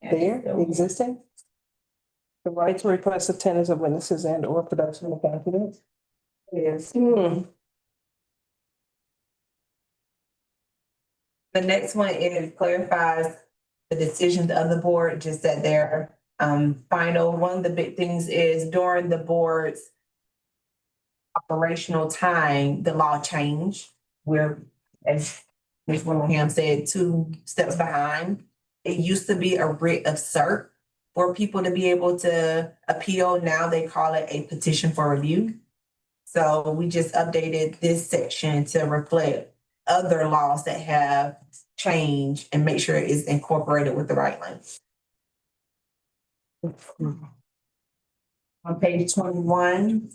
there, existing? The right to request attendance of witnesses and or production of documents? Yes. Hmm. The next one, it clarifies the decisions of the board, just that they're final. One of the big things is during the board's operational time, the law changed. We're, as Ms. Willingham said, 2 steps behind. It used to be a writ of cert for people to be able to appeal. Now they call it a petition for review. So we just updated this section to reflect other laws that have changed and make sure it is incorporated with the right language. On page 21.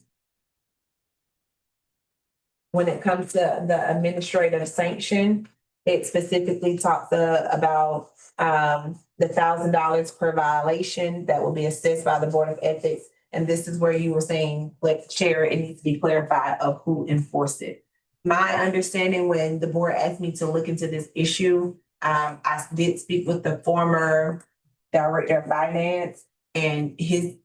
When it comes to the administrative sanction, it specifically talks about the $1,000 per violation that will be assessed by the Board of Ethics. And this is where you were saying, like, Chair, it needs to be clarified of who enforced it. My understanding, when the board asked me to look into this issue, I did speak with the former Director of Finance, and his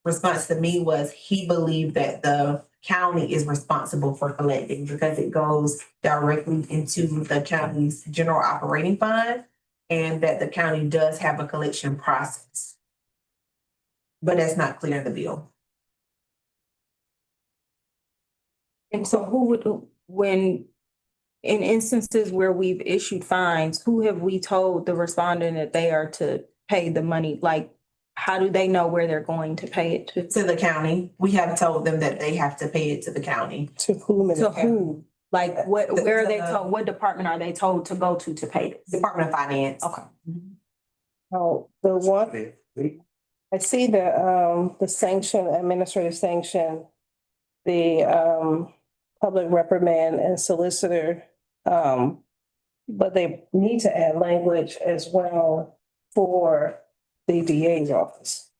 response to me was he believed that the county is responsible for collecting because it goes directly into the county's general operating fund, and that the county does have a collection process. But that's not clear in the bill. And so who would, when, in instances where we've issued fines, who have we told the respondent that they are to pay the money? Like, how do they know where they're going to pay it to? To the county, we have told them that they have to pay it to the county. To whom and To who? Like, where are they The- told, what department are they told to go to pay this? Department of Finance. Okay. Oh, the one, I see the sanction, administrative sanction, the public reprimand and solicitor. But they need to add language as well for the DA's office.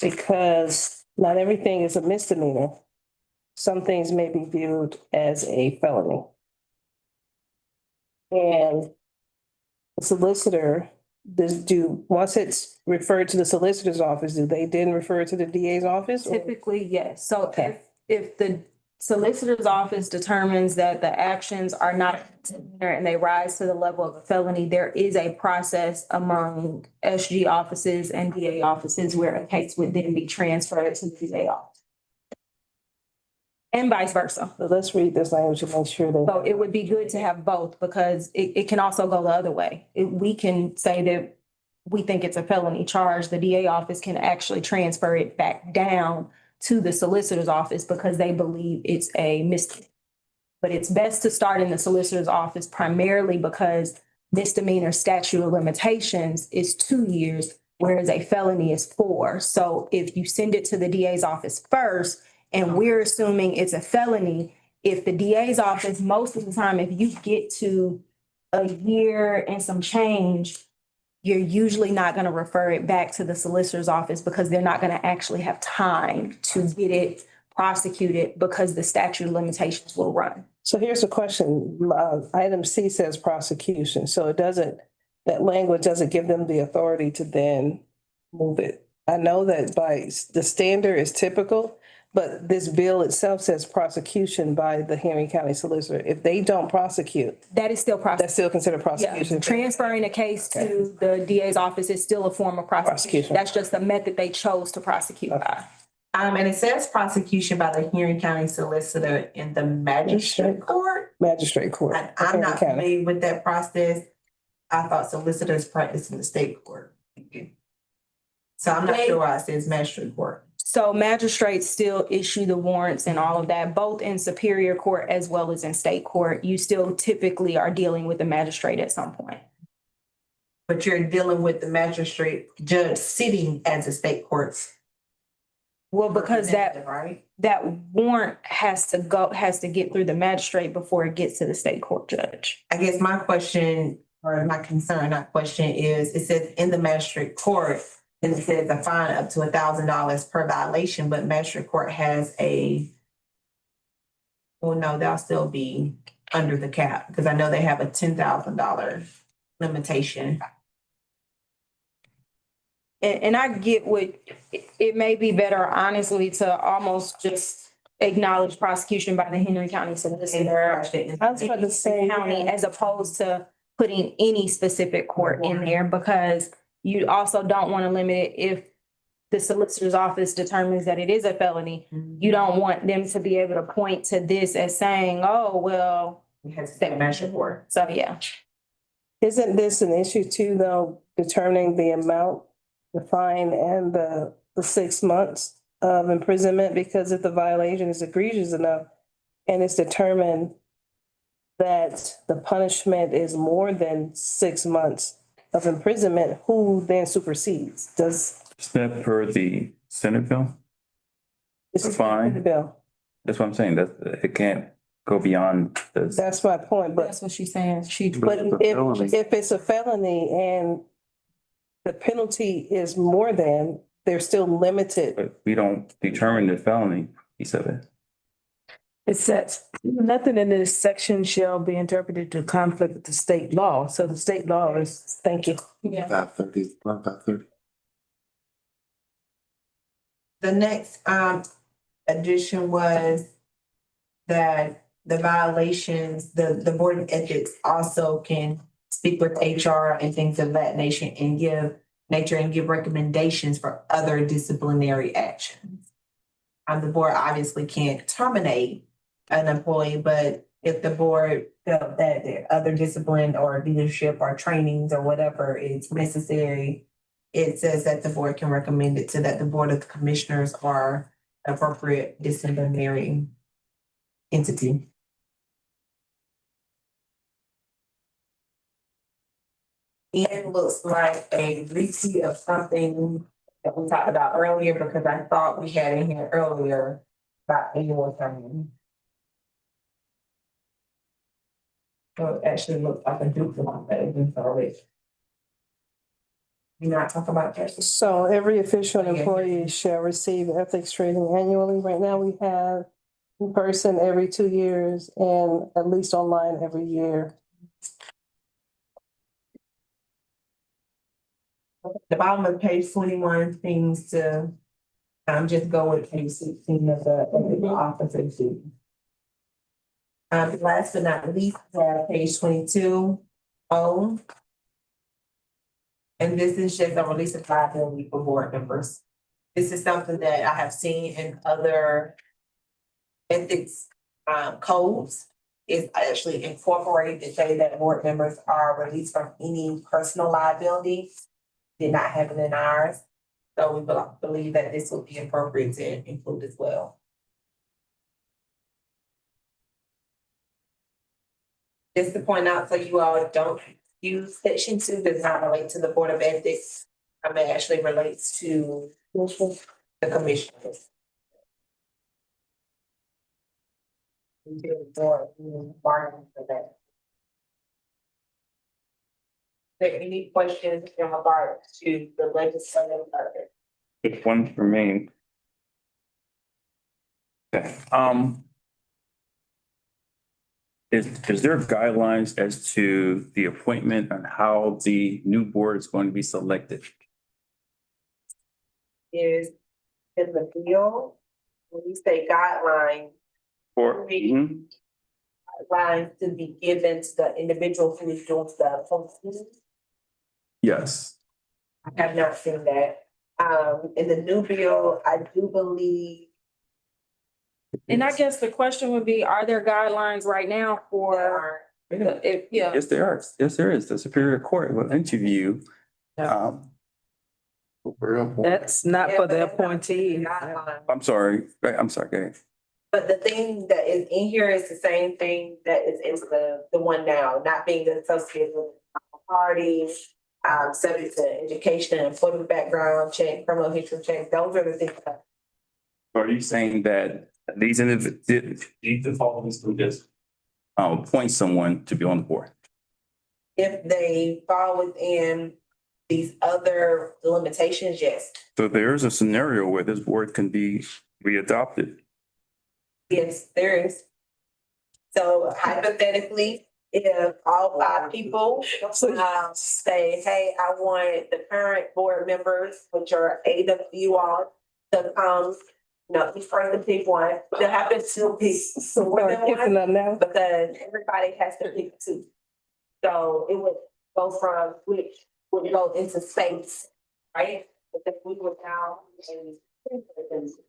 Because not everything is a misdemeanor. Some things may be viewed as a felony. And the solicitor, once it's referred to the solicitor's office, do they then refer it to the DA's office? or- Typically, yes. So Okay. if the solicitor's office determines that the actions are not and they rise to the level of a felony, there is a process among SG offices and DA offices where a case would then be transferred to the DA office. And vice versa. So let's read this language to make sure that. So it would be good to have both because it can also go the other way. We can say that we think it's a felony charge, the DA office can actually transfer it back down to the solicitor's office because they believe it's a misdemeanor. But it's best to start in the solicitor's office primarily because misdemeanor statute of limitations is 2 years, whereas a felony is 4. So if you send it to the DA's office first, and we're assuming it's a felony, if the DA's office, most of the time, if you get to a year and some change, you're usually not going to refer it back to the solicitor's office because they're not going to actually have time to get it prosecuted because the statute of limitations will run. So here's the question. Item C says prosecution, so it doesn't, that language doesn't give them the authority to then move it. I know that by the standard is typical, but this bill itself says prosecution by the Henry County Solicitor. If they don't prosecute, That is still that's still considered Yeah, prosecution. transferring a case to the DA's office is still a form of prosecution. Prosecution. That's just the method they chose to prosecute by. And it says prosecution by the Henry County Solicitor in the magistrate court. Magistrate court. And I'm Henry not County. familiar with that process. I thought solicitors practice in the state court. So I'm not sure why it says magistrate court. So magistrates still issue the warrants and all of that, both in Superior Court as well as in state court. You still typically are dealing with the magistrate at some point. But you're dealing with the magistrate judge sitting as a state court. Well, because representative, right? that warrant has to get through the magistrate before it gets to the state court judge. I guess my question or my concern, not question, is it says in the magistrate court, and it says a fine up to $1,000 per violation, but magistrate court has well, no, they'll still be under the cap because I know they have a $10,000 limitation. And I get what, it may be better honestly to almost just acknowledge prosecution by the Henry County Solicitor. I was about to say, County as opposed to putting any specific court in there because you also don't want to limit it if the solicitor's office determines that it is a felony. You don't want them to be able to point to this as saying, oh, well. It has to say magistrate court. So, yeah. Isn't this an issue too, though, determining the amount, the fine and the 6 months of imprisonment? Because if the violation is egregious enough and it's determined that the punishment is more than 6 months of imprisonment, who then supersedes? Does Is that per the Senate bill? it's The fine? the bill? That's what I'm saying, that it can't go beyond this. That's my point, but That's what she's saying. but if it's a felony and the penalty is more than, they're still limited. But we don't determine the felony piece of it. It says, nothing in this section shall be interpreted to conflict with the state law. So the state law is, Thank you. 5:30. The next addition was that the violations, the Board of Ethics also can speak with HR and things of that nature and give recommendations for other disciplinary actions. The board obviously can't terminate an employee, but if the board felt that there are other discipline or leadership or trainings or whatever is necessary, it says that the board can recommend it to that the Board of Commissioners or appropriate disciplinary entity. It looks like a repeat of something that we talked about earlier because I thought we had in here earlier about annual training. So it actually looks like a duplicate that is already. You not talk about that? So every official and employee shall receive ethics training annually. Right now, we have in person every 2 years and at least online every year. The bottom of page 21 seems to just go with page 16 of the officer duty. Last but not least, page 22. And this is just a release of liability for board members. This is something that I have seen in other ethics codes. Is actually incorporated to say that board members are released from any personal liability. did not happen in ours. So we believe that this would be appropriate to include as well. Just to point out, so you all don't use section 2 does not relate to the Board of Ethics. It actually relates to the commissioners. We did bargain for that. Are there any questions in regards to the legislative budget? Just one for me. Okay, is there guidelines as to the appointment and how the new board is going to be selected? Is in the bill, when you say guidelines, Or, guidelines to be given to the individual who is doing the posting. yes, I have not seen that. In the new bill, I do believe And I guess the question would be, are there guidelines right now for, if, yeah, yes, there are. Yes, there is. The Superior Court will interview. That's not for the appointee. I'm sorry, go ahead. but the thing that is in here is the same thing that is in the one now, not being associated with parties, subject to education, employment background check, criminal history check. Those are the things that Are you saying that these individuals, will just appoint someone to be on the board? if they fall within these other limitations, yes. So there is a scenario where this board can be readopted. Yes, there is. So hypothetically, if all 5 people say, hey, I want the current board members, which are 8 of you all, to come, each person pick one, there happens to be So more we're than picking one, up now. because everybody has to pick 2. So it would go from which would go into space, right? But then we would now and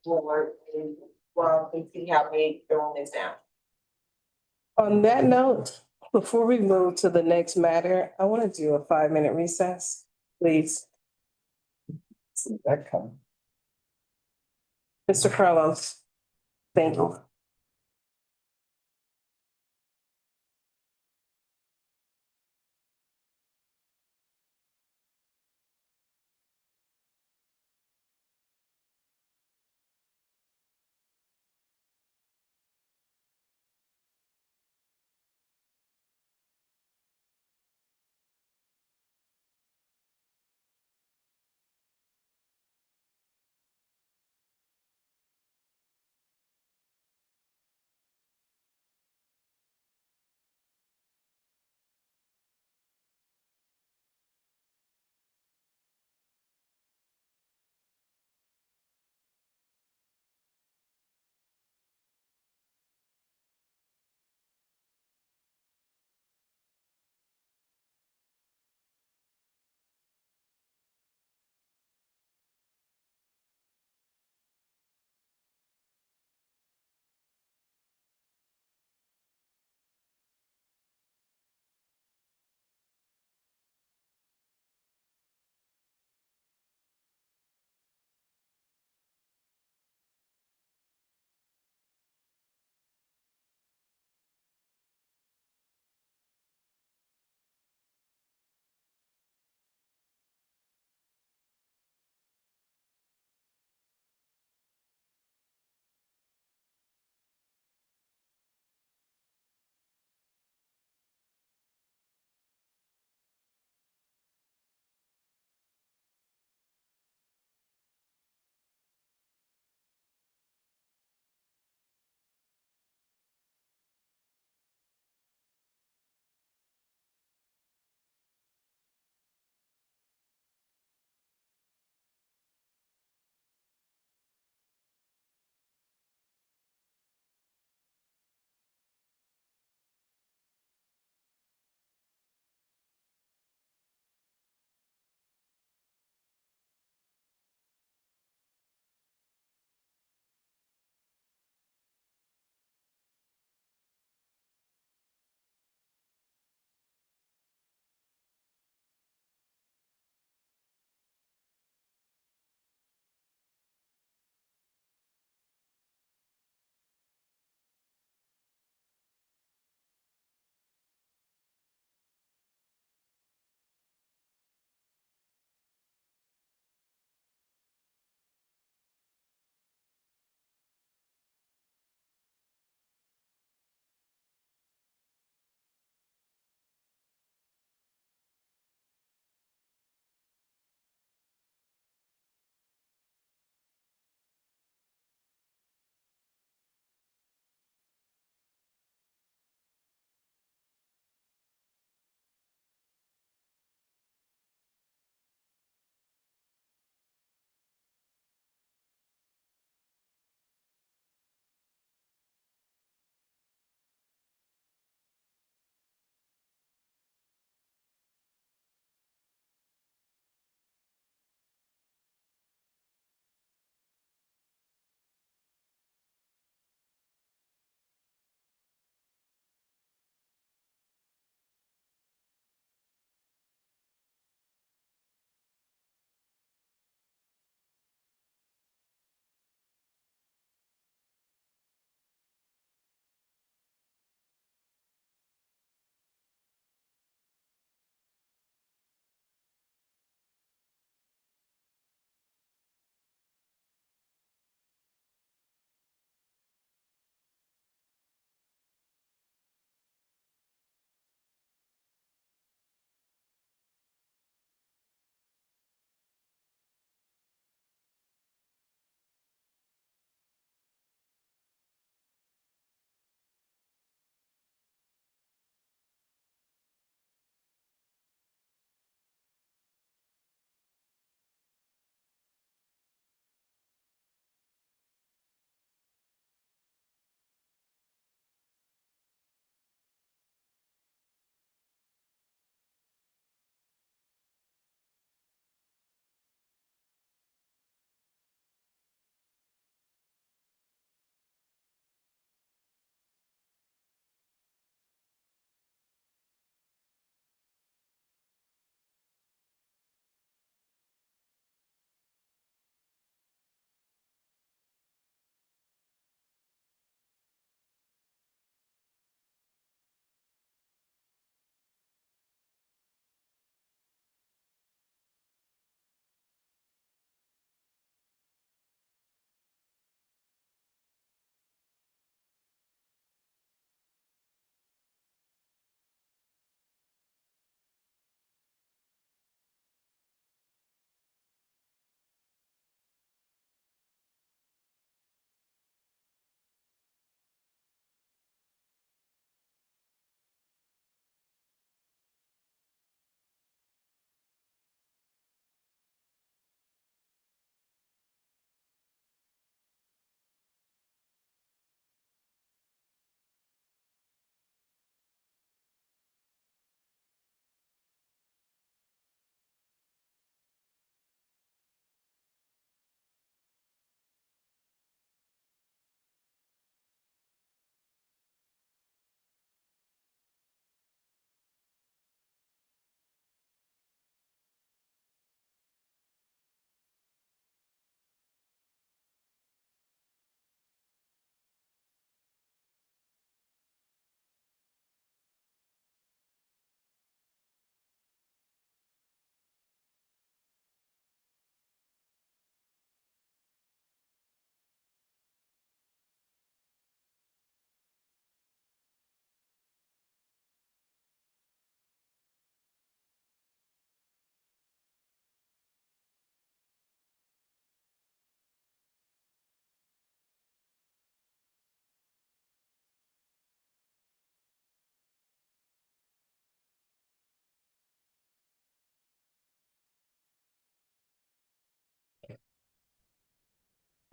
board and well, we see how big the room is now. On that note, before we move to the next matter, I want to do a 5-minute recess, please. See that come. Mr. Carlos, thank you.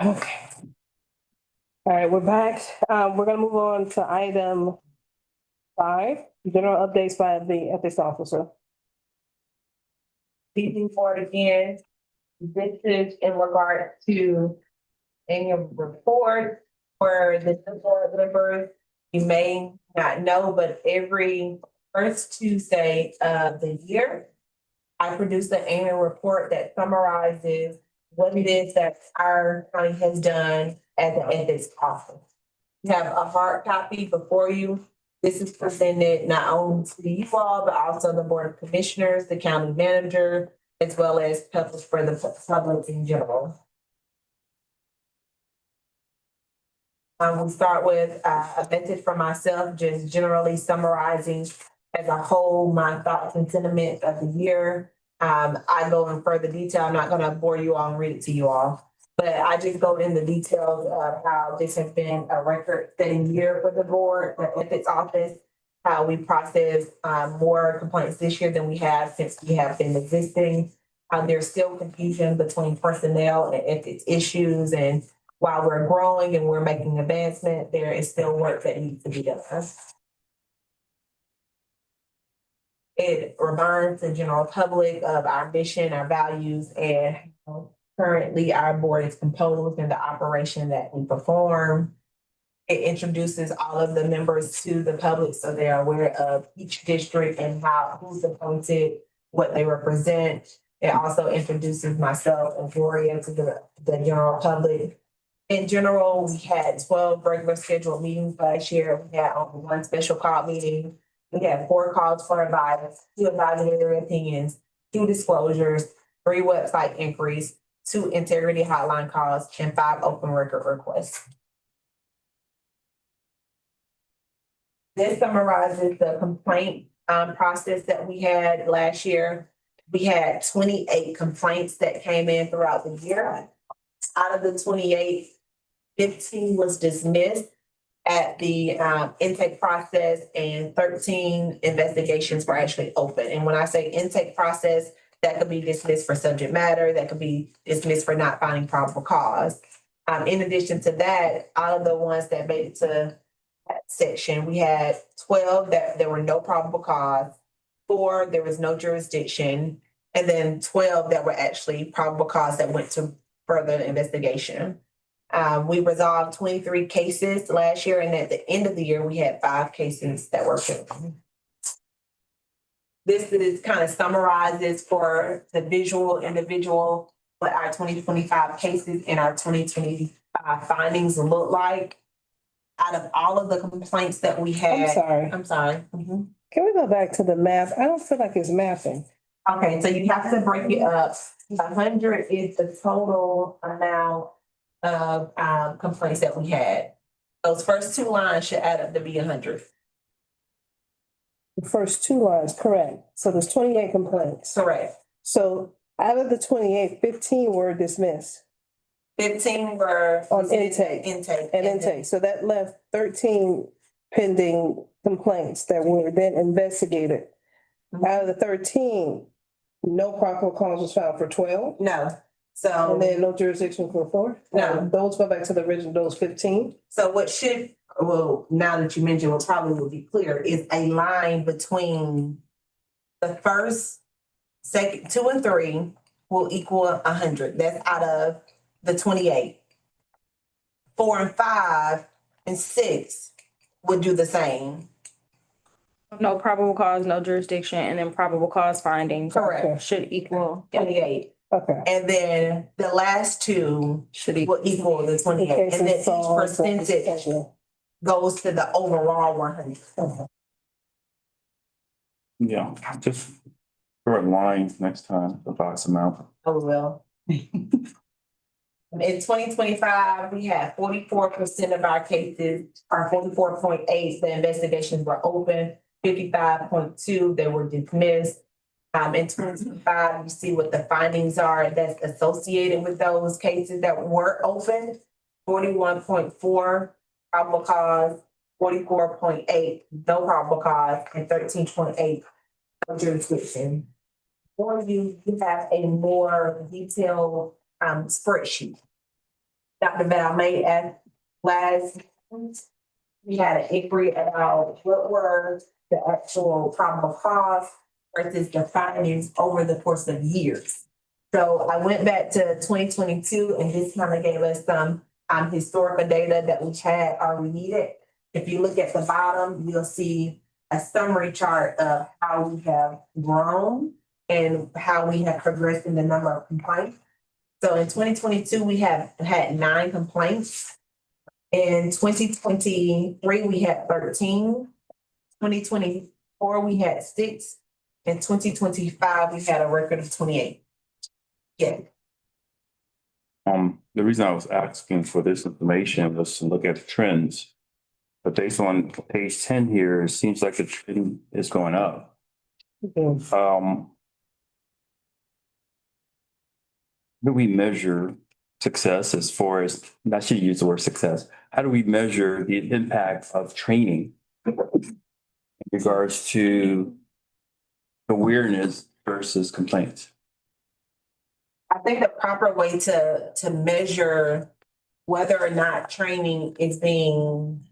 Okay. All right, we're back. We're gonna move on to item 5, general updates by the ethics officer. Speaking for it again, this is in regard to annual report for the board members. You may not know, but every first Tuesday of the year, I produce an annual report that summarizes what it is that our county has done as an ethics officer. You have a hard copy before you. This is presented not only to you all, but also the Board of Commissioners, the county manager, as well as published for the public in general. We'll start with a message from myself, just generally summarizing as a whole my thoughts and sentiments of the year. I go in further detail. I'm not gonna bore you all and read it to you all. But I just go into details of how this has been a record-setting year for the board, the ethics office, how we process more complaints this year than we have since we have been existing. There's still confusion between personnel and ethics issues, and while we're growing and we're making advancement, there is still work that needs to be done. It reminds the general public of our mission, our values, and how currently our board is composed and the operation that we perform. It introduces all of the members to the public so they are aware of each district and how, who's appointed, what they represent. It also introduces myself and Gloria to the general public. In general, we had 12 regular scheduled meetings last year. We had only one special call meeting. We had 4 calls for advice, 2 advisory opinions, 2 disclosures, 3 website inquiries, 2 integrity hotline calls, and 5 open record requests. This summarizes the complaint process that we had last year. We had 28 complaints that came in throughout the year. Out of the 28, 15 was dismissed at the intake process, and 13 investigations were actually open. And when I say intake process, that could be dismissed for subject matter, that could be dismissed for not finding probable cause. In addition to that, out of the ones that made it to that section, we had 12 that there were no probable cause, 4 there was no jurisdiction, and then 12 that were actually probable cause that went to further investigation. We resolved 23 cases last year, and at the end of the year, we had 5 cases that were pending. This is kind of summarizes for the visual individual what our 2025 cases and our 2025 findings look like. Out of all of the complaints that we had. I'm sorry. Mhm. Can we go back to the math? I don't feel like it's mathing. Okay, so you have to break it up. 100 is the total amount of complaints that we had. Those first 2 lines should add up to be 100. The first 2 lines, correct. So there's 28 complaints. Correct. So out of the 28, 15 were dismissed 15 were on intake. And Intake. So that left 13 pending complaints that were then investigated. Out of the 13, no probable cause was found for 12. No, so. And then no jurisdiction for 4? No. Those go back to the original, those 15? So what should, well, now that you mentioned, what probably will be clear is a line between the first, second, 2 and 3 will equal 100. That's out of the 28. 4 and 5 and 6 would do the same. No probable cause, no jurisdiction, and then probable cause findings. Correct. Should equal, 28. Okay. And then the last 2 should equal. will equal the 28. And then each percentage goes to the overall 100. Yeah, just throw a line next time, the box amount. Oh, well. In 2025, we had 44% of our cases, or 44.8, the investigations were open, 55.2, they were dismissed. In 2025, you see what the findings are that's associated with those cases that were opened. 41.4 probable cause, 44.8 no probable cause, and 13.8 no jurisdiction. For you have a more detailed spreadsheet. Dr. Valme at last, we had an inquiry about what were the actual probable cause versus the findings over the course of years. So I went back to 2022 and this kind of gave us some historical data that we had already needed. If you look at the bottom, you'll see a summary chart of how we have grown and how we have progressed in the number of complaints. So in 2022, we have had 9 complaints. In 2023, we had 13. 2024, we had 6. In 2025, we had a record of 28. Yeah. The reason I was asking for this information was to look at the trends. But based on page 10 here, it seems like the trend is going up. How do we measure success as far as, I should use the word success, how do we measure the impact of training in regards to awareness versus complaints? I think the proper way to measure whether or not training is being,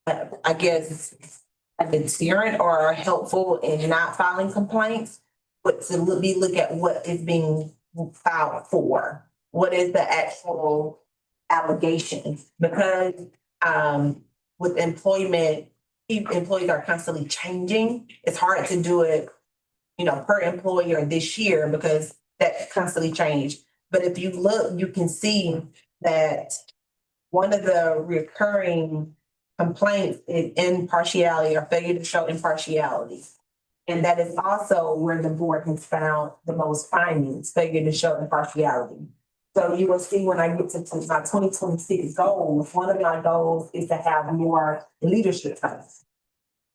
I guess, a deterrent or helpful in not filing complaints, but to look at what is being filed for. What is the actual allegation? Because with employment, employees are constantly changing. It's hard to do it, per employer this year because that constantly change. But if you look, you can see that one of the recurring complaints is impartiality or failure to show impartiality. And that is also where the board has found the most findings, failure to show impartiality. So you will see when I get to my 2026 goals, one of my goals is to have more leadership posts.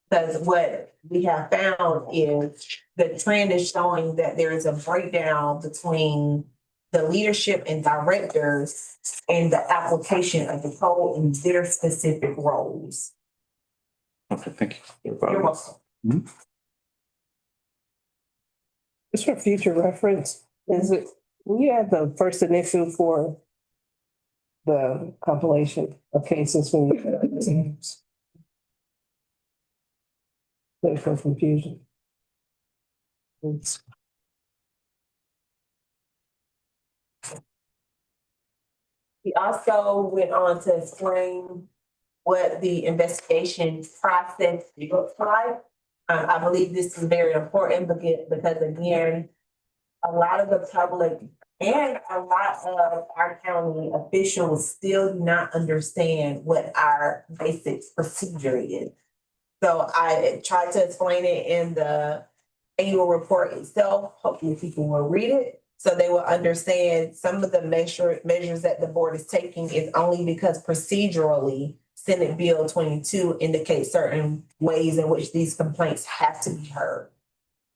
Because what we have found is the trend is showing that there is a breakdown between the leadership and directors and the application of the code in their specific roles. Okay, thank you. You're welcome. Just for future reference, is it, we had the first initial for the compilation of cases when you had the teams. There's some confusion. He also went on to explain what the investigation process looks like. I believe this is very important because again, a lot of the public and a lot of our county officials still do not understand what our basic procedure is. So I tried to explain it in the annual report itself. Hopefully people will read it so they will understand some of the measures that the board is taking is only because procedurally Senate Bill 22 indicates certain ways in which these complaints have to be heard.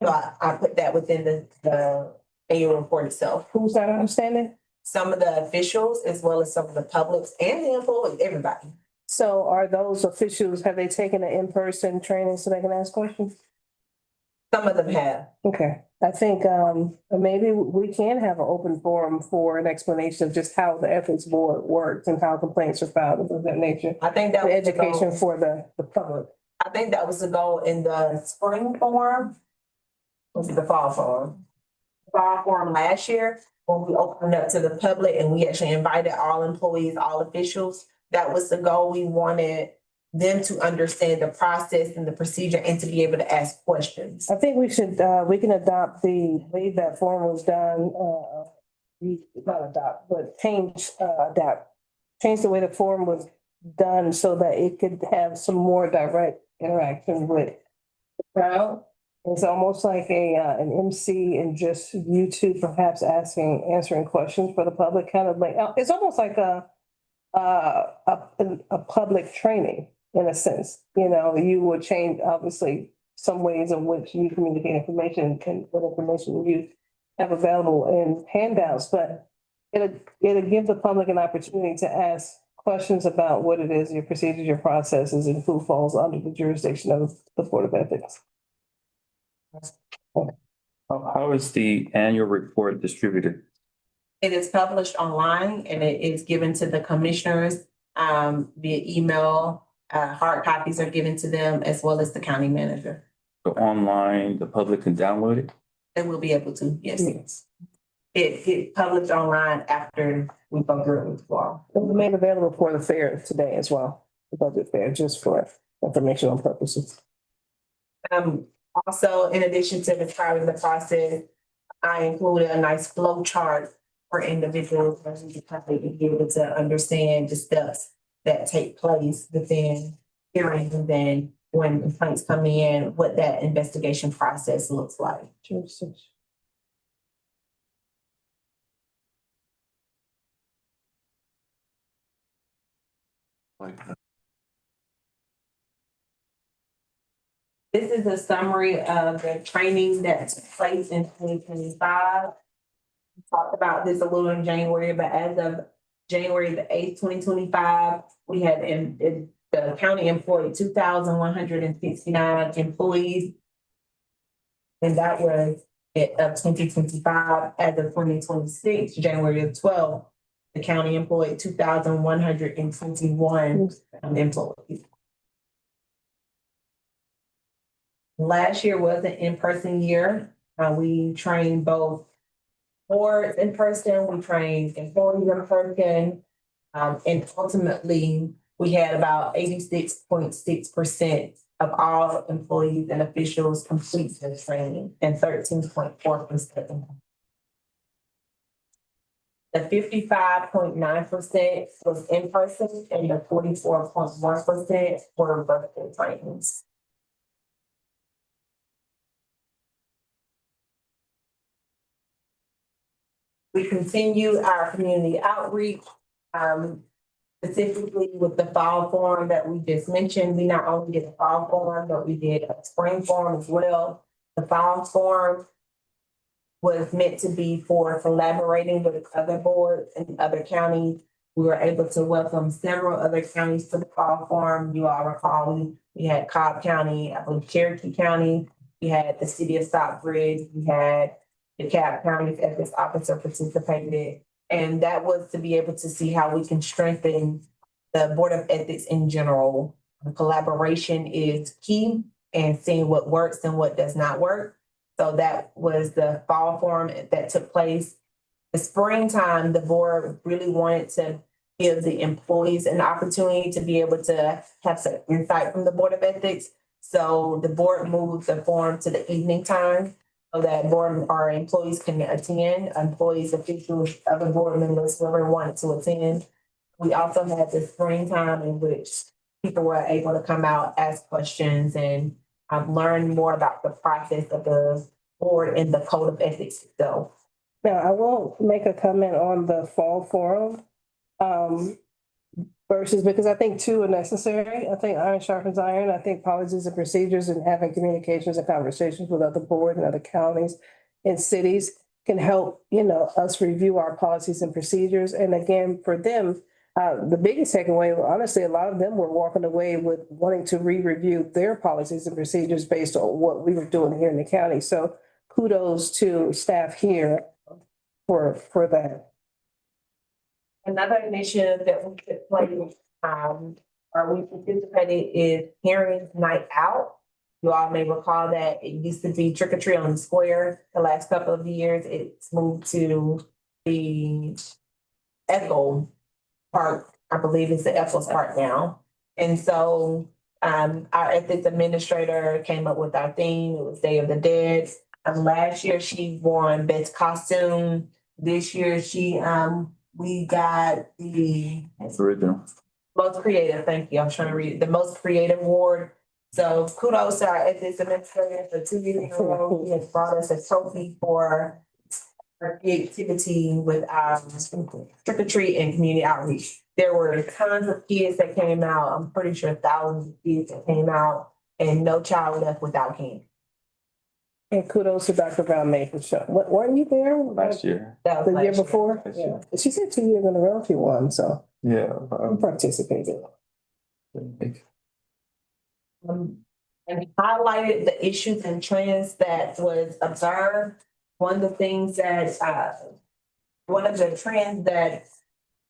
So I put that within the annual report itself. Who's that understanding? Some of the officials as well as some of the publics and the employees, everybody. So are those officials, have they taken an in-person training so they can ask questions? Some of them have. Okay, I think maybe we can have an open forum for an explanation of just how the ethics board works and how complaints are filed and of that nature. I think that The was the goal. education for the public. I think that was the goal in the spring forum. Was it the fall forum? Fall forum last year, when we opened up to the public and we actually invited all employees, all officials. That was the goal. We wanted them to understand the process and the procedure and to be able to ask questions. I think we should, we can adopt the way that form was done, not adopt, but adapt. Change the way the form was done so that it could have some more direct interaction with the crowd. It's almost like an MC and just you two perhaps answering questions for the public, kind of like, it's almost like a public training in a sense. You will change obviously some ways in which you communicate information and what information you have available in handouts, but it'll give the public an opportunity to ask questions about what it is, your procedures, your processes, and who falls under the jurisdiction of the Board of Ethics. How is the annual report distributed? It is published online and it is given to the commissioners via email. Hard copies are given to them as well as the county manager. So online, the public can download it? They will be able to, yes. It gets published online after we go through it with the law. It was made available for the fair today as well, the budget fair, just for informational purposes. Also, in addition to describing the process, I included a nice flow chart for individuals to be able to understand the steps that take place within hearings and then when complaints come in, what that investigation process looks like. This is a summary of the training that took place in 2025. We talked about this a little in January, but as of January the 8th, 2025, we had the county employed 2,169 employees. And that was it of 2025. As of 2026, January the 12th, the county employed 2,121 employees. Last year was an in-person year. We trained both boards in person, we trained employees in person. And ultimately, we had about 86.6% of all employees and officials complete the training and 13.4%. The 55.9% was in person and the 44.1% were virtual trainings. We continue our community outreach, specifically with the fall forum that we just mentioned. We not only did a fall forum, but we did a spring forum as well. The fall forum was meant to be for collaborating with other boards and other counties. We were able to welcome several other counties to the fall forum. You all recall, we had Cobb County, I believe Cherokee County, we had the city of Stockbridge, we had the DeKalb County's ethics officer participated. And that was to be able to see how we can strengthen the Board of Ethics in general. Collaboration is key and seeing what works and what does not work. So that was the fall forum that took place. The springtime, the board really wanted to give the employees an opportunity to be able to have some insight from the Board of Ethics. So the board moved the forum to the evening time, so that board or employees can attend, employees, officials, other board members, whoever wanted to attend. We also had the springtime in which people were able to come out, ask questions, and learn more about the process of the board and the code of ethics itself. Now, I will make a comment on the fall forum. Versus, because I think two are necessary. I think iron sharpens iron. I think policies and procedures and having communications and conversations with other boards and other counties and cities can help, us review our policies and procedures. And again, for them, the biggest takeaway, honestly, a lot of them were walking away with wanting to re-review their policies and procedures based on what we were doing here in the county. So kudos to staff here for that. Another initiative that we took place, or we participated is Hearings Night Out. You all may recall that it used to be Trick or Treat on the Square. The last couple of years, it's moved to the Echo Park. I believe it's the Echo Park now. And so our ethics administrator came up with our theme. It was Day of the Dead. Last year, she won Best Costume. This year, we got the Original. most creative, thank you, I'm trying to read, the most creative award. So kudos to our ethics administrator for 2 years in a row. He has brought us a trophy for our creativity with our trick or treat and community outreach. There were tons of kids that came out. I'm pretty sure thousands of kids that came out and no child left without candy. And kudos to Dr. Brown May for sure. Weren't you there? Last year. That was The year last before? Last Yeah. year. She said 2 years in a row she won, so Yeah. I participated. And highlighted the issues and trends that was observed. One of the things that one of the trends that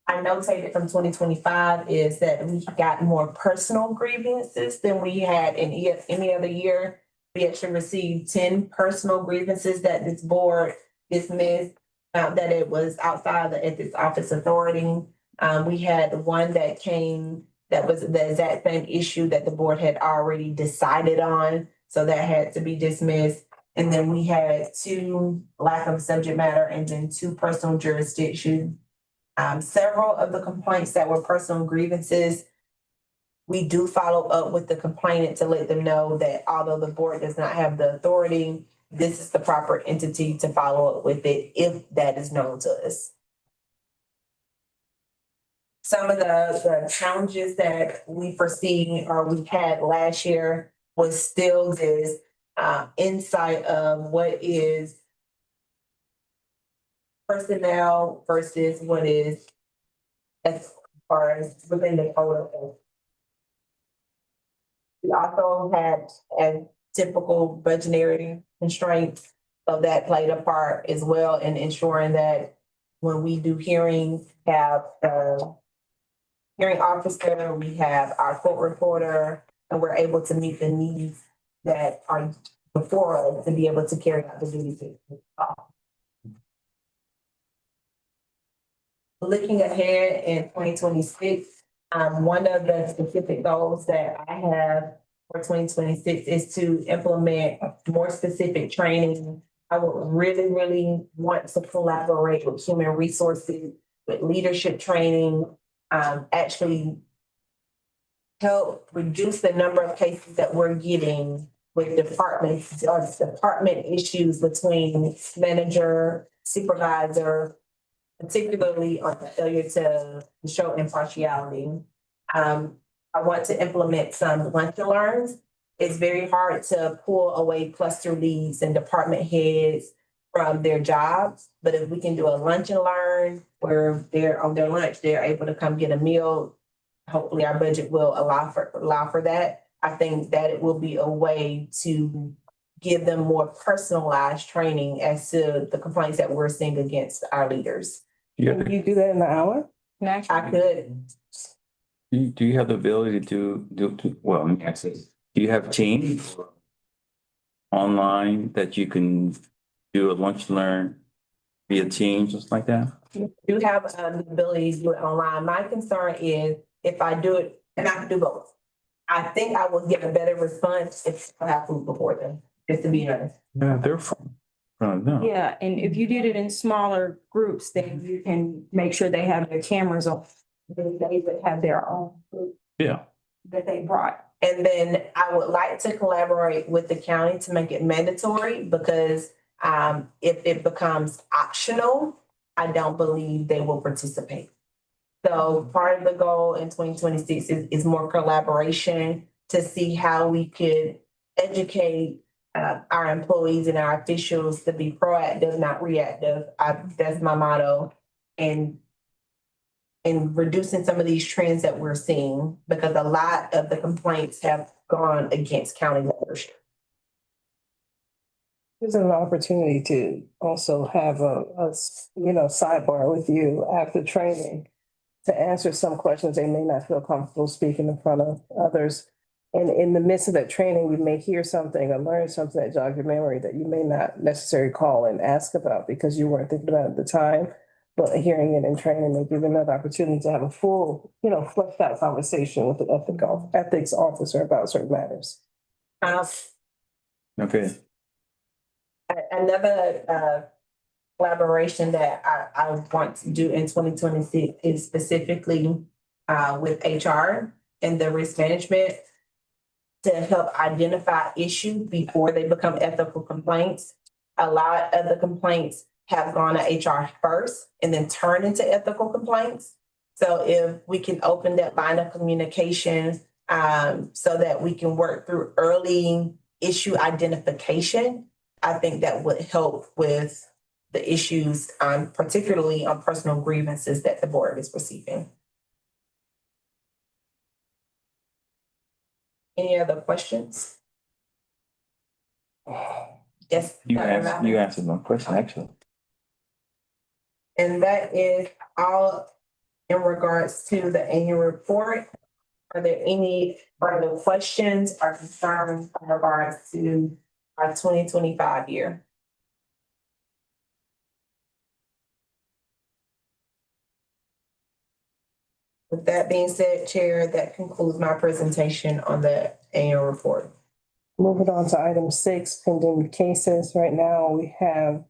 I notated from 2025 is that we got more personal grievances than we had in any other year. We actually received 10 personal grievances that this board dismissed, that it was outside the ethics office authority. We had one that came that was the exact same issue that the board had already decided on, so that had to be dismissed. And then we had 2 lack of subject matter and then 2 personal jurisdiction. Several of the complaints that were personal grievances, we do follow up with the complainant to let them know that although the board does not have the authority, this is the proper entity to follow up with it if that is known to us. Some of the challenges that we foresee or we had last year was still this insight of what is personnel versus what is as far as within the code. We also had a typical budgetary constraints, so that played a part as well in ensuring that when we do hearings, have hearing officer, we have our court reporter, and we're able to meet the needs that are before us to be able to carry out the duties. Looking ahead in 2026, one of the specific goals that I have for 2026 is to implement more specific training. I would really want to collaborate with human resources, with leadership training, actually help reduce the number of cases that we're getting with departments or department issues between manager, supervisor, particularly on the failure to show impartiality. I want to implement some lunch and learns. It's very hard to pull away cluster leads and department heads from their jobs, but if we can do a lunch and learn where they're on their lunch, they're able to come get a meal. Hopefully our budget will allow for that. I think that it will be a way to give them more personalized training as to the complaints that we're seeing against our leaders. Can you do that in an hour? I could. Do you have the ability to well, let me ask this. Do you have teams online that you can do a lunch and learn via Teams, just like that? Do have the ability to do it online. My concern is if I do it, and I can do both. I think I will get a better response if I have food before them, just to be honest. Yeah, they're from. No. Yeah, and if you did it in smaller groups, then you can make sure they have their cameras on. They would have their own group Yeah. that they brought. And then I would like to collaborate with the county to make it mandatory because if it becomes optional, I don't believe they will participate. So part of the goal in 2026 is more collaboration to see how we could educate our employees and our officials to be proactive, not reactive. That's my motto. And reducing some of these trends that we're seeing, because a lot of the complaints have gone against county leadership. There's an opportunity to also have a sidebar with you after training to answer some questions they may not feel comfortable speaking in front of others. And in the midst of that training, you may hear something or learn something that jogs your memory that you may not necessarily call and ask about because you weren't thinking about it at the time. But hearing it in training may give another opportunity to have a full, fleshed out conversation with the ethics officer about certain matters. Okay. Another collaboration that I want to do in 2026 is specifically with HR and the risk management to help identify issues before they become ethical complaints. A lot of the complaints have gone to HR first and then turn into ethical complaints. So if we can open that line of communication so that we can work through early issue identification, I think that would help with the issues, particularly on personal grievances that the board is receiving. Any other questions? Yes. You answered my question, actually. And that is all in regards to the annual report. Are there any further questions or concerns in regards to our 2025 year? With that being said, Chair, that concludes my presentation on the annual report. Moving on to item 6, pending cases. Right now, we have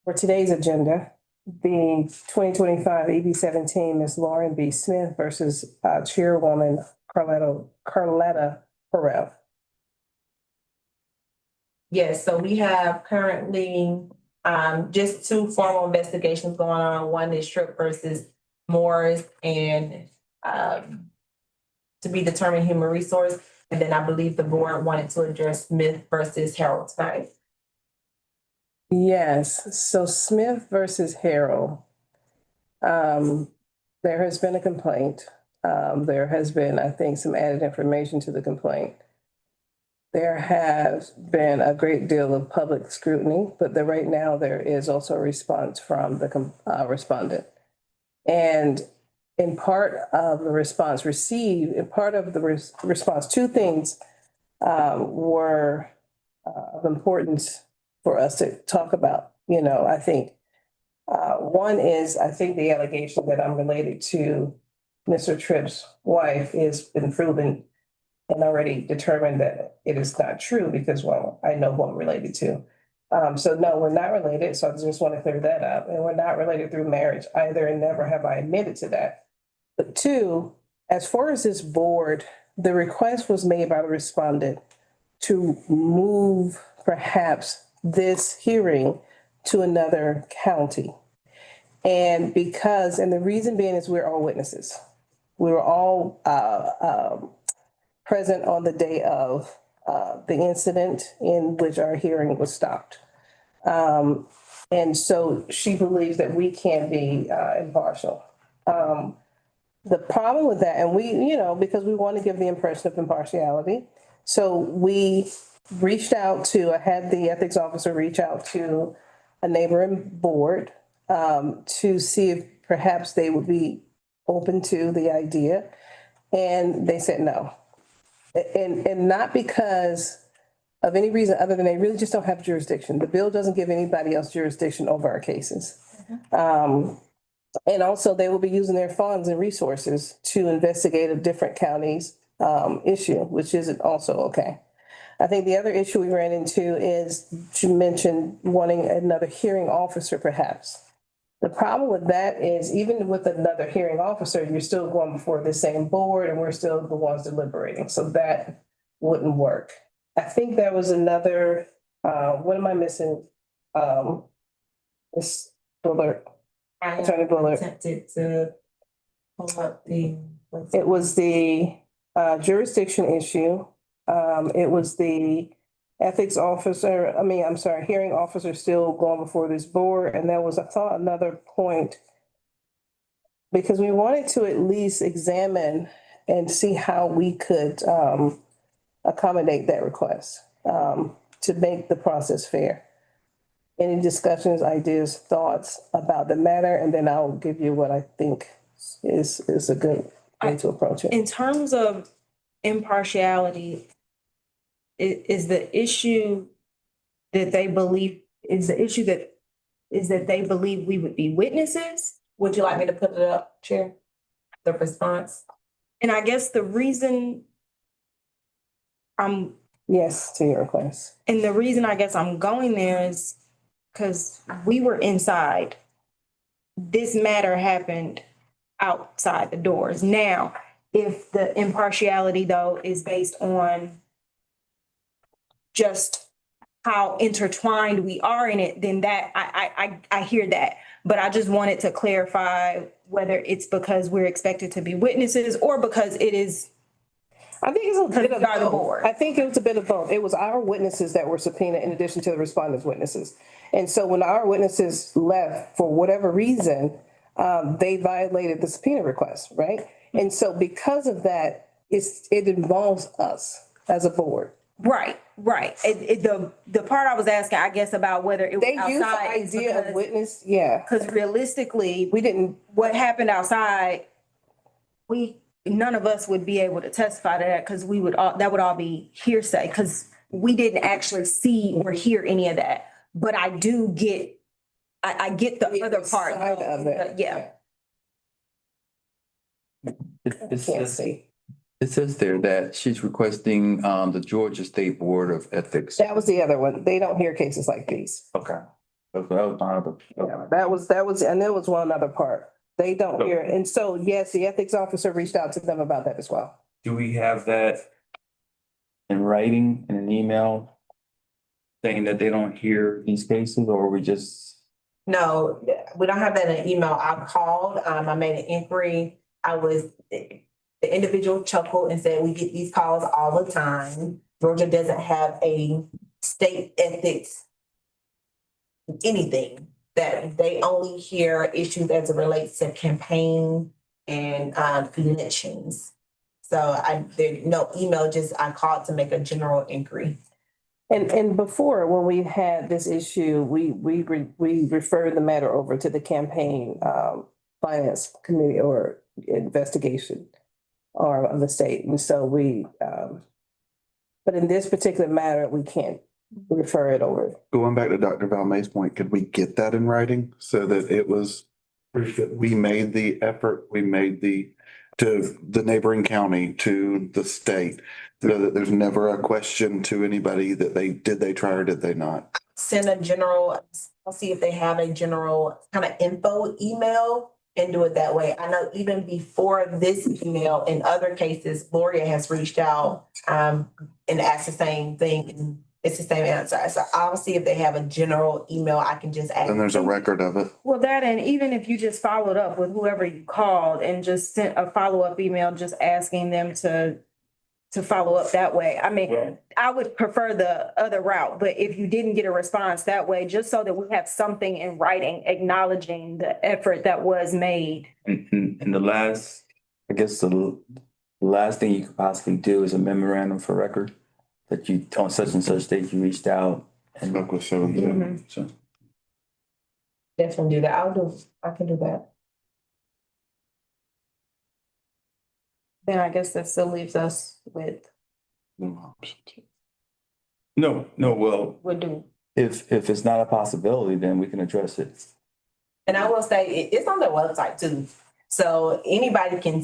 for today's agenda, the 2025 EB-17, Ms. Lauren B. Smith versus Chairwoman Carletta Perel. Yes, so we have currently just 2 formal investigations going on. One is Tripp versus Morris and to be determined human resource. And then I believe the board wanted to address Smith versus Harold tonight. Yes, so Smith versus Harold. There has been a complaint. There has been, I think, some added information to the complaint. There has been a great deal of public scrutiny, but right now there is also a response from the respondent. And in part of the response received, in part of the response, 2 things were of importance for us to talk about. You know, I think one is, I think the allegation that I'm related to Mr. Tripp's wife has been proven and already determined that it is not true because, well, I know who I'm related to. So no, we're not related. So I just want to clear that up. And we're not related through marriage either, and never have I admitted to that. But 2, as far as this board, the request was made by the respondent to move perhaps this hearing to another county. And the reason being is we're all witnesses. We were all present on the day of the incident in which our hearing was stopped. And so she believes that we can be impartial. The problem with that, and we, because we want to give the impression of impartiality, so we reached out to, I had the ethics officer reach out to a neighboring board to see if perhaps they would be open to the idea. And they said no. And not because of any reason other than they really just don't have jurisdiction. The bill doesn't give anybody else jurisdiction over our cases. And also they will be using their funds and resources to investigate a different county's issue, which isn't also okay. I think the other issue we ran into is, you mentioned wanting another hearing officer perhaps. The problem with that is even with another hearing officer, you're still going before the same board and we're still the ones deliberating. So that wouldn't work. I think there was another, what am I missing? Ms. Bullard. Attorney Bullard. Attempted to pull up the. It was the jurisdiction issue. It was the ethics officer, hearing officer still going before this board. And there was, I thought, another point. Because we wanted to at least examine and see how we could accommodate that request to make the process fair. Any discussions, ideas, thoughts about the matter, and then I'll give you what I think is a good way to approach it. In terms of impartiality, is the issue that they believe they believe we would be witnesses? Would you like me to put it up, Chair? The response? And I guess the reason Yes, to your request. and the reason I guess I'm going there is because we were inside. This matter happened outside the doors. Now, if the impartiality though is based on just how intertwined we are in it, then that I hear that. But I just wanted to clarify whether it's because we're expected to be witnesses or because it is. I think it's a bit of By the both. board. I think it was a bit of both. It was our witnesses that were subpoenaed in addition to the respondents' witnesses. And so when our witnesses left for whatever reason, they violated the subpoena request, right? And so because of that, it involves us as a board. Right. The part I was asking, I guess, about whether it was They use the outside. is idea of because- witness, yeah. Cause realistically, We didn't, what happened outside, none of us would be able to testify to that, cause we would all, that would all be hearsay, cause we didn't actually see or hear any of that. But I do get, I get the other part. side of it. Yeah. It Can't says, see. it says there that she's requesting, the Georgia State Board of Ethics. That was the other one. They don't hear cases like these. Okay. That was my other. Yeah, that was, and there was one other part. They don't hear, it. And so, yes, the ethics officer reached out to them about that as well. Do we have that in writing, in an email? Saying that they don't hear these cases, or we just, No, we don't have that in an email. I called, I made an inquiry. The individual chuckled and said, we get these calls all the time. Georgia doesn't have a state ethics anything, that they only hear issues as it relates to campaign and elections. So there's no email, just I called to make a general inquiry. And before, when we had this issue, we referred the matter over to the campaign finance committee or investigation or of the state. And so but in this particular matter, we can't refer it over. Going back to Dr. Valmay's point, could we get that in writing so that it was, we made the effort, to the neighboring county, to the state, so that there's never a question to anybody that did they try or did they not? Send a general, I'll see if they have a general kind of info email and do it that way. I know even before this email, in other cases, Gloria has reached out and asked the same thing, and it's the same answer. So I'll see if they have a general email I can just add. And there's a record of it. Well, that, and even if you just followed up with whoever you called and just sent a follow-up email, just asking them to follow up that way. I mean, I would prefer the other route, but if you didn't get a response that way, just so that we have something in writing acknowledging the effort that was made. and the last, I guess the last thing you could possibly do is a memorandum for record that you, on such and such date, you reached out and. Spoke with so and so. Mhm. So, Definitely do that. I can do that. Then I guess that still leaves us with, no, well, what do, if it's not a possibility, then we can address it. And I will say, it's on their website too. So anybody can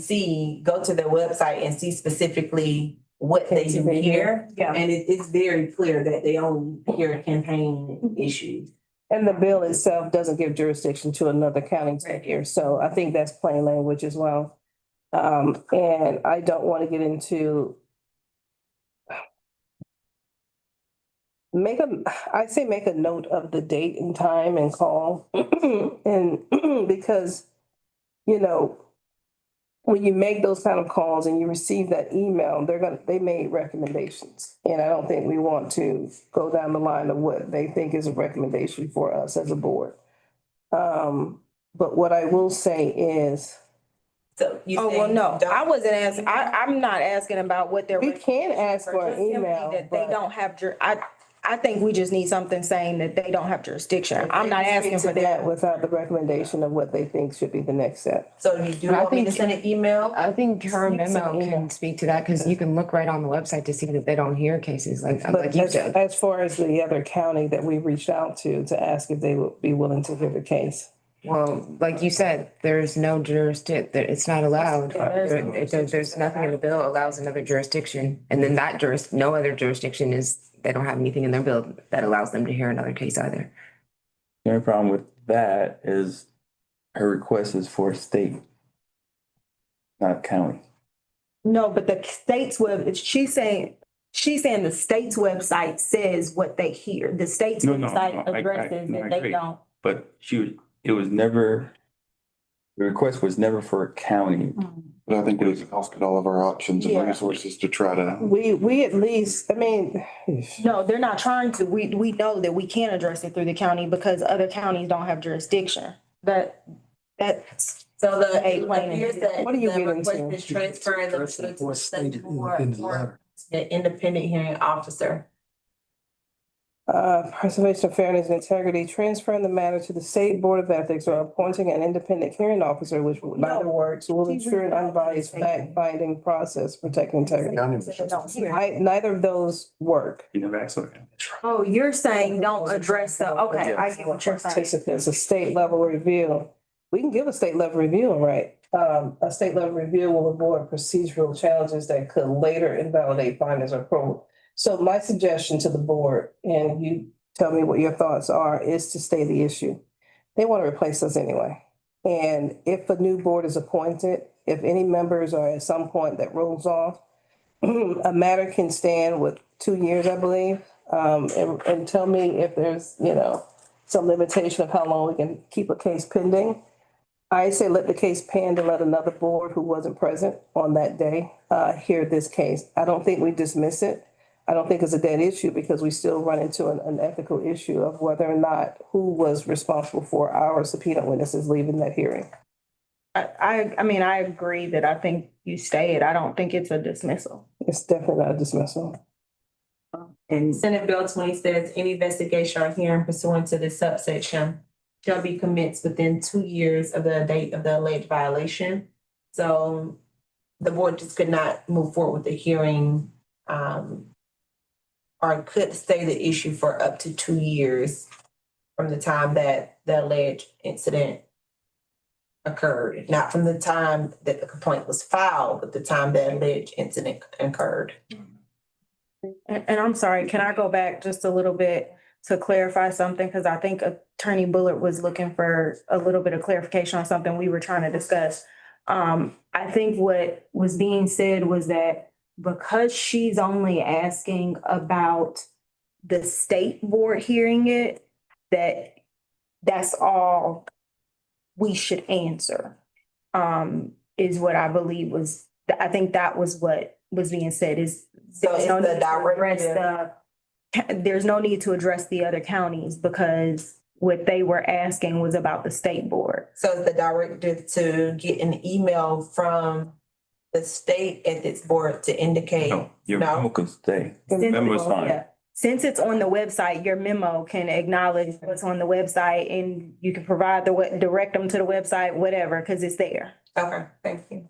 go to their website and see specifically what they do hear. Yeah. And it's very clear that they only hear campaign issues. And the bill itself doesn't give jurisdiction to another county to hear. So I think that's plain language as well. And I don't want to get into make a note of the date and time and call. And because, when you make those kind of calls and you receive that email, they made recommendations. And I don't think we want to go down the line of what they think is a recommendation for us as a board. But what I will say is, So you oh, say well, no, you don't- I wasn't asking, I'm not asking about what they're. we can ask for an Just simply email, that they but don't have I think we just need something saying that they don't have jurisdiction. I'm not asking for that. without the recommendation of what they think should be the next step. So you do But I want me to think- send an email? I think her You can send memo an email. can speak to that, because you can look right on the website to see that they don't hear cases like But you as, said. as far as the other county that we reached out to ask if they would be willing to hear the case. Well, like you said, there's no jurisdiction, that it's not allowed. Yeah, there's no There's nothing in the bill allows another jurisdiction. And then no other jurisdiction they don't have anything in their bill that allows them to hear another case either. The only problem with that is her request is for state, not county. No, but the state's she's saying the state's website says what they hear. The state's No, website I addresses that they agree. don't. But the request was never for a county. But I think we exhausted all of our options and Yeah. resources to try to. We at least, No, they're not trying to. We know that we can address it through the county because other counties don't have jurisdiction. That's So Hey, plain and here's the, What are you the getting request to? is transferring them to What's the stated state in board the or letter. an independent hearing officer. Preservation of fairness and integrity, transferring the matter to the State Board of Ethics or appointing an independent hearing officer, which in other words will ensure an unbiased fact-finding process protecting integrity. Neither of those work. You never asked for it. Oh, you're saying don't address the, okay, I get what you're saying. Participants, a state level review. We can give a state level review, right? A state level review will avoid procedural challenges that could later invalidate findings or approval. So my suggestion to the board, and you tell me what your thoughts are, is to stay the issue. They want to replace us anyway. And if a new board is appointed, if any members are at some point that rolls off, a matter can stand with 2 years, I believe. And tell me if there's, some limitation of how long we can keep a case pending. I say let the case pen and let another board who wasn't present on that day hear this case. I don't think we dismiss it. I don't think it's a dead issue because we still run into an ethical issue of whether or not who was responsible for our subpoena witnesses leaving that hearing. I mean, I agree that I think you stay it. I don't think it's a dismissal. It's definitely not a dismissal. And Senate Bill 20 says any investigation or hearing pursuant to this subsection shall be commenced within 2 years of the date of the alleged violation. So the board just could not move forward with the hearing, or could stay the issue for up to 2 years from the time that the alleged incident occurred, not from the time that the complaint was filed, but the time the alleged incident occurred. And I'm sorry, can I go back just a little bit to clarify something? Because I think Attorney Bullard was looking for a little bit of clarification on something we were trying to discuss. I think what was being said was that because she's only asking about the state board hearing it, that's all we should answer, is what I believe was, I think that was what was being said is. So it's the directive. There's no need to address the other counties because what they were asking was about the state board. So the directive to get an email from the state ethics board to indicate. No, your No. memo can stay. Since- Memo is fine. yeah. Since it's on the website, your memo can acknowledge what's on the website and you can provide direct them to the website, whatever, because it's there. Okay, thank you.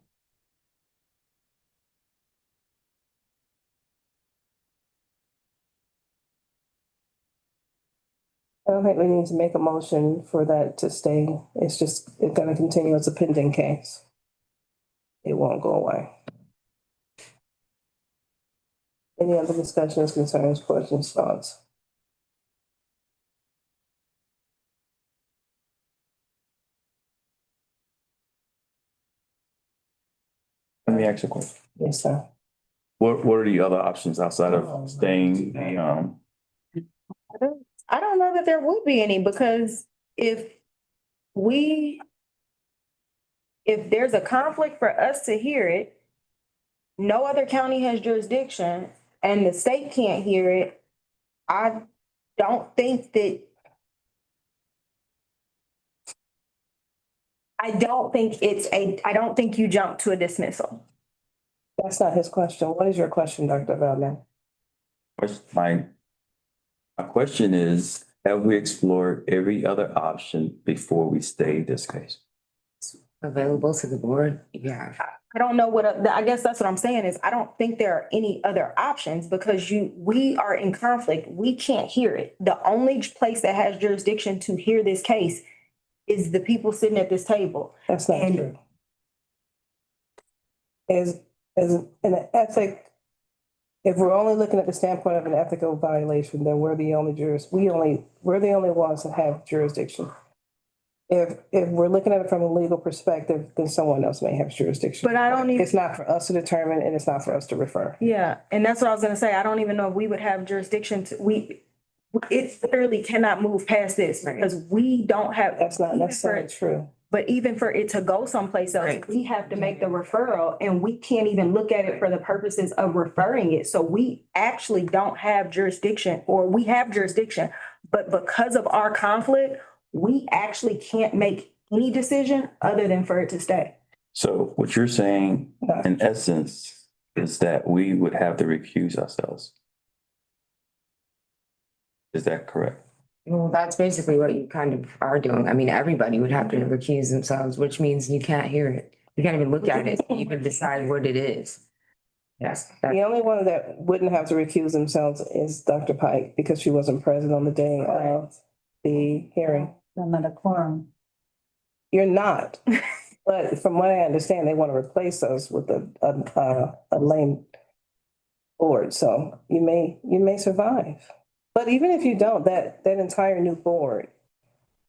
I don't think we need to make a motion for that to stay. It's gonna continue as a pending case. It won't go away. Any other discussions, concerns, questions, thoughts? Let me ask you a question. Yes, sir. What are the other options outside of staying the, I don't know that there would be any because if there's a conflict for us to hear it, no other county has jurisdiction and the state can't hear it, I don't think you jump to a dismissal. That's not his question. What is your question, Dr. Valdez? my question is, have we explored every other option before we stay this case? Available to the board? Yeah. I don't know I guess that's what I'm saying is I don't think there are any other options because we are in conflict. We can't hear it. The only place that has jurisdiction to hear this case is the people sitting at this table. That's not And- true. As in an ethic, if we're only looking at the standpoint of an ethical violation, then we're the only ones that have jurisdiction. If we're looking at it from a legal perspective, then someone else may have jurisdiction. But I don't even- It's not for us to determine and it's not for us to refer. Yeah, and that's what I was gonna say. I don't even know if we would have jurisdiction it literally cannot move past this because we don't have. That's not necessarily true. But even for it to go someplace else, Right. we have to make the referral and we can't even look at it for the purposes of referring it. So we actually don't have jurisdiction, or we have jurisdiction, but because of our conflict, we actually can't make any decision other than for it to stay. So what you're saying, in essence, is that we would have to recuse ourselves. Is that correct? Well, that's basically what you kind of are doing. I mean, everybody would have to recuse themselves, which means you can't hear it. You can't even look at it, you can decide what it is. Yes, The only one that wouldn't have to recuse themselves is Dr. Pike because she wasn't present on the day of the hearing. I'm not a quorum. You're not. But from what I understand, they want to replace us with a lame board. So you may survive. But even if you don't, that entire new board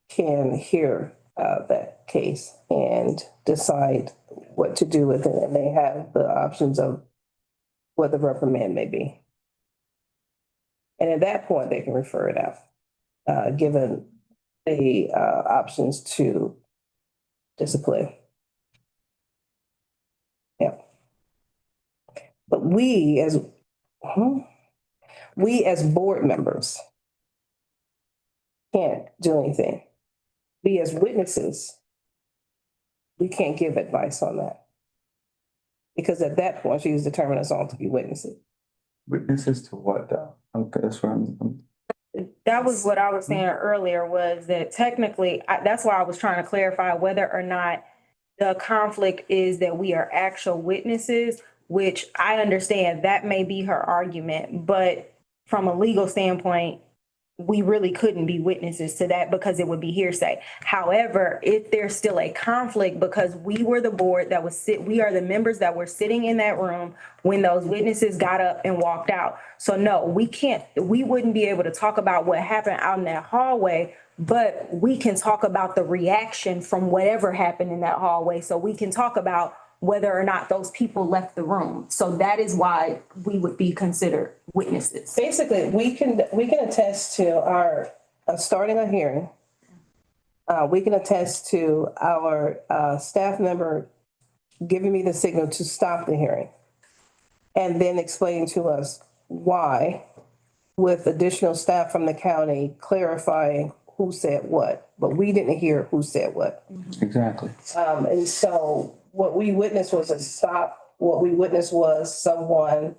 can hear that case and decide what to do with it. And they have the options of what the reprimand may be. And at that point, they can refer it out, given the options to discipline. Yeah. But we as board members can't do anything. We as witnesses, we can't give advice on that. Because at that point, she's determined us all to be witnesses. Witnesses to what though? Okay, that's where That was what I was saying earlier, was that technically, that's why I was trying to clarify whether or not the conflict is that we are actual witnesses, which I understand that may be her argument, but from a legal standpoint, we really couldn't be witnesses to that because it would be hearsay. However, if there's still a conflict because we were the board that we are the members that were sitting in that room when those witnesses got up and walked out. So no, we wouldn't be able to talk about what happened out in that hallway, but we can talk about the reaction from whatever happened in that hallway. So we can talk about whether or not those people left the room. So that is why we would be considered witnesses. Basically, we can attest to our starting a hearing. We can attest to our staff member giving me the signal to stop the hearing and then explaining to us why, with additional staff from the county clarifying who said what, but we didn't hear who said what. exactly. And so what we witnessed was a stop. What we witnessed was someone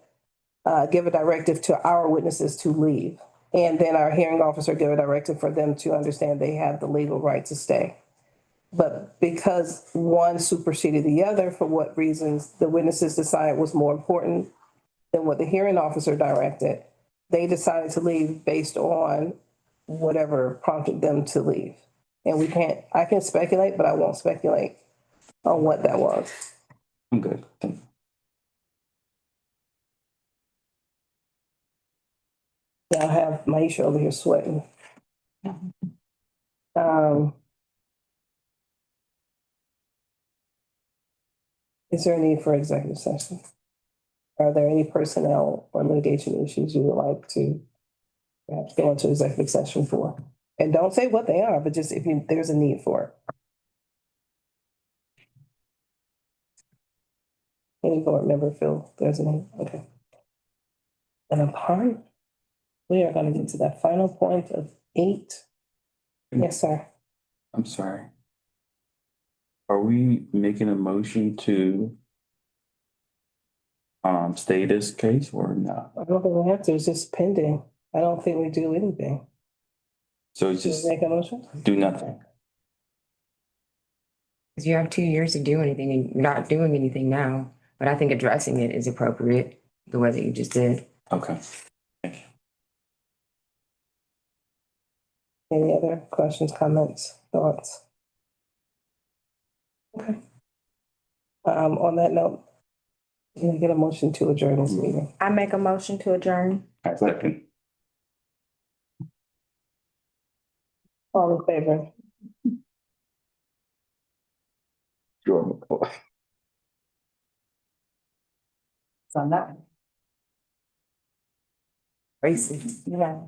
give a directive to our witnesses to leave. And then our hearing officer give a directive for them to understand they have the legal right to stay. But because one superseded the other, for what reasons the witnesses decided was more important than what the hearing officer directed, they decided to leave based on whatever prompted them to leave. And I can speculate, but I won't speculate on what that was. I'm good. Thank you. Yeah, I have Maisha over here sweating. Is there a need for executive session? Are there any personnel or litigation issues you would like to perhaps go into executive session for? And don't say what they are, but just if there's a need for it. Any board member feel there's a need? Okay. And upon, we are going to get to that final point of 8. Yes, sir. I'm sorry. Are we making a motion to stay this case or not? I don't think we have to. It's just pending. I don't think we do anything. So it's Should just we make a motion? do nothing. because you have 2 years to do anything and you're not doing anything now. But I think addressing it is appropriate, the way that you just did. Okay. Thank you. Any other questions, comments, thoughts? Okay. On that note, can we get a motion to adjourn this meeting? I make a motion to adjourn. I second. All in favor? Sure. So I'm not. Racist. Yeah.